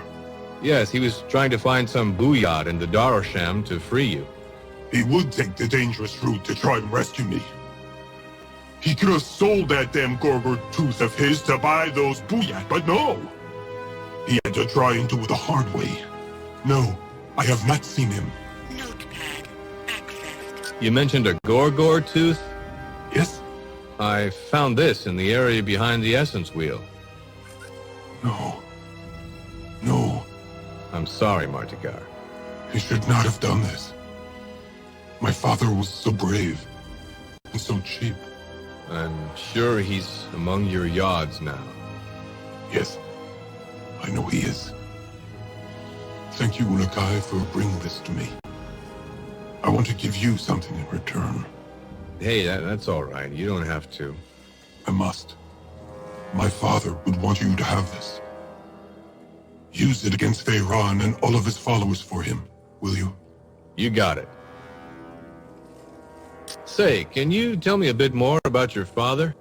[SPEAKER 2] Yes, he was trying to find some boo yacht in the Darosham to free you.
[SPEAKER 4] He would take the dangerous route to try and rescue me. He could have sold that damn GORGOR tooth of his to buy those booyat, but no! He had to try and do it the hard way. No, I have not seen him.
[SPEAKER 1] Notepad accessed.
[SPEAKER 2] You mentioned a GORGOR tooth?
[SPEAKER 4] Yes?
[SPEAKER 2] I found this in the area behind the essence wheel.
[SPEAKER 4] No. No,
[SPEAKER 2] I'm sorry, Martigar.
[SPEAKER 4] he should not have done this. My father was so brave and so cheap.
[SPEAKER 2] I'm sure he's among your yards now.
[SPEAKER 4] Yes, I know he is. Thank you, Ulukkar, for bringing this to me. I want to give you something in return.
[SPEAKER 2] Hey, that's all right. You don't have to.
[SPEAKER 4] I must. My father would want you to have this. Use it against Feyran and all of his followers for him, will you?
[SPEAKER 2] You got it. Say, can you tell me a bit more about your father?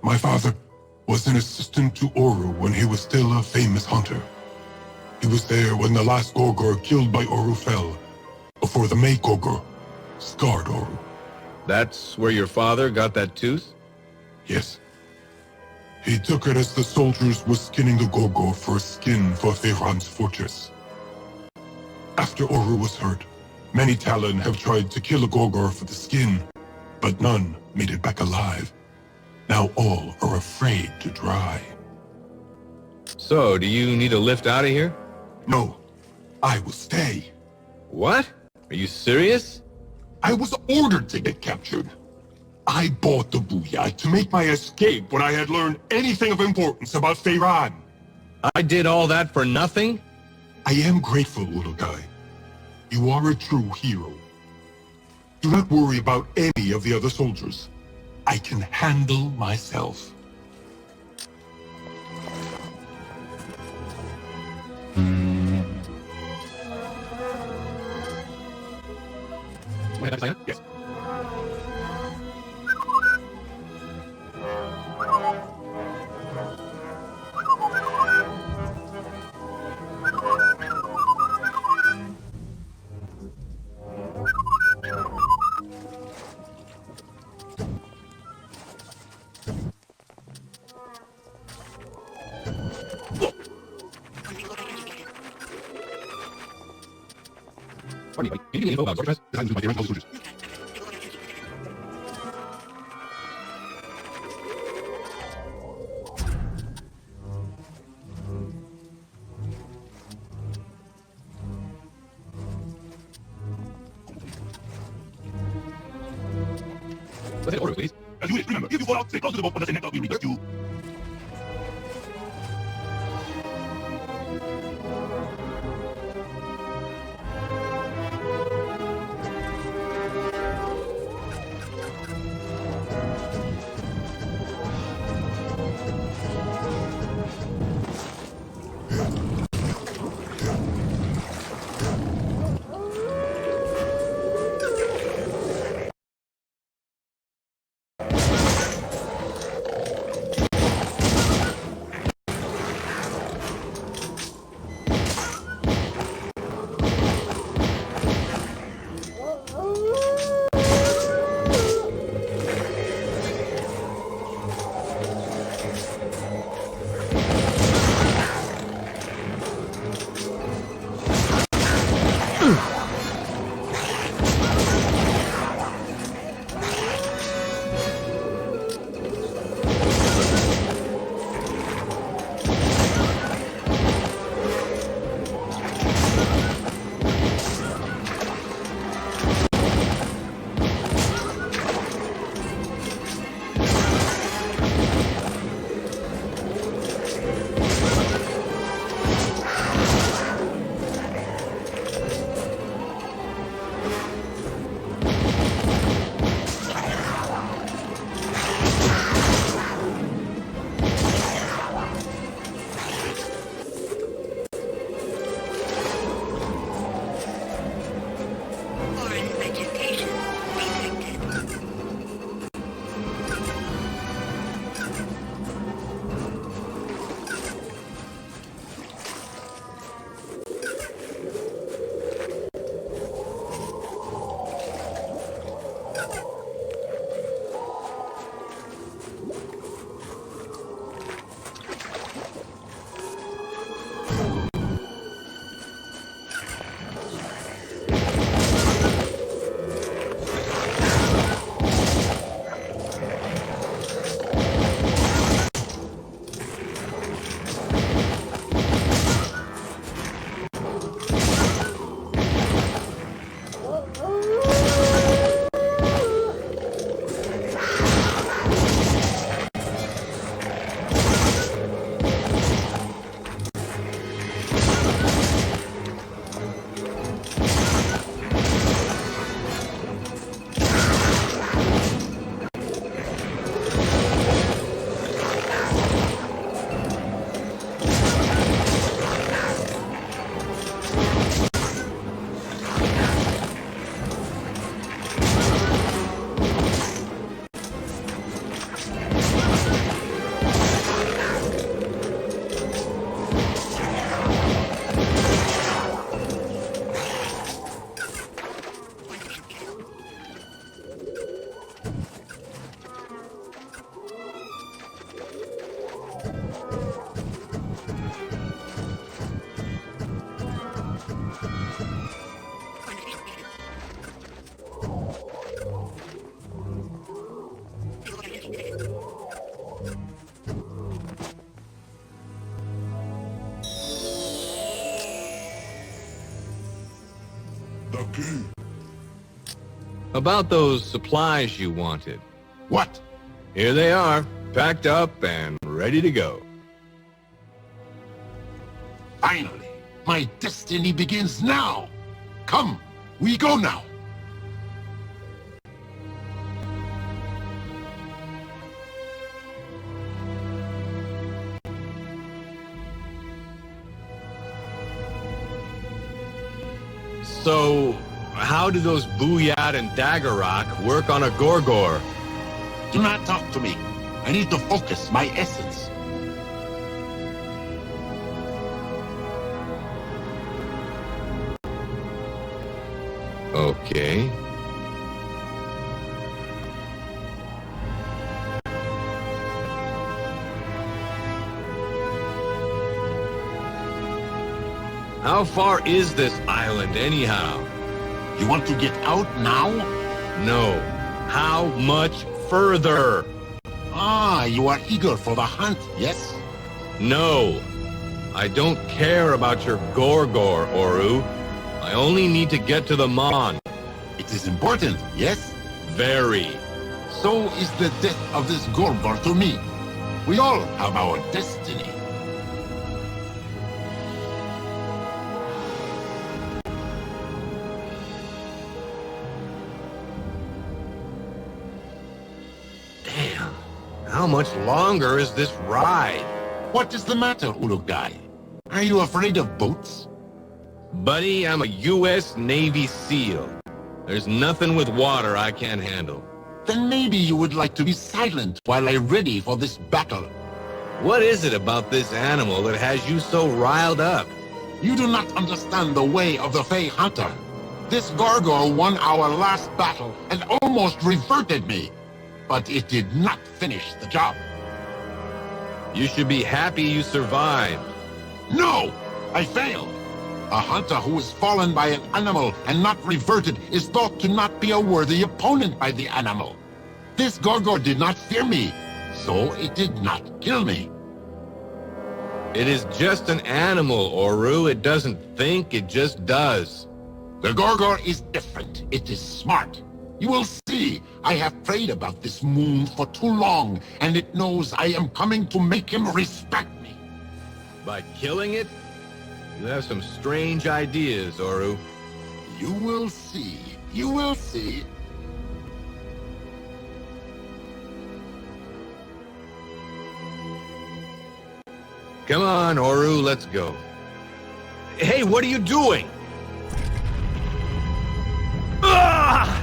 [SPEAKER 4] My father was an assistant to Oru when he was still a famous hunter. He was there when the last GORGOR killed by Oru fell, before the May GORGOR scarred Oru.
[SPEAKER 2] That's where your father got that tooth?
[SPEAKER 4] Yes. He took it as the soldiers were skinning the GORGOR for a skin for Feyran's fortress. After Oru was hurt, many Talon have tried to kill a GORGOR for the skin, but none made it back alive. Now all are afraid to try.
[SPEAKER 2] So, do you need a lift out of here?
[SPEAKER 4] No, I will stay.
[SPEAKER 2] What? Are you serious?
[SPEAKER 4] I was ordered to get captured. I bought the booyah to make my escape when I had learned anything of importance about Feyran.
[SPEAKER 2] I did all that for nothing?
[SPEAKER 4] I am grateful, Ulukkar. You are a true hero. Do not worry about any of the other soldiers. I can handle myself. Yes.
[SPEAKER 2] Pardon me, buddy. Can you give me info about Zorkfest? This happens to my favorite soldiers. Let's hit order, please.
[SPEAKER 7] As you wish, remember, if you fall out, stay close to the boat when the Seneca will revert you.
[SPEAKER 1] Foreign vegetation detected.
[SPEAKER 4] The key.
[SPEAKER 2] About those supplies you wanted.
[SPEAKER 8] What?
[SPEAKER 2] Here they are, packed up and ready to go.
[SPEAKER 8] Finally, my destiny begins now. Come, we go now.
[SPEAKER 2] So, how do those Booyat and Daggerrock work on a Gorgor?
[SPEAKER 8] Do not talk to me. I need to focus my essence.
[SPEAKER 2] Okay. How far is this island anyhow?
[SPEAKER 8] You want to get out now?
[SPEAKER 2] No. How much further?
[SPEAKER 8] Ah, you are eager for the hunt, yes?
[SPEAKER 2] No. I don't care about your Gorgor, Oru. I only need to get to the Mon.
[SPEAKER 8] It is important, yes?
[SPEAKER 2] Very.
[SPEAKER 8] so is the death of this GORGOR to me. We all have our destiny.
[SPEAKER 2] Damn. How much longer is this ride?
[SPEAKER 8] What is the matter, Ulukkar? Are you afraid of boats?
[SPEAKER 2] Buddy, I'm a U.S. Navy SEAL. There's nothing with water I can't handle.
[SPEAKER 8] Then maybe you would like to be silent while I ready for this battle.
[SPEAKER 2] What is it about this animal that has you so riled up?
[SPEAKER 8] You do not understand the way of the Fey Hunter. This GORGOR won our last battle and almost reverted me. But it did not finish the job.
[SPEAKER 2] You should be happy you survived.
[SPEAKER 8] No! I failed! A hunter who is fallen by an animal and not reverted is thought to not be a worthy opponent by the animal. This GORGOR did not fear me, so it did not kill me.
[SPEAKER 2] It is just an animal, Oru. It doesn't think, it just does.
[SPEAKER 8] The GORGOR is different. It is smart. You will see. I have prayed about this moon for too long, and it knows I am coming to make him respect me.
[SPEAKER 2] By killing it? You have some strange ideas, Oru.
[SPEAKER 8] You will see. You will see.
[SPEAKER 2] Come on, Oru, let's go. Hey, what are you doing? Ah!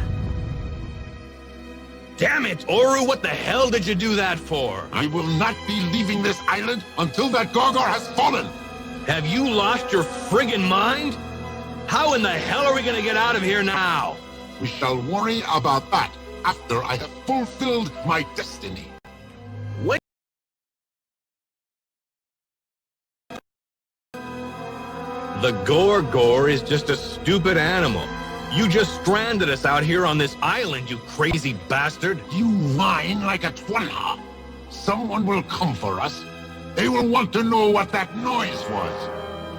[SPEAKER 2] Damn it, Oru, what the hell did you do that for?
[SPEAKER 8] I will not be leaving this island until that GORGOR has fallen.
[SPEAKER 2] Have you lost your friggin' mind? How in the hell are we gonna get out of here now?
[SPEAKER 8] We shall worry about that after I have fulfilled my destiny.
[SPEAKER 2] Wait. The GORGOR is just a stupid animal. You just stranded us out here on this island, you crazy bastard.
[SPEAKER 8] You whine like a twanha. Someone will come for us. They will want to know what that noise was.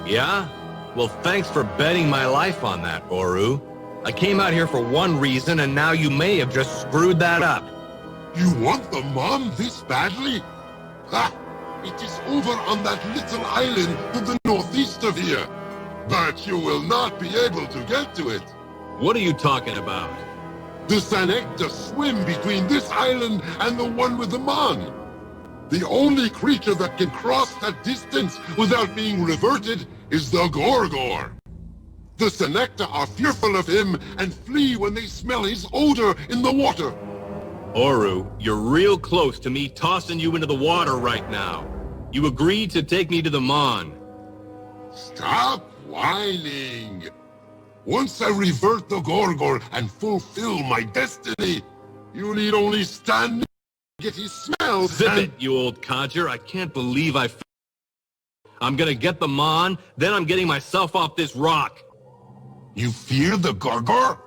[SPEAKER 2] Yeah? Well, thanks for betting my life on that, Oru. I came out here for one reason, and now you may have just screwed that up.
[SPEAKER 8] You want the mom this badly? Ha! It is over on that little island to the northeast of here. But you will not be able to get to it.
[SPEAKER 2] What are you talking about?
[SPEAKER 8] The Sanecta swim between this island and the one with the Mon. The only creature that can cross that distance without being reverted is the GORGOR. The Sanecta are fearful of him and flee when they smell his odor in the water.
[SPEAKER 2] Oru, you're real close to me tossing you into the water right now. You agreed to take me to the Mon.
[SPEAKER 8] Stop whining. Once I revert the GORGOR and fulfill my destiny, you need only stand and get his smell.
[SPEAKER 2] Zip it, you old codger. I can't believe I'm gonna get the Mon, then I'm getting myself off this rock.
[SPEAKER 8] You fear the GORGOR?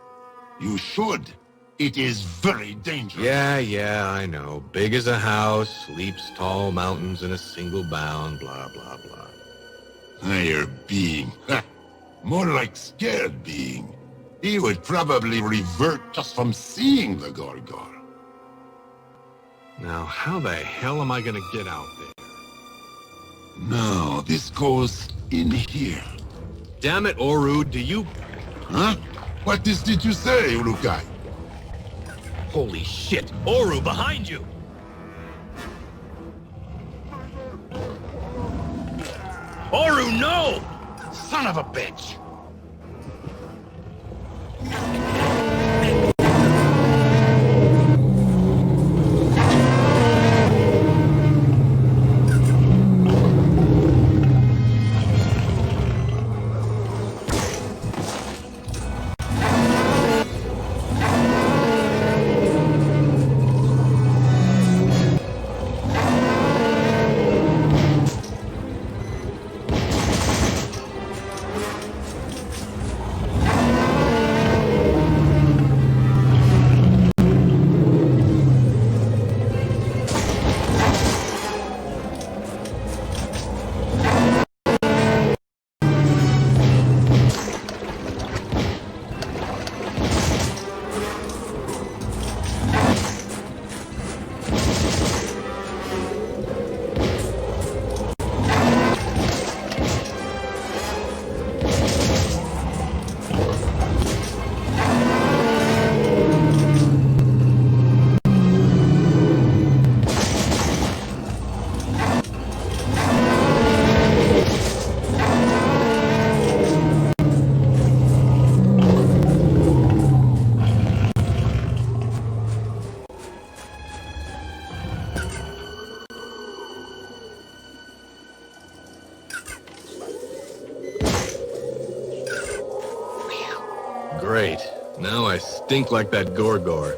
[SPEAKER 8] You should. It is very dangerous.
[SPEAKER 2] Yeah, I know. Big as a house, leaps tall mountains in a single bound, blah, blah, blah.
[SPEAKER 8] Higher being. More like scared being. He would probably revert just from seeing the GORGOR.
[SPEAKER 2] Now, how the hell am I gonna get out there?
[SPEAKER 8] No, this goes in here.
[SPEAKER 2] Damn it, Oru, do you...
[SPEAKER 8] Huh? What did you say, Ulukkar?
[SPEAKER 2] Holy shit! Oru, behind you! Oru, no!
[SPEAKER 8] Son of a bitch!
[SPEAKER 2] Great. Now I stink like that GORGOR.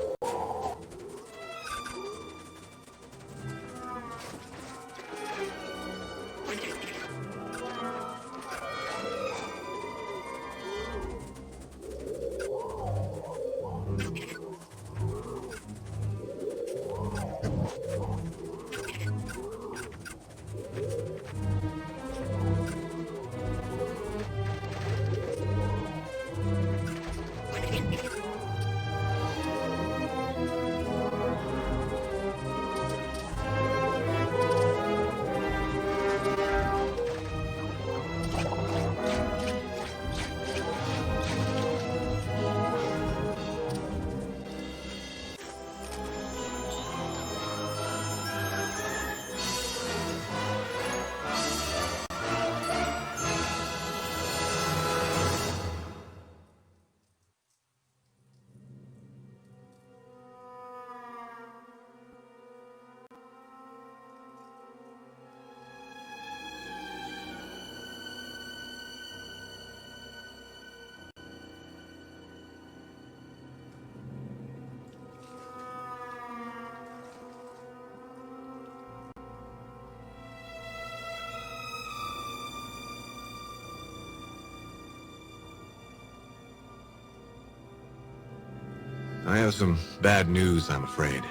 [SPEAKER 2] I have some bad news, I'm afraid.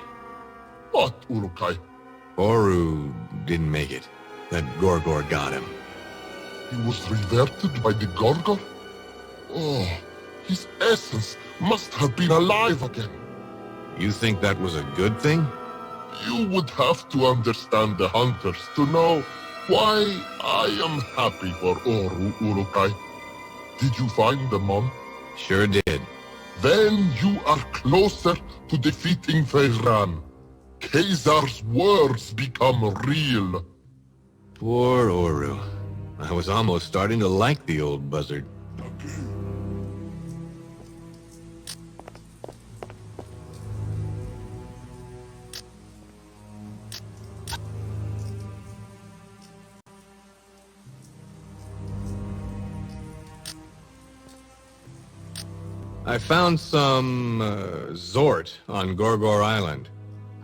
[SPEAKER 6] What, Ulukkar?
[SPEAKER 2] Oru didn't make it. That GORGOR got him.
[SPEAKER 6] He was reverted by the GORGOR? Oh, his essence must have been alive again.
[SPEAKER 2] You think that was a good thing?
[SPEAKER 6] You would have to understand the hunters to know why I am happy for Oru, Ulukkar. Did you find the mom?
[SPEAKER 2] Sure did.
[SPEAKER 6] Then you are closer to defeating Vehran. Caesar's words become real.
[SPEAKER 2] Poor Oru. I was almost starting to like the old buzzard. I found some Zort on GORGOR Island.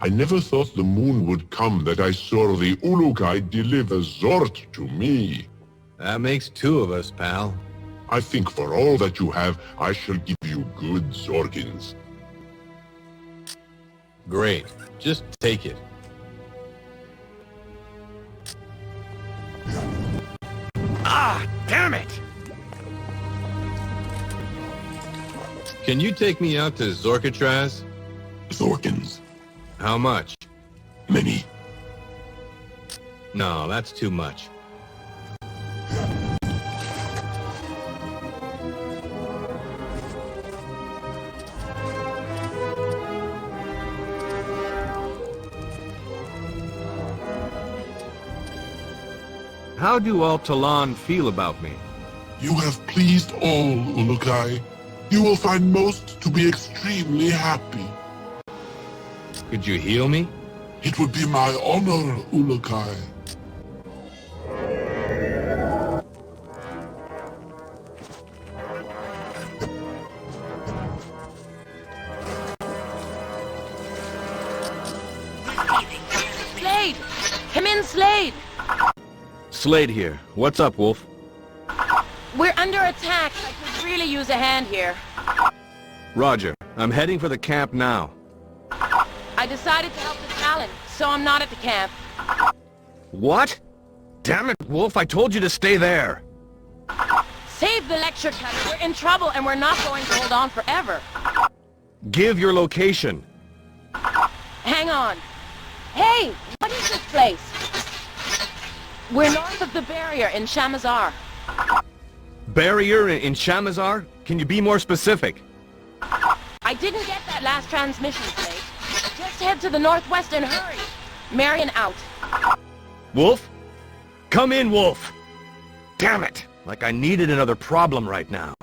[SPEAKER 7] I never thought the moon would come that I saw the Ulukkar deliver Zort to me.
[SPEAKER 2] That makes two of us, pal.
[SPEAKER 7] I think for all that you have, I shall give you good Zorkins.
[SPEAKER 2] Great. Just take it.
[SPEAKER 3] Ah, damn it!
[SPEAKER 2] Can you take me out to Zorkatraz?
[SPEAKER 5] Zorkins.
[SPEAKER 2] How much?
[SPEAKER 5] Many.
[SPEAKER 2] No, that's too much.
[SPEAKER 3] How do all Talon feel about me?
[SPEAKER 4] You have pleased all, Ulukkar. You will find most to be extremely happy.
[SPEAKER 2] Could you heal me?
[SPEAKER 4] It would be my honor, Ulukkar.
[SPEAKER 9] Slade! Come in, Slade!
[SPEAKER 3] Slade here. What's up, Wolf?
[SPEAKER 9] We're under attack. I could really use a hand here.
[SPEAKER 3] Roger. I'm heading for the camp now.
[SPEAKER 9] I decided to help the Talon, so I'm not at the camp.
[SPEAKER 3] What? Damn it, Wolf, I told you to stay there.
[SPEAKER 9] Save the lecture cutter. We're in trouble and we're not going to hold on forever.
[SPEAKER 3] Give your location.
[SPEAKER 9] Hang on. Hey, what is this place? We're north of the barrier in Shamazar.
[SPEAKER 3] Barrier in Shamazar? Can you be more specific?
[SPEAKER 9] I didn't get that last transmission, Slade. Just head to the northwest and hurry. Marion out.
[SPEAKER 3] Wolf? Come in, Wolf! Damn it! Like I needed another problem right now.